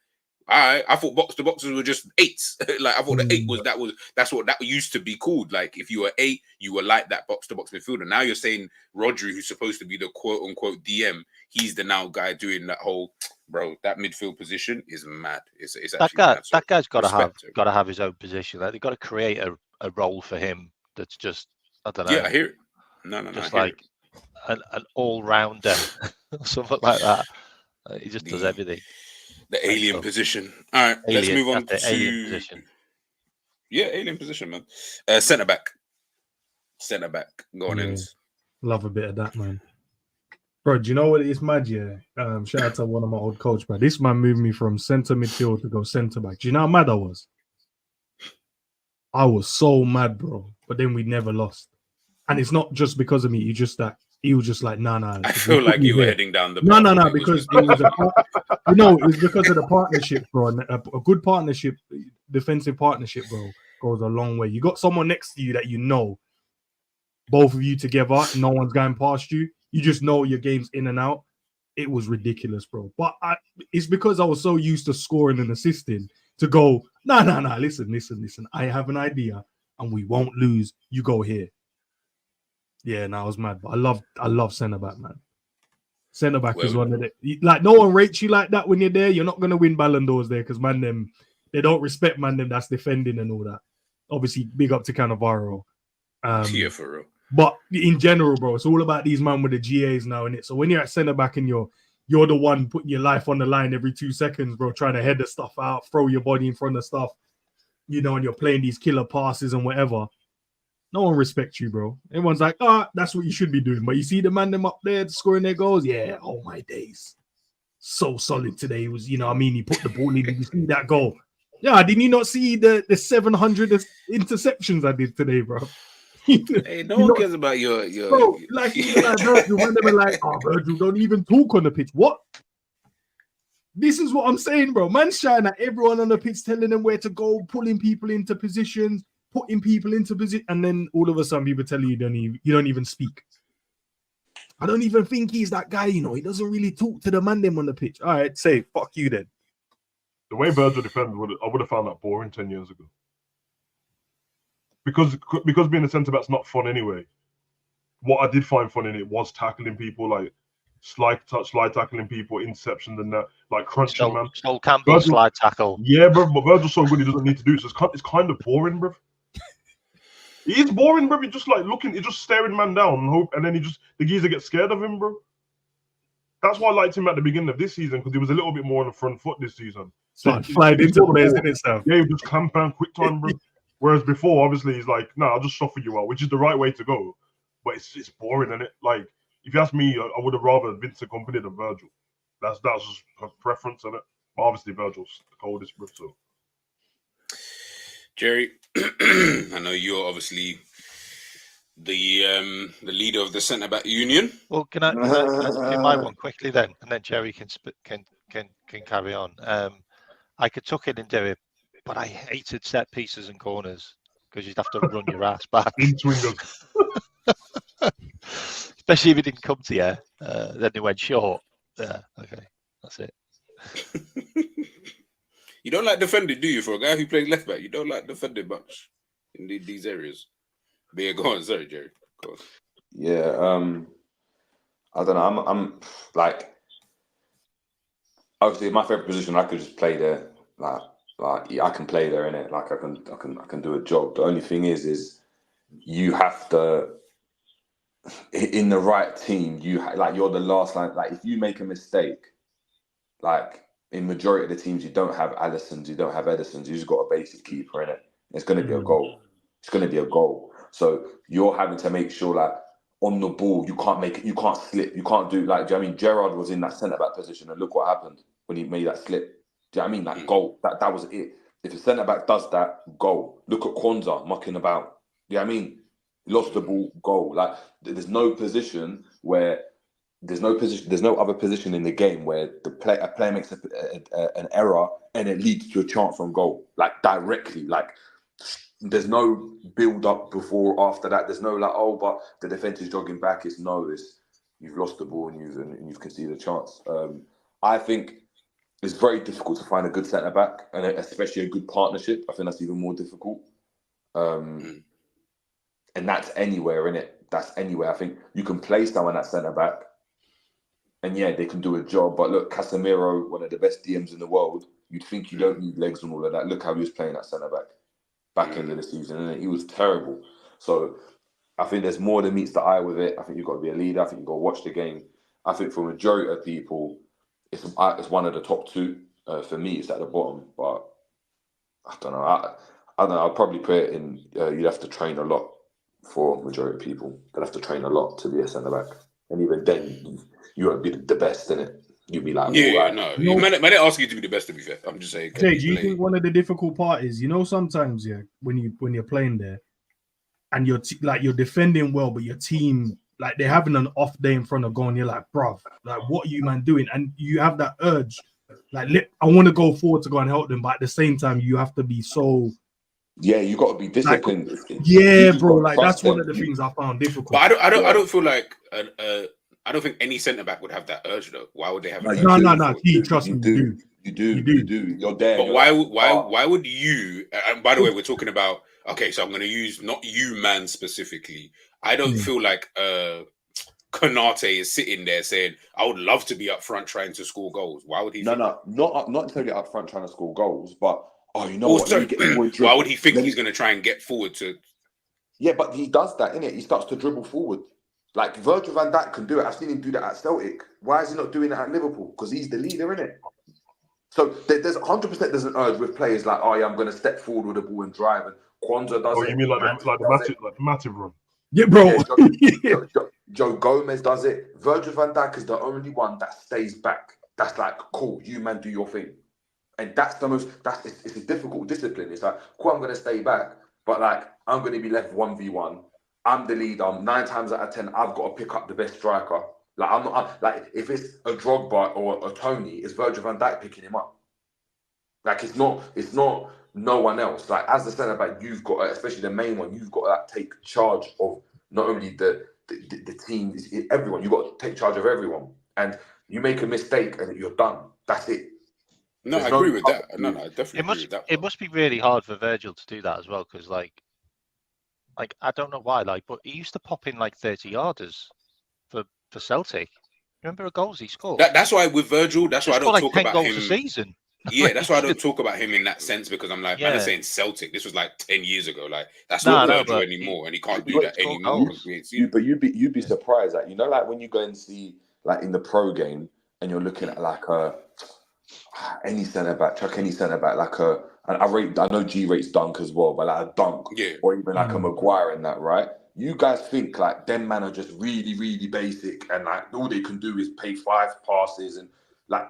I thought box-to-boxes were just 8s. Like, I thought the 8 that's what that used to be called. Like, if you were 8, you were like that box-to-box midfielder. Now you're saying Rodri, who's supposed to be the quote-unquote DM, he's the now guy doing that whole, bro, that midfield position is mad. It's actually mad. So that guy's got to have his own position. Like, they've got to create a role for him that's just, I don't know. Yeah, I hear it. No, just like an all-rounder, something like that. He just does everything. The alien position. All right, let's move on to alien position. Yeah, alien position, man. Centre back. Go on, Ins. Love a bit of that, man. Bro, do you know what it is, mad? Yeah. Shout out to one of my old coach, bro. This man moved me from centre midfield to go centre back. Do you know how mad I was? I was so mad, bro. But then we never lost. And it's not just because of me. You just that he was just like, nah. I feel like you were heading down the No, because it was it was because of the partnership, bro. And a good partnership, defensive partnership, bro, goes a long way. You got someone next to you that you know, both of you together, no one's going past you. You just know your game's in and out. It was ridiculous, bro. But it's because I was so used to scoring and assisting to go, nah. Listen. I have an idea and we won't lose. You go here. Yeah, I was mad. But I love centre back, man. Centre back is one of the, like, no one rates you like that when you're there. You're not gonna win Ballon d'Ors there because them they don't respect them that's defending and all that. Obviously, big up to Cannavaro. Yeah, for real. But in general, bro, it's all about these man with the GAs now, innit? So when you're at centre back and you're the one putting your life on the line every 2 seconds, bro, trying to head the stuff out, throw your body in front of stuff, you know, and you're playing these killer passes and whatever. No one respects you, bro. Everyone's like, that's what you should be doing. But you see the man them up there scoring their goals? Yeah, oh my days. So solid today. He was, you know what I mean? He put the ball in. Did you see that goal? Yeah, didn't you not see the 700 interceptions I did today, bro? Hey, no one cares about your bro, like Virgil, when they were like, Virgil, don't even talk on the pitch. What? This is what I'm saying, bro. Man's shouting at everyone on the pitch, telling them where to go, pulling people into positions, putting people into position, and then all of a sudden people tell you you don't even speak. I don't even think he's that guy, you know. He doesn't really talk to the man them on the pitch. All right, say fuck you then. The way Virgil defended, I would have found that boring 10 years ago. Because being a centre back's not fun anyway. What I did find fun in it was tackling people, like slide tackling people, interceptions and that, like crunching, man. Sol Campbell slide tackle. Yeah, bro, but Virgil's so good he doesn't need to do it. So it's kind of boring, bro. He is boring, bro. He's just like looking, he's just staring man down and then the geezer gets scared of him, bro. That's why I liked him at the beginning of this season, because he was a little bit more on the front foot this season. So flying into players in itself. Yeah, he just clamp down quick time, bro. Whereas before, obviously, he's like, I'll just shuffle you out, which is the right way to go. But it's boring, isn't it? Like, if you ask me, I would have rather Vincent Kompany than Virgil. That's just a preference, isn't it? But obviously, Virgil's the coldest, bro. So, Jerry, I know you're obviously the leader of the centre back union. Well, can I do my one quickly then, and then Jerry can carry on. I could tuck in and do it, but I hated set pieces and corners because you'd have to run your ass back. Especially if it didn't come to you, then it went short. Yeah, okay, that's it. You don't like defending, do you? For a guy who plays left back, you don't like defending much in these areas. But yeah, go on. Sorry, Jerry. Go on. Yeah, I don't know. I'm like, obviously, my favorite position. I could just play there. Like yeah, I can play there, innit? Like I can do a job. The only thing is you have to, in the right team, you're the last line. Like if you make a mistake, like in majority of the teams, you don't have Allisons, you don't have Edisons. You just got a basic keeper, innit? It's going to be a goal. It's going to be a goal. So you're having to make sure, like on the ball, you can't make it, you can't slip, you can't do like. Do you know what I mean? Gerrard was in that centre back position, and look what happened when he made that slip. Do you know what I mean? Like goal. That was it. If a centre back does that, goal. Look at Kwanzaa mucking about. Do you know what I mean? Lost the ball, goal. Like there's no position where there's no other position in the game where a player makes an error and it leads to a chance on goal, like directly. Like there's no build up before or after that. There's no like, oh, but the defense is jogging back. It's you've lost the ball and you've conceded a chance. I think it's very difficult to find a good centre back, and especially a good partnership. I think that's even more difficult. And that's anywhere, innit? That's anywhere. I think you can play someone at centre back, and yeah, they can do a job. But look, Casemiro, one of the best DMs in the world, you'd think you don't need legs and all of that. Look how he was playing at centre back end of the season, and he was terrible. So I think there's more than meets the eye with it. I think you've got to be a leader. I think you've got to watch the game. I think for a majority of people, it's one of the top two. For me, it's at the bottom. But I don't know. I don't know. I'll probably put it in. You'd have to train a lot for majority of people. They'd have to train a lot to be a centre back, and even then, you won't be the best in it. You'd be like, no. You might ask you to be the best. To be fair, I'm just saying. Jay, do you think one of the difficult part is, sometimes when you're playing there, and you're defending well, but your team they're having an off day in front of goal, and you're like, bruv, like what are you man doing? And you have that urge, I want to go forward to go and help them, but at the same time, you have to be so. Yeah, you got to be disciplined. Bro. Like that's one of the things I found difficult. But I don't feel like I don't think any centre back would have that urge though. Why would they have? No. Trust me, you do. You're there. But why would you? And by the way, we're talking about. Okay, so I'm going to use not you, man, specifically. I don't feel like Konate is sitting there saying, "I would love to be up front trying to score goals." Why would he? Not necessarily up front trying to score goals, but what? Why would he think he's going to try and get forward to? Yeah, but he does that, innit? He starts to dribble forward. Like Virgil van Dijk can do it. I've seen him do that at Celtic. Why is he not doing it at Liverpool? Because he's the leader, innit? So there's 100% there's an urge with players like, oh yeah, I'm going to step forward with the ball and drive. And Kwanzaa does it. You mean like the Matip run? Yeah, bro. Yeah, Joe Gomez does it. Virgil van Dijk is the only one that stays back. That's like, cool, you man do your thing. And that's it's a difficult discipline. It's like, cool, I'm going to stay back. But like, I'm going to be left 1v1. I'm the leader. 9 times out of 10, I've got to pick up the best striker. Like I'm not like if it's a Drogba or a Tony, it's Virgil van Dijk picking him up. Like it's not no one else. Like as the centre back, you've got, especially the main one, you've got to take charge of not only the team, everyone. You've got to take charge of everyone. And you make a mistake and you're done. That's it. No, I agree with that. No, I definitely agree with that. It must be really hard for Virgil to do that as well, because like I don't know why, but he used to pop in 30-yarders for Celtic. Remember the goals he scored? That's why with Virgil, that's why I don't talk 10 about goals him. A season. Yeah, that's why I don't talk about him in that sense, because I'm like, man, I'm saying Celtic. This was 10 years ago. Like that's not Virgil anymore, and he can't do that anymore. But you'd be surprised that like when you go and see in the pro game and you're looking at any centre back, chuck any centre back I know G rates Dunk as well, but like a Dunk or even a Maguire in that, right? You guys think them man are just really, really basic and all they can do is pay 5 passes, and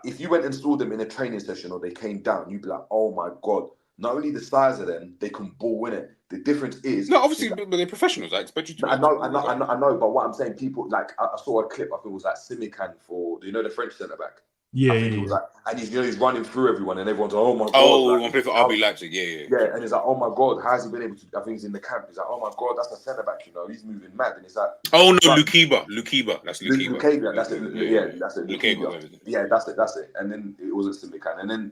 if you went and saw them in a training session or they came down, you'd be like, oh my God, not only the size of them, they can ball in it. The difference is obviously, but they're professionals. I expect you to. I know, but what I'm saying, people I saw a clip. I think it was Simican for the French centre back. Yeah. And he's running through everyone, and everyone's like, oh my God. Oh, one play for RB Leipzig. Yeah. And he's like, oh my God, how's he been able to? I think he's in the camp. He's like, oh my God, that's a centre back. He's moving mad. And it's like, oh no, Lukiba. That's Lukiba. Lukiba, that's it. Yeah, that's it. Lukiba. Yeah, that's it. And then it wasn't Simican. And then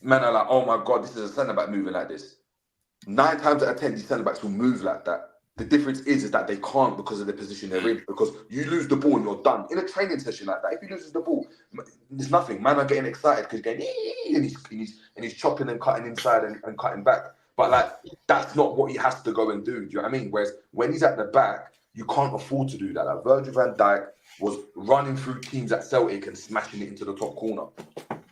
men are like, oh my God, this is a centre back moving like this. 9 times out of 10, these centre backs will move like that. The difference is that they can't because of the position they're in. Because you lose the ball and you're done. In a training session like that, if he loses the ball, there's nothing. Man are getting excited because he's going and he's chopping and cutting inside and cutting back. But that's not what he has to go and do. Do you know what I mean? Whereas when he's at the back, you can't afford to do that. Virgil van Dijk was running through teams at Celtic and smashing it into the top corner.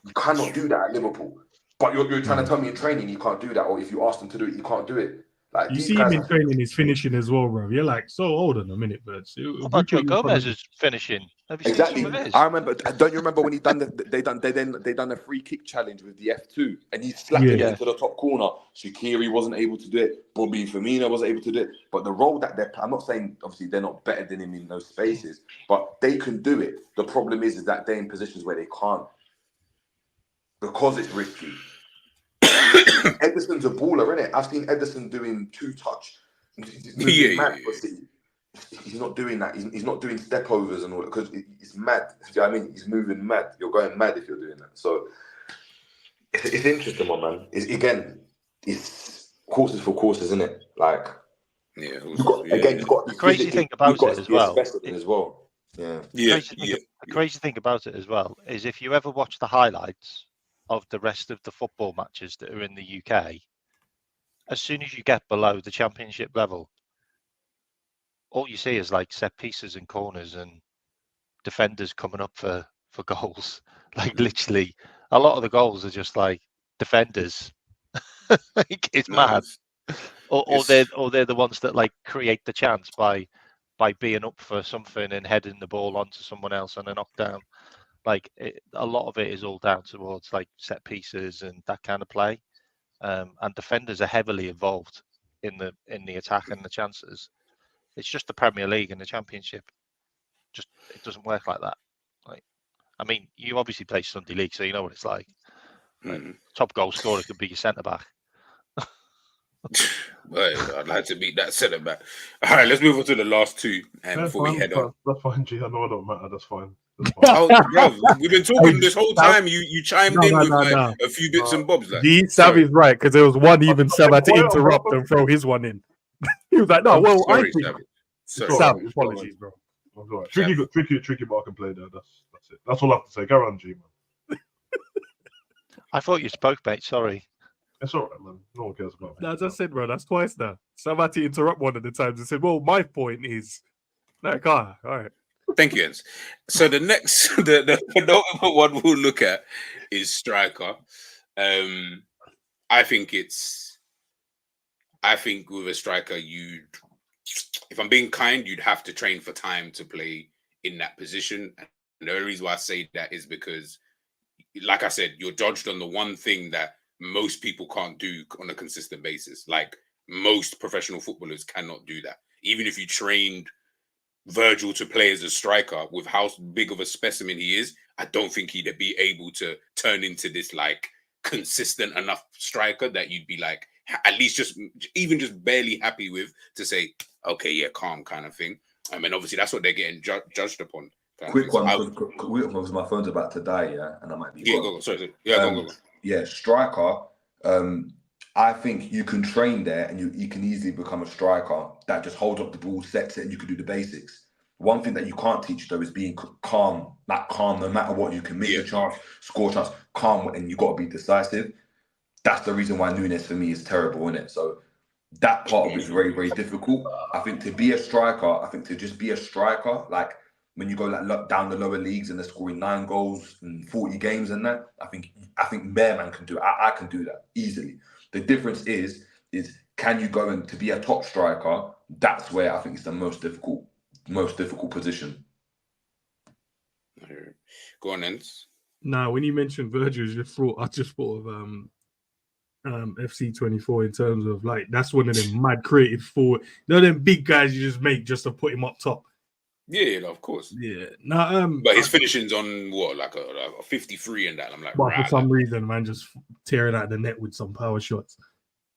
You cannot do that at Liverpool. But you're trying to tell me in training you can't do that, or if you ask them to do it, you can't do it. Like You these see him guys in training, he's finishing as well, bro. You're like, so hold on a minute, but What about Joe Gomez's finishing? Have you seen some of his? I remember. Don't you remember when they done a free kick challenge with the F2 and he slapped it into the top corner? Shaqiri wasn't able to do it. Bobby Firmino wasn't able to do it. But the role that I'm not saying obviously they're not better than him in those spaces, but they can do it. The problem is that they're in positions where they can't because it's risky. Ederson's a baller, isn't it? I've seen Ederson doing 2-touch. He's not doing that. He's not doing step overs and all that because he's mad. You know what I mean? He's moving mad. You're going mad if you're doing that. So it's interesting, my man. It's courses for courses, isn't it? Like, you've got the crazy thing about it as well. The crazy thing about it as well is if you ever watch the highlights of the rest of the football matches that are in the UK, as soon as you get below the championship level, all you see is like set pieces and corners and defenders coming up for goals. Like literally, a lot of the goals are just like defenders. Like, it's mad. Or they're the ones that like create the chance by being up for something and heading the ball onto someone else and a knockdown. Like a lot of it is all down towards like set pieces and that kind of play. And defenders are heavily involved in the attack and the chances. It's just the Premier League and the Championship. Just it doesn't work like that. Like, I mean, you obviously play Sunday League, so you know what it's like. Top goal scorer could be your centre back. Well, I'd like to beat that centre back. All right, let's move on to the last two before we head on. That's fine, G. I know it don't matter. That's fine. Oh, bro, we've been talking this whole time. You chimed in with a few bits and bobs. Like, Sav is right because there was one even Sav had to interrupt and throw his one in. He was like, "No, well, sorry, I think." Sav, apologies, bro. Right. Tricky, but I can play there. That's it. That's all I have to say. Carry on, G, man. I thought you spoke, mate. Sorry. It's all right, man. No one cares about me. As I said, bro, that's twice now. Sav had to interrupt one of the times and said, "Well, my point is, like, all right." Thank you, Jens. So the next, the penultimate one we'll look at is striker. I think with a striker, if I'm being kind, you'd have to train for time to play in that position. And the only reason why I say that is because, like I said, you're judged on the one thing that most people can't do on a consistent basis. Like most professional footballers cannot do that. Even if you trained Virgil to play as a striker, with how big of a specimen he is, I don't think he'd be able to turn into this like consistent enough striker that you'd be like at least just barely happy with to say, okay, yeah, calm kind of thing. I mean, obviously that's what they're getting judged upon. Quick one, because my phone's about to die, and I might be go. Striker. I think you can train there and you can easily become a striker that just holds up the ball, sets it, and you can do the basics. One thing that you can't teach, though, is being calm. Like calm, no matter what, you can miss a chance, score a chance, calm, and you got to be decisive. That's the reason why Nunes for me is terrible, isn't it? So that part of it is very, very difficult. I think to be a striker, like when you go like down the lower leagues and they're scoring 9 goals in 40 games and that, I think Bearman can do it. I can do that easily. The difference is can you go and to be a top striker? That's where I think it's the most difficult position. Go on, Nens. Now, when you mentioned Virgil, I just thought of FC24 in terms of like that's one of them mad creative forward. You know them big guys you just make just to put him up top. Yeah, of course. Yeah. Now, but his finishing's on what, like a 53 and that. I'm like, but for some reason, man, just tearing out the net with some power shots.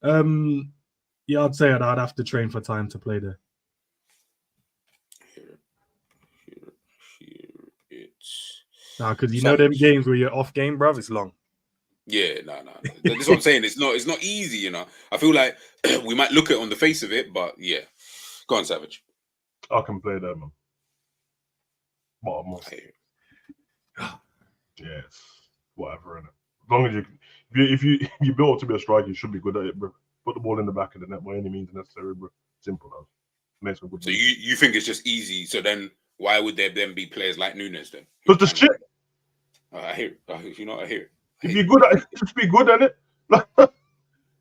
Yeah, I'd say I'd have to train for time to play there. Here it's because you know them games where you're off game, bruv, it's long. Yeah, no. That's what I'm saying. It's not easy, you know. I feel like we might look at it on the face of it, but yeah. Go on, Savage. I can play there, man. Yes, whatever, innit? As long as if you built to be a striker, you should be good at it, bro. Put the ball in the back of the net by any means necessary, bro. Simple as. So you think it's just easy? So then why would there then be players like Nunes then? Because the shit. I hear it. You know, I hear it. If you're good at it, just be good at it. You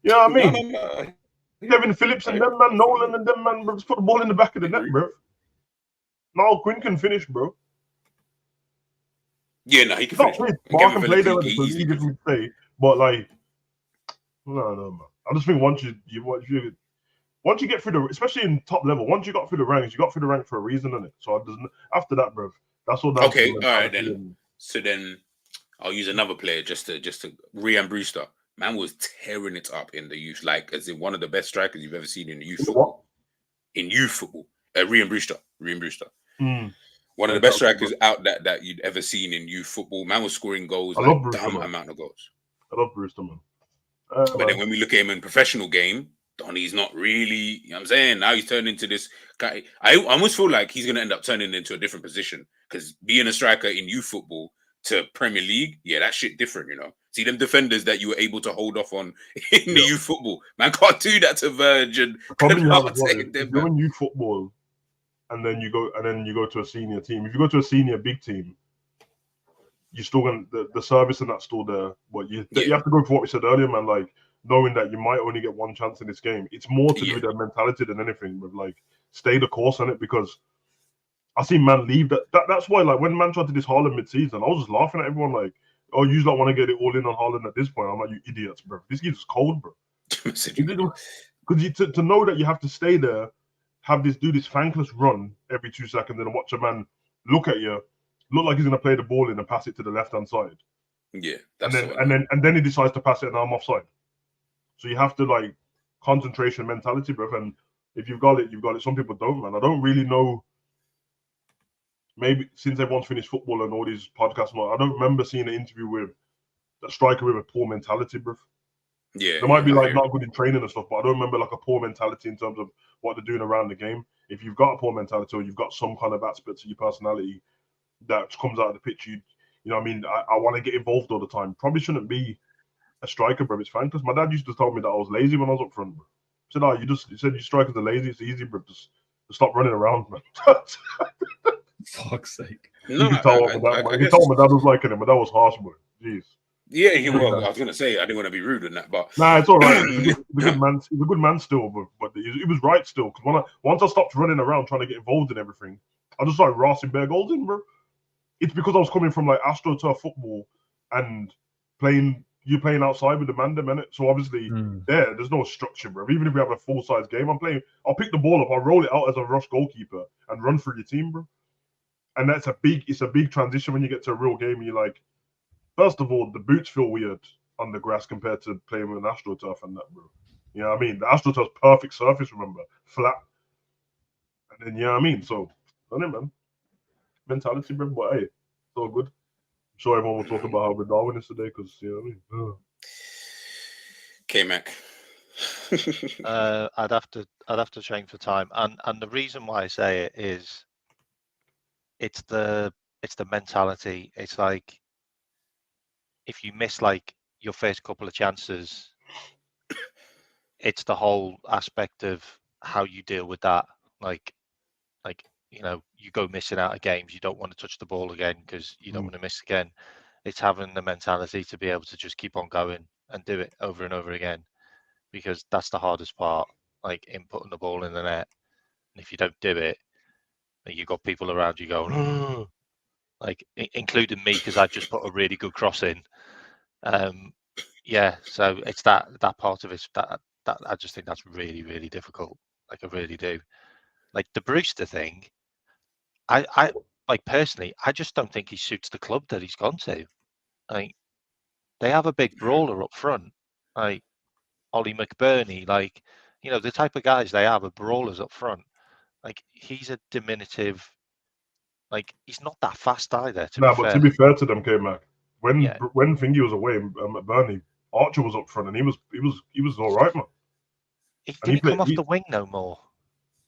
know what I mean? Kevin Phillips and them man, Nolan and them man, bro, just put the ball in the back of the net, bro. Now Quinn can finish, bro. Yeah, no, he can Not finish. great, but I can play there, so it's easily easy for me to say. But like, no, man. I just think once you get through the, especially in top level, once you got through the ranks, you got through the rank for a reason, innit? So after that, bro, that's all. Okay, all right then. So then I'll use another player just to Ryan Brewster. Man was tearing it up in the youth, like as in one of the best strikers you've ever seen in youth football. In youth football, Ryan Brewster. One of the best strikers out that you'd ever seen in youth football. Man was scoring goals, like dumb amount of goals. I love Brewster, man. But then when we look at him in professional game, Donny's not really, you know what I'm saying? Now he's turned into this guy. I almost feel like he's going to end up turning into a different position because being a striker in youth football to Premier League, yeah, that shit different, you know? See them defenders that you were able to hold off on in the youth football. Man can't do that to Verge and if you're in youth football and then you go to a senior team. If you go to a senior big team, you still going the service and that's still there. But you have to go for what we said earlier, man, like knowing that you might only get one chance in this game. It's more to do with their mentality than anything, but like stay the course on it, because I see man leave that's why, like, when man tried to this Haaland mid-season, I was just laughing at everyone like, oh, you like want to get it all in on Haaland at this point. I'm like, you idiots, bro. This game's cold, bro. Because to know that you have to stay there, do this thankless run every 2 seconds and watch a man look at you, look like he's gonna play the ball in and pass it to the left-hand side. Yeah. And then he decides to pass it and I'm offside. So you have to, like, concentration mentality, bro. And if you've got it, you've got it. Some people don't, man. I don't really know. Maybe since everyone's finished football and all these podcasts, I don't remember seeing an interview with a striker with a poor mentality, bro. Yeah. They might be like not good in training and stuff, but I don't remember like a poor mentality in terms of what they're doing around the game. If you've got a poor mentality or you've got some kind of aspect to your personality that comes out of the pitch, you know what I mean? I want to get involved all the time. Probably shouldn't be a striker, bro. It's thankless. My dad used to tell me that I was lazy when I was up front, bro. He said, "Oh, you said you strikers are lazy. It's easy, bro. Just stop running around, man." Fuck's sake. No, you can tell what my dad was like him, but that was harsh, bro. Jeez. Yeah, I was gonna say I didn't want to be rude in that, but nah, it's all right. He's a good man. He's a good man still, but he was right still. Because once I stopped running around trying to get involved in everything, I just started rassing bare goals in, bro. It's because I was coming from like AstroTurf football and playing outside with the man, innit? So obviously there's no structure, bro. Even if we have a full-size game, I'll pick the ball up, I'll roll it out as a rush goalkeeper and run through your team, bro. And it's a big transition when you get to a real game. You're like, first of all, the boots feel weird on the grass compared to playing with an AstroTurf and that, bro. You know what I mean? The AstroTurf's perfect surface, remember, flat. And then, you know what I mean? So, I don't know, man. Mentality, bro. But hey, it's all good. I'm sure everyone will talk about how good Darwin is today, because, you know what I mean? K-Mac. I'd have to change for time, and the reason why I say it is it's the mentality. It's like if you miss like your first couple of chances, it's the whole aspect of how you deal with that. Like you know, you go missing out of games, you don't want to touch the ball again because you don't want to miss again. It's having the mentality to be able to just keep on going and do it over and over again, because that's the hardest part, like inputting the ball in the net. And if you don't do it, you've got people around you going, oh, like including me, because I just put a really good cross in. Yeah, so it's that part of it that I just think that's really, really difficult. Like I really do. Like the Brewster thing, I like personally, I just don't think he suits the club that he's gone to. Like they have a big brawler up front, like Ollie McBurney, like, you know, the type of guys they have are brawlers up front. Like he's a diminutive, like he's not that fast either. To be fair to them, K-Mac, when Thingy was away at Burnley, Archer was up front and he was all right, man. He didn't come off the wing no more.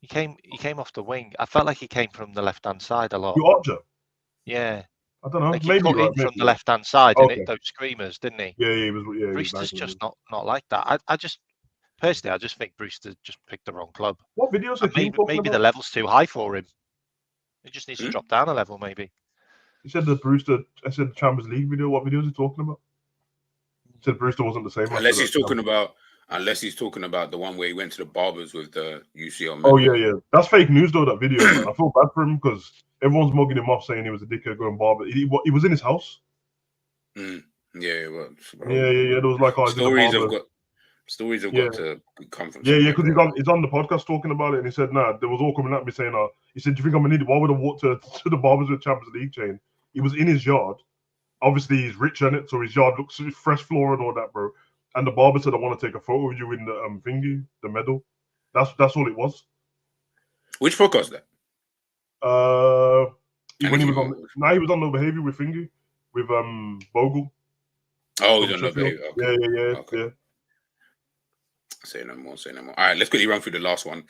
He came off the wing. I felt like he came from the left-hand side a lot. You Archer? Yeah. I don't know. Like maybe he got in from the left-hand side and hit those screamers, didn't he? Yeah, he was. Yeah, Brewster's just not like that. I just personally, I just think Brewster just picked the wrong club. What videos are maybe the level's too high for him. He just needs to drop down a level, maybe. He said the Champions League video. What video is he talking about? He said Brewster wasn't the same. Unless he's talking about Unless he's talking about the one where he went to the barbers with the UCL. Oh yeah. That's fake news though. That video, man. I feel bad for him because everyone's mugging him off saying he was a dickhead going barber. He was in his house. Yeah, well, Yeah. There was like stories have got to come from. Yeah, because he's on the podcast talking about it, and he said, "Nah, they was all coming at me saying, he said, do you think I'm an idiot? Why would I walk to the barbers with Champions League chain?" He was in his yard. Obviously, he's rich in it, so his yard looks fresh floor and all that, bro. And the barber said, "I want to take a photo of you in the thingy, the medal." That's all it was. Which podcast that? When he was on, he was on No Behavior with Thingy, with Bogle. Oh, he's on No Behavior. Okay. Yeah. Okay. Say no more. All right, let's quickly run through the last one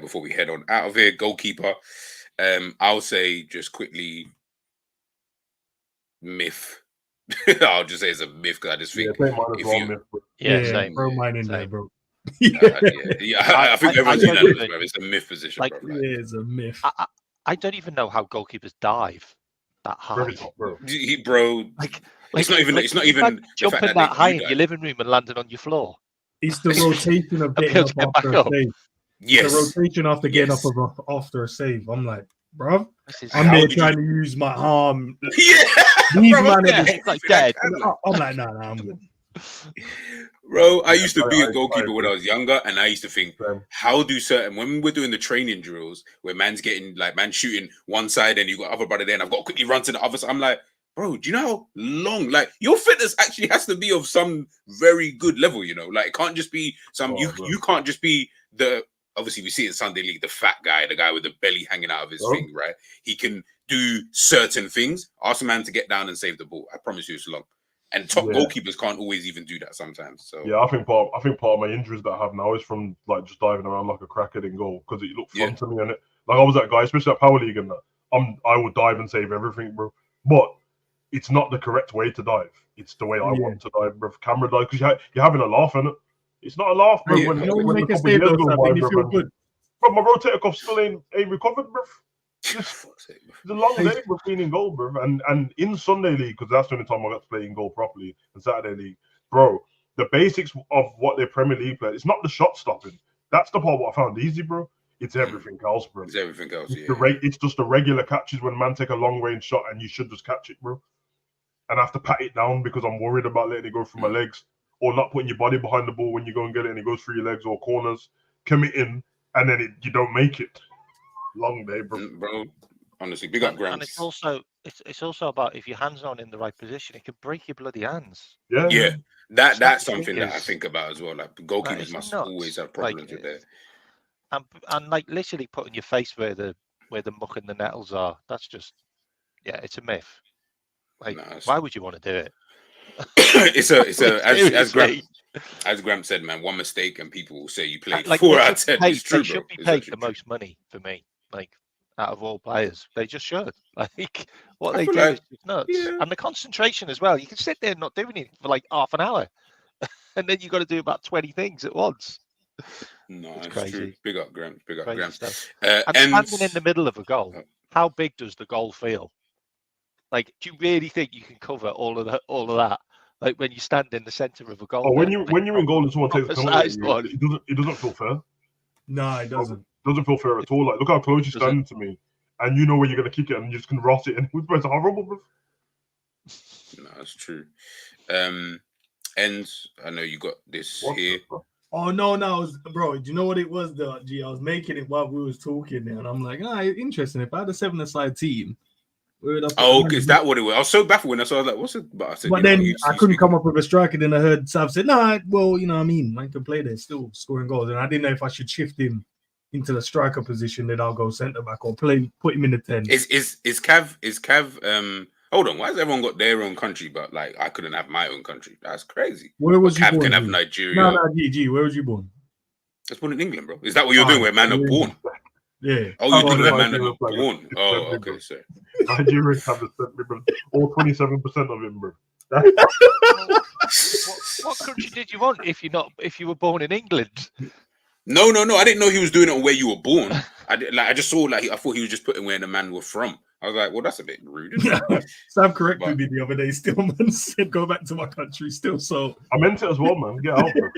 before we head on out of here. Goalkeeper. I'll say just quickly myth. I'll just say it's a myth because I just think same. Throw mine in there, bro. I think everyone's unanimous, bro. It's a myth position, like, bro. Yeah, it's a myth. I don't even know how goalkeepers dive that high, bro. It's not even jumping that high in your living room and landing on your floor. It's the rotation of getting up after a save. Yes. The rotation after getting up after a save. I'm like, bro, I'm there trying to use my arm. Yeah. These man are just like dead. I'm like, nah, I'm good. Bro, I used to be a goalkeeper when I was younger, and I used to think, how do when we're doing the training drills where man's shooting one side and you got other brother there, and I've got to quickly run to the other side. I'm like, bro, do you know how long? Like, your fitness actually has to be of some very good level, you know? Like, it can't just be you can't just be obviously we see it in Sunday League, the fat guy, the guy with the belly hanging out of his thing, right? He can do certain things. Ask a man to get down and save the ball. I promise you it's long. And top goalkeepers can't always even do that sometimes. So yeah, I think part of my injuries that I have now is from like just diving around like a crackhead in goal because it looked fun to me, and like I was that guy, especially at Power League and that. I would dive and save everything, bro. But it's not the correct way to dive. It's the way I want to dive, bro. Camera dive because you're having a laugh, innit? It's not a laugh, bro. When a couple years go by, bro, my rotator cuff still ain't recovered, bro. It's a long day for being in goal, bro. And in Sunday League, because that's the only time I got to play in goal properly, and Saturday League, bro, the basics of what their Premier League play, it's not the shot stopping. That's the part what I found easy, bro. It's everything else, bro. It's everything else, It's just the regular catches when man take a long range shot and you should just catch it, bro. And I have to pat it down because I'm worried about letting it go through my legs or not putting your body behind the ball when you go and get it and it goes through your legs or corners, committing, and then you don't make it. Long day, bro. Honestly, big up Grams. And it's also about if your hands aren't in the right position, it could break your bloody hands. Yeah. That's something that I think about as well. Like goalkeepers must always have problems with that. And like literally putting your face where the muck and the nettles are. That's just it's a myth. Like why would you want to do it? It's as Graham said, man, one mistake and people will say you played 4 out of 10. It's true, they should be paid the most money for me. Like out of all players, they just should. Like what they do is just nuts, and the concentration as well. You can sit there not doing it for like half an hour, and then you got to do about 20 things at once. No, it's crazy. True. Big up, Graham. Big up, Graham. And standing in the middle of a goal, how big does the goal feel? Like, do you really think you can cover all of that? Like when you stand in the center of a goal. Oh, when you're in goal and someone takes a penalty, it doesn't feel fair. No, it doesn't. It doesn't feel fair at all. Like, look how close you're standing to me, and you know where you're gonna kick it, and you just can rot it, and it's horrible, bro. No, that's true. And I know you got this here. Oh no, bro. Do you know what it was? I was making it while we was talking, and I'm like, interesting. If I had a 7-a-side team. Is that what it was? I was so baffled when I saw that. What's it? But then I couldn't come up with a striker. Then I heard Sav said, well, you know what I mean? Man can play there, still scoring goals. And I didn't know if I should shift him into the striker position, then I'll go centre back or put him in the 10. Is Cav hold on, why has everyone got their own country, but like I couldn't have my own country? That's crazy. Where was Cav you born? Can have Nigeria. No, GG. Where was you born? I was born in England, bro. Is that what you're doing where man are born? Yeah. Oh, you're doing where man are born. Oh, okay, sorry. Nigerians have the same, bro. All 27% of him, bro. What country did you want if you were born in England? No. I didn't know he was doing it on where you were born. I just saw I thought he was just putting where the man was from. I was like, well, that's a bit rude. Isn't it? Sam corrected me the other day. Still, man said go back to my country. Still, so I meant it as well, man. Get out, bro.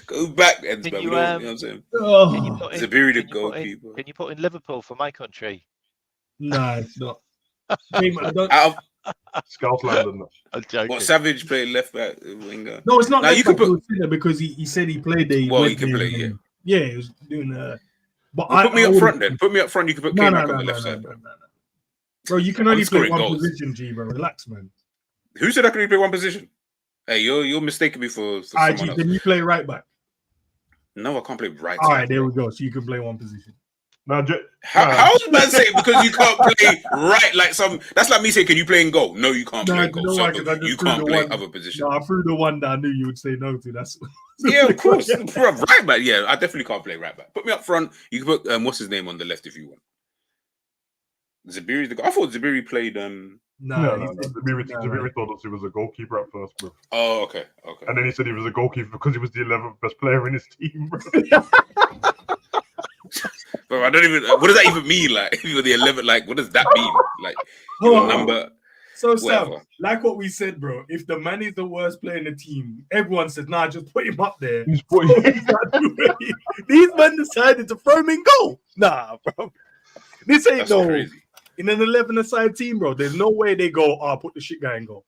Go back, Eds, Can man. you, You know what I'm saying? Can you oh, put in, Zabiri the can you put in- goalkeeper. Can you put in Liverpool for my country? nah, it's not. Hey, man, I don't. Out Scousland and that. I'm of joking. what Savage played left back winger. No, it's not. Now Like you could that, put. because he said he played there. Well, he went can there play, and- yeah, he was doing. But Well, put me I up would've- front then. Put me up front. You can put No, K-Mac no, on the no, left no, side, no, bro. no. Bro, you can I'm only play scoring one goals. position, G, bro. Relax, man. Who said I could only play one position? Hey, you're mistaking me for someone G, else. can you play right back? No, I can't play right All side. right, there bro. we go. So you can play one position. Now, How is man saying because you can't play right like some? That's like me saying, can you play in goal? No, you can't No, play you in goal. know So why? 'Cause I just you threw can't the play one- other positions. No, I threw the one that I knew you would say no to. That's Yeah, of course. Bro, right back. Yeah, I definitely can't play right back. Put me up front. You can put what's his name on the left if you want. Zabiri's the guy. I thought Zabiri played. No. nah. Zabiri told us he was a goalkeeper at first, bro. Oh, okay. And then he said he was a goalkeeper because he was the 11th best player in his team, bro. Bro, I don't even. What does that even mean? Like, if you're the 11th, like, what does that mean? Like, Hold your on. number. So Sam, Whatever. like what we said, bro. If the man is the worst player in the team, everyone says, "Nah, just put him up there." He's putting. These men decided to throw him in goal. Nah, bro. This ain't That's no crazy. in an 11-a-side team, bro. There's no way they go, put the shit guy in goal.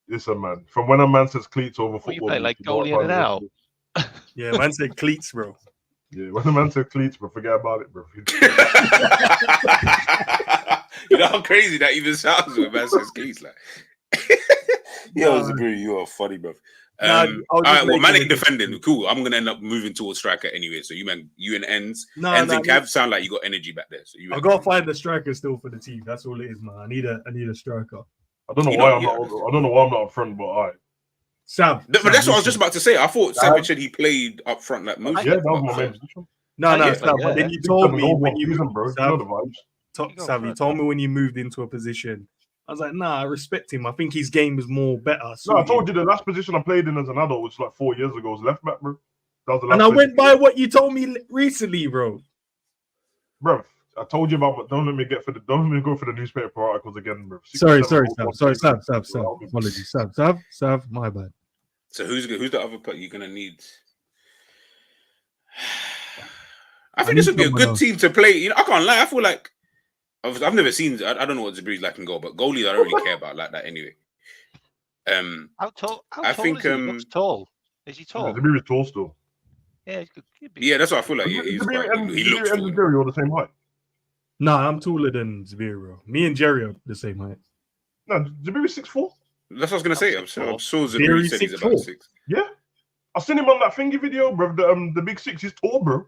Listen, man. From when a man says cleats over What, you football, play like you know what goalie in and time out? it is. Yeah, man said cleats, bro. Yeah, when a man says cleats, bro, forget about it, bro. You know how crazy that even sounds when man says cleats, like. Yo, Zabiri, you are funny, bro. Nah, All right, well, making Manic a defending, cool. I'm gonna end up moving towards striker anyway. So you and Ends, Nah, Ends nah, and Cav sound like you got energy back there. So you. I gotta find a striker still for the team. That's all it is, man. I need a striker. I don't know You why know, I'm yeah. not. I don't know why I'm not up front, but all right. Sam, But that's what I was just about to say. I thought Savage said he played up front like most. Yeah, that was my main position. No, yeah, Sam. yeah. But then you Big told seven me goals when one you season, bro. You know the vibes. Sam, you told me when you moved into a position. I was like, nah, I respect him. I think his game is more better. No, I told you the last position I played in as an adult, which like 4 years ago, was left back, bro. That was the last. And I went position. by what you told me recently, bro. Bro, I told you about. Don't let me go for the newspaper articles again, bro. Sorry, 67 Sam. goals, Sorry, one Sam. season. Apologies, Sam. My bad. So who's the other player you're gonna need? I think this would be a someone good else. team to play. You know, I can't lie. I feel like I've never seen. I don't know what Zabiri's like in goal, but goalies I don't really care about like that anyway. How tall? How I tall think, is he? He looks tall. Is he tall? Zabiri's tall still. Yeah, he'd be. Yeah, that's what I feel like. Yeah, he's quite, he looks and tall. Zabiri are the same height. Nah, I'm taller than Zabir, bro. Me and Jerry are the same height. No, Zabiri's 6'4". That's what I was gonna say. I'm sure Zabiri Zabiri said he's 6'4". about 6. Yeah, I seen him on that thingy video, bro. The big six. He's tall, bro.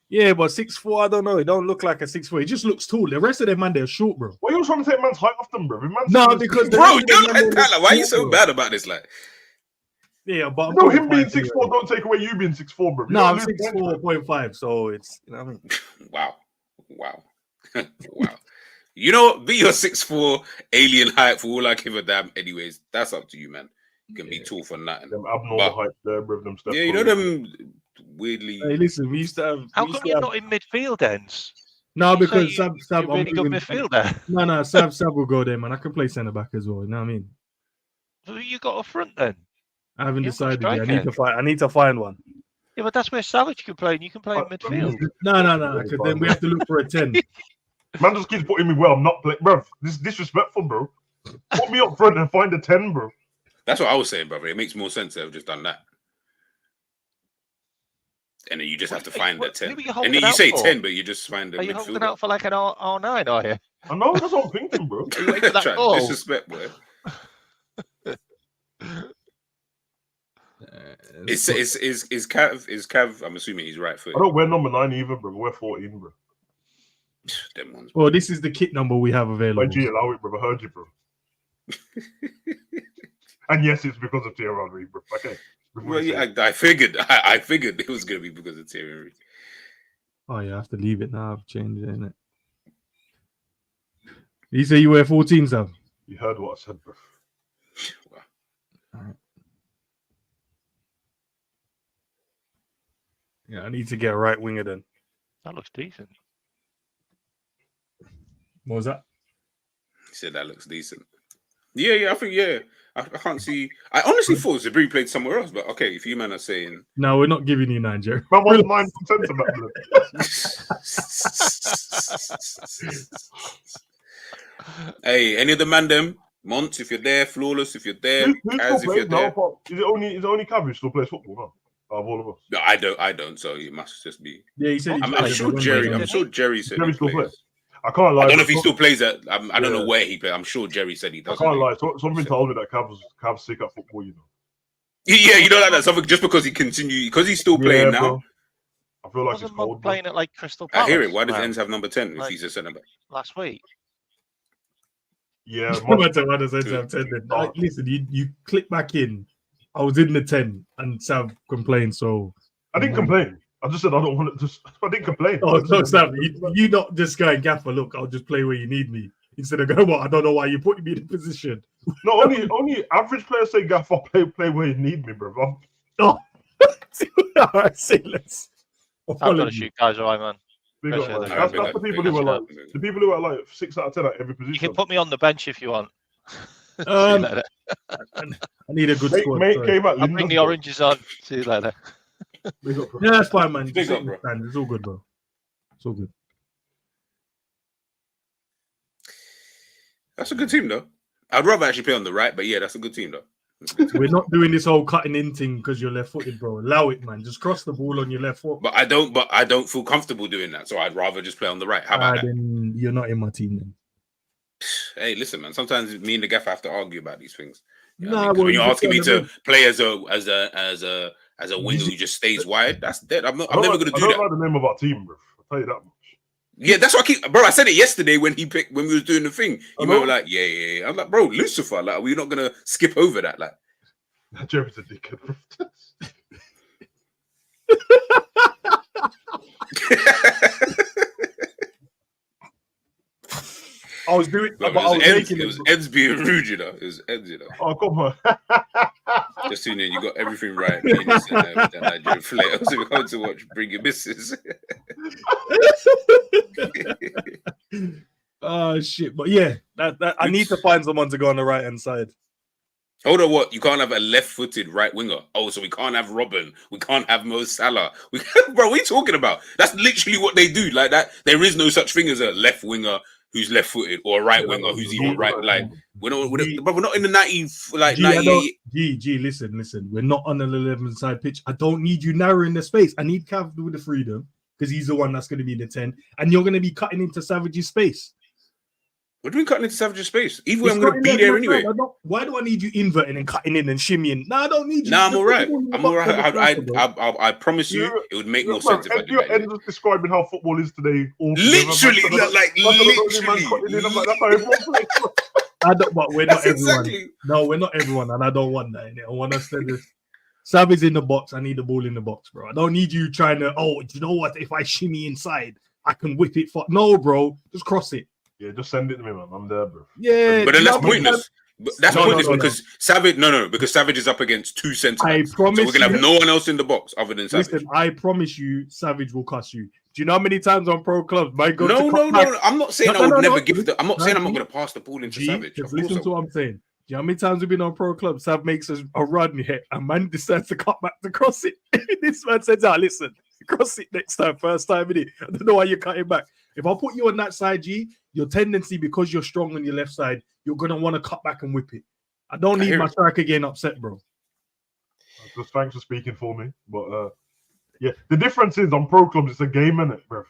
Yeah, but 6'4", I don't know. It don't look like a 6'4". It just looks tall. The rest of them, man, they're short, bro. Why are you trying to take man's height off them, bro? No, because the Bro, rest of them, don't man, like they that. Like, why are you look so short, bad about this? Like, Yeah, but I'm no, him being 6'4" 6'4" don't take away you being 6'4", bro. You No, don't I'm lose points, bro. 6'4.5", so it's, you know what I mean? wow. Wow. You know what? Be your 6'4" alien height for all I give a damn. Anyways, that's up to you, man. You can be tall for nothing. Them abnormal But- height there, bro. Them stuff. Yeah, you know them weirdly. Hey, listen, we used to have... How we used come to you're have- not in midfield, Ends? No, You say because you're Sab, a really good midfielder. No, Sab will go there, man. I can play centre back as well. You know what I mean? Who you got up front then? I haven't You're a good decided yet. striker. I need to find one. Yeah, but that's where Savage can play, and you can play in midfield. No, because then we have to look for a 10. Man just keeps putting me where I'm not playing, bro. This is disrespectful, bro. Put me up front and find a 10, bro. That's what I was saying, brother. It makes more sense to have just done that. And then you just have to find that 10. who are you And holding then you out say for? 10, but you just find the Are you holding midfielder. out for like an R9, are you? I know, that's what I'm thinking, bro. Are you waiting for that Try- ball? Disrespect, boy. Is Cav? I'm assuming he's right I foot. don't wear number 9 either, bro. Wear 14, bro. Them ones. Well, this is the kit number we have available. Why G allow it, bro? I heard you, bro. And yes, it's because of Thierry Henry, bro. Okay. Well, yeah, I figured. I figured it was gonna be because of Thierry Henry. Oh, yeah, I have to leave it now. I've changed it, innit? You say you wear 14, Sam? You heard what I said, bro. Wow. Yeah, I need to get a right winger then. That looks decent. What was that? He said that looks decent. Yeah, I think I can't see. I honestly thought Zabri played somewhere else, but okay, if you man are saying no, we're not giving you 9, Jerry. Man wants 9 centre back. Hey, any of the man them? Monts, if you're there, Flawless, if you're there, Who Kaz, still if you're plays now? there. Is it only Cav who still plays football now? Out of all of us. No, I don't. So it must just be. Yeah, he said. I'm sure Jerry. I'm sure Jerry said Jerry he still plays. plays. I can't lie. I don't know if he still plays at. I don't know where he plays. I'm sure Jerry said he I does. can't lie. Something told me that Cav's sick at football. You know. Yeah, you know that something just because he's still playing now. Bro. I feel like Wasn't it's cold. playing at like Crystal Palace. I hear it. Why does Ends have number 10 if Like, he's a centre back? last week? Yeah. Listen, you click back in. I was in the 10 and Sav complained. So I didn't complain. I just said I don't want to. I didn't complain. Oh no, Sav, you not just going Gaffer. Look, I'll just play where you need me instead of going. What? I don't know why you put me in the position. No, only average players say Gaffer play where you need me, bro. Oh, all right, say less. I've got to shoot, guys. All right, man. Big up, man. That's the people who are like the people who are like 6 out of 10 at every position. You can put me on the bench if you want. I need a good squad. Mate came out. I'll bring the oranges on. See you later. Yeah, that's fine, man. Big up, bro. It's all good, bro. It's all good. That's a good team, though. I'd rather actually play on the right, but yeah, that's a good team, though. We're not doing this whole cutting in thing because you're left-footed, bro. Allow it, man. Just cross the ball on your left foot. But I don't feel comfortable doing that, so I'd rather just play on the right. How about that? Then you're not in my team, then. Hey, listen, man. Sometimes me and the gaffer have to argue about these things. You know Nah, what I mean? 'Cause well, when you're you asking me just to gotta play as a winger who just stays wide, that's dead. I'm never going to do I don't that. like the name of our team, bro. I'll tell you that much. Yeah, that's what I said it yesterday when we was doing the thing. You were like, yeah. I'm like, bro, Lucifer. Like, we're not gonna skip over that. Like, Jerry's a dickhead. I was doing. Bro, it was Ed's being rude, you know. It was Ed's, you know. Oh, come on. Just tune in. You got everything right. Me and you sitting there with that Nigerian flair. So we're going to watch Bring Your Missus. Oh shit! But yeah, that I need to find someone to go on the right hand side. Hold on, what? You can't have a left-footed right winger. Oh, so we can't have Robin. We can't have Mo Salah. Bro, what are you talking about? That's literally what they do. Like that, there is no such thing as a left winger who's left-footed or a right winger who's even right. Like we're not in the 98. G, listen. We're not on an 11-side pitch. I don't need you narrowing the space. I need Cav with the freedom because he's the one that's going to be the 10, and you're going to be cutting into Savage's space. What do we cutting into Savage's space? Either way, I'm going to be there anyway. Why do I need you inverting and cutting in and shimmying? No, I don't need you. Nah, I'm all right. I promise you, it would make more sense if I do that. You're just describing how football is today. Literally. But we're not everyone. No, we're not everyone, and I don't want that. I want us to just. Savage in the box. I need the ball in the box, bro. I don't need you trying to. Oh, you know what? If I shimmy inside, I can whip it. No, bro, just cross it. Yeah, just send it to me, man. I'm there, bro. Yeah, but then that's pointless. That's pointless because Savage. Because Savage is up against 2 centre backs. I promise. So we're gonna have no one else in the box other than Savage. Listen, I promise you, Savage will cuss you. Do you know how many times on pro clubs? No. I'm not saying I would never give. I'm not saying I'm not gonna pass the ball into Savage. Just listen to what I'm saying. Do you know how many times we've been on pro clubs? Sav makes a run here, and man decides to cut back to cross it. This man says, listen, cross it next time, first time, innit? I don't know why you're cutting back. If I put you on that side, G, your tendency, because you're strong on your left side, you're going to want to cut back and whip it. I don't need my striker getting upset, bro. Just thanks for speaking for me. But, yeah, the difference is on pro clubs, it's a game, innit, bro?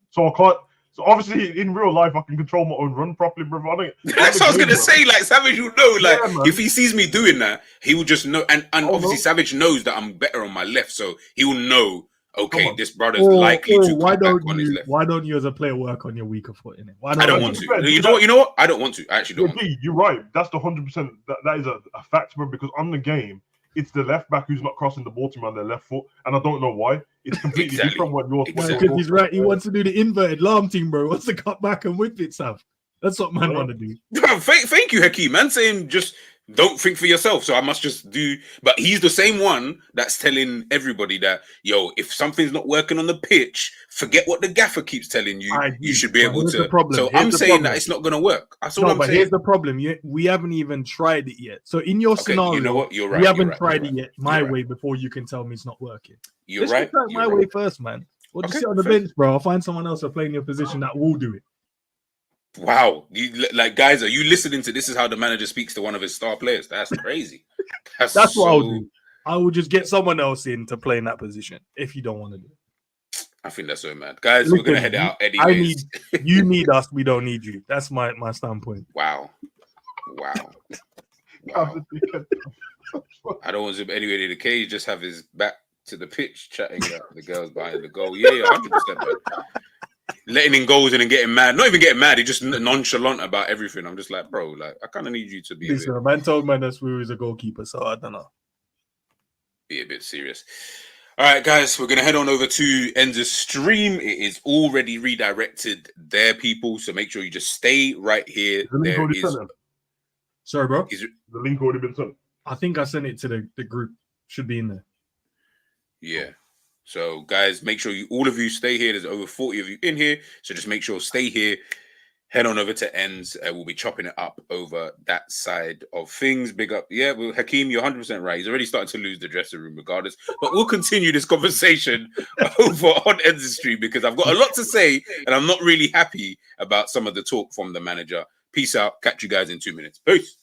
So I can't. So obviously, in real life, I can control my own run properly, bro. That's what I was gonna say. Like Savage will know. Like if he sees me doing that, he will just know. And obviously, Savage knows that I'm better on my left, so he will know. Okay, this brother's likely to cut back on his left. Why don't you, as a player, work on your weaker foot? Innit? I don't want to. You know what? I don't want to. I actually don't. Want to. You're right. That's the 100%. That is a fact, bro. Because on the game, it's the left back who's not crossing the ball to me on their left foot, and I don't know why. It's completely different when you're because he's right. He wants to do the inverted lamb thing, bro. He wants to cut back and whip it, Sav. That's what man want to do. Bro, thank you, Hakeem. Man saying just Don't think for yourself. So I must just do. But he's the same one that's telling everybody that, yo, if something's not working on the pitch, forget what the gaffer keeps telling you. You should be able to. So I'm saying that it's not going to work. That's all I'm saying. Here's the problem. We haven't even tried it yet. So in your scenario, you know what? You're right. We haven't tried it yet my way before you can tell me it's not working. Let's try it my way first, man. Or just sit on the bench, bro. I'll find someone else to play in your position that will do it. Wow, guys, are you listening to this? Is how the manager speaks to one of his star players? That's crazy. That's what I'll do. I will just get someone else in to play in that position if you don't want to do it. I think that's so mad, guys. Listen, we're gonna head out anyways. You need us. We don't need you. That's my standpoint. Wow. I don't want him anywhere near the cage. Just have his back to the pitch, chatting about the girls behind the goal. Yeah, 100%. Letting in goals and then getting mad. Not even getting mad. He's just nonchalant about everything. I'm just like, bro, like I kind of need you to be. Listen, a man told man that we was a goalkeeper, so I don't know. Be a bit serious. All right, guys, we're gonna head on over to Enza's stream. It is already redirected there, people. So make sure you just stay right here. There is. Sorry, bro. The link already been sent. I think I sent it to the group. Should be in there. Yeah. So, guys, make sure all of you stay here. There's over 40 of you in here. So just make sure stay here. Head on over to Ends. We'll be chopping it up over that side of things. Big up. Yeah, well, Hakeem, you're 100% right. He's already starting to lose the dressing room regardless. But we'll continue this conversation over on Ends' stream because I've got a lot to say and I'm not really happy about some of the talk from the manager. Peace out. Catch you guys in 2 minutes. Peace.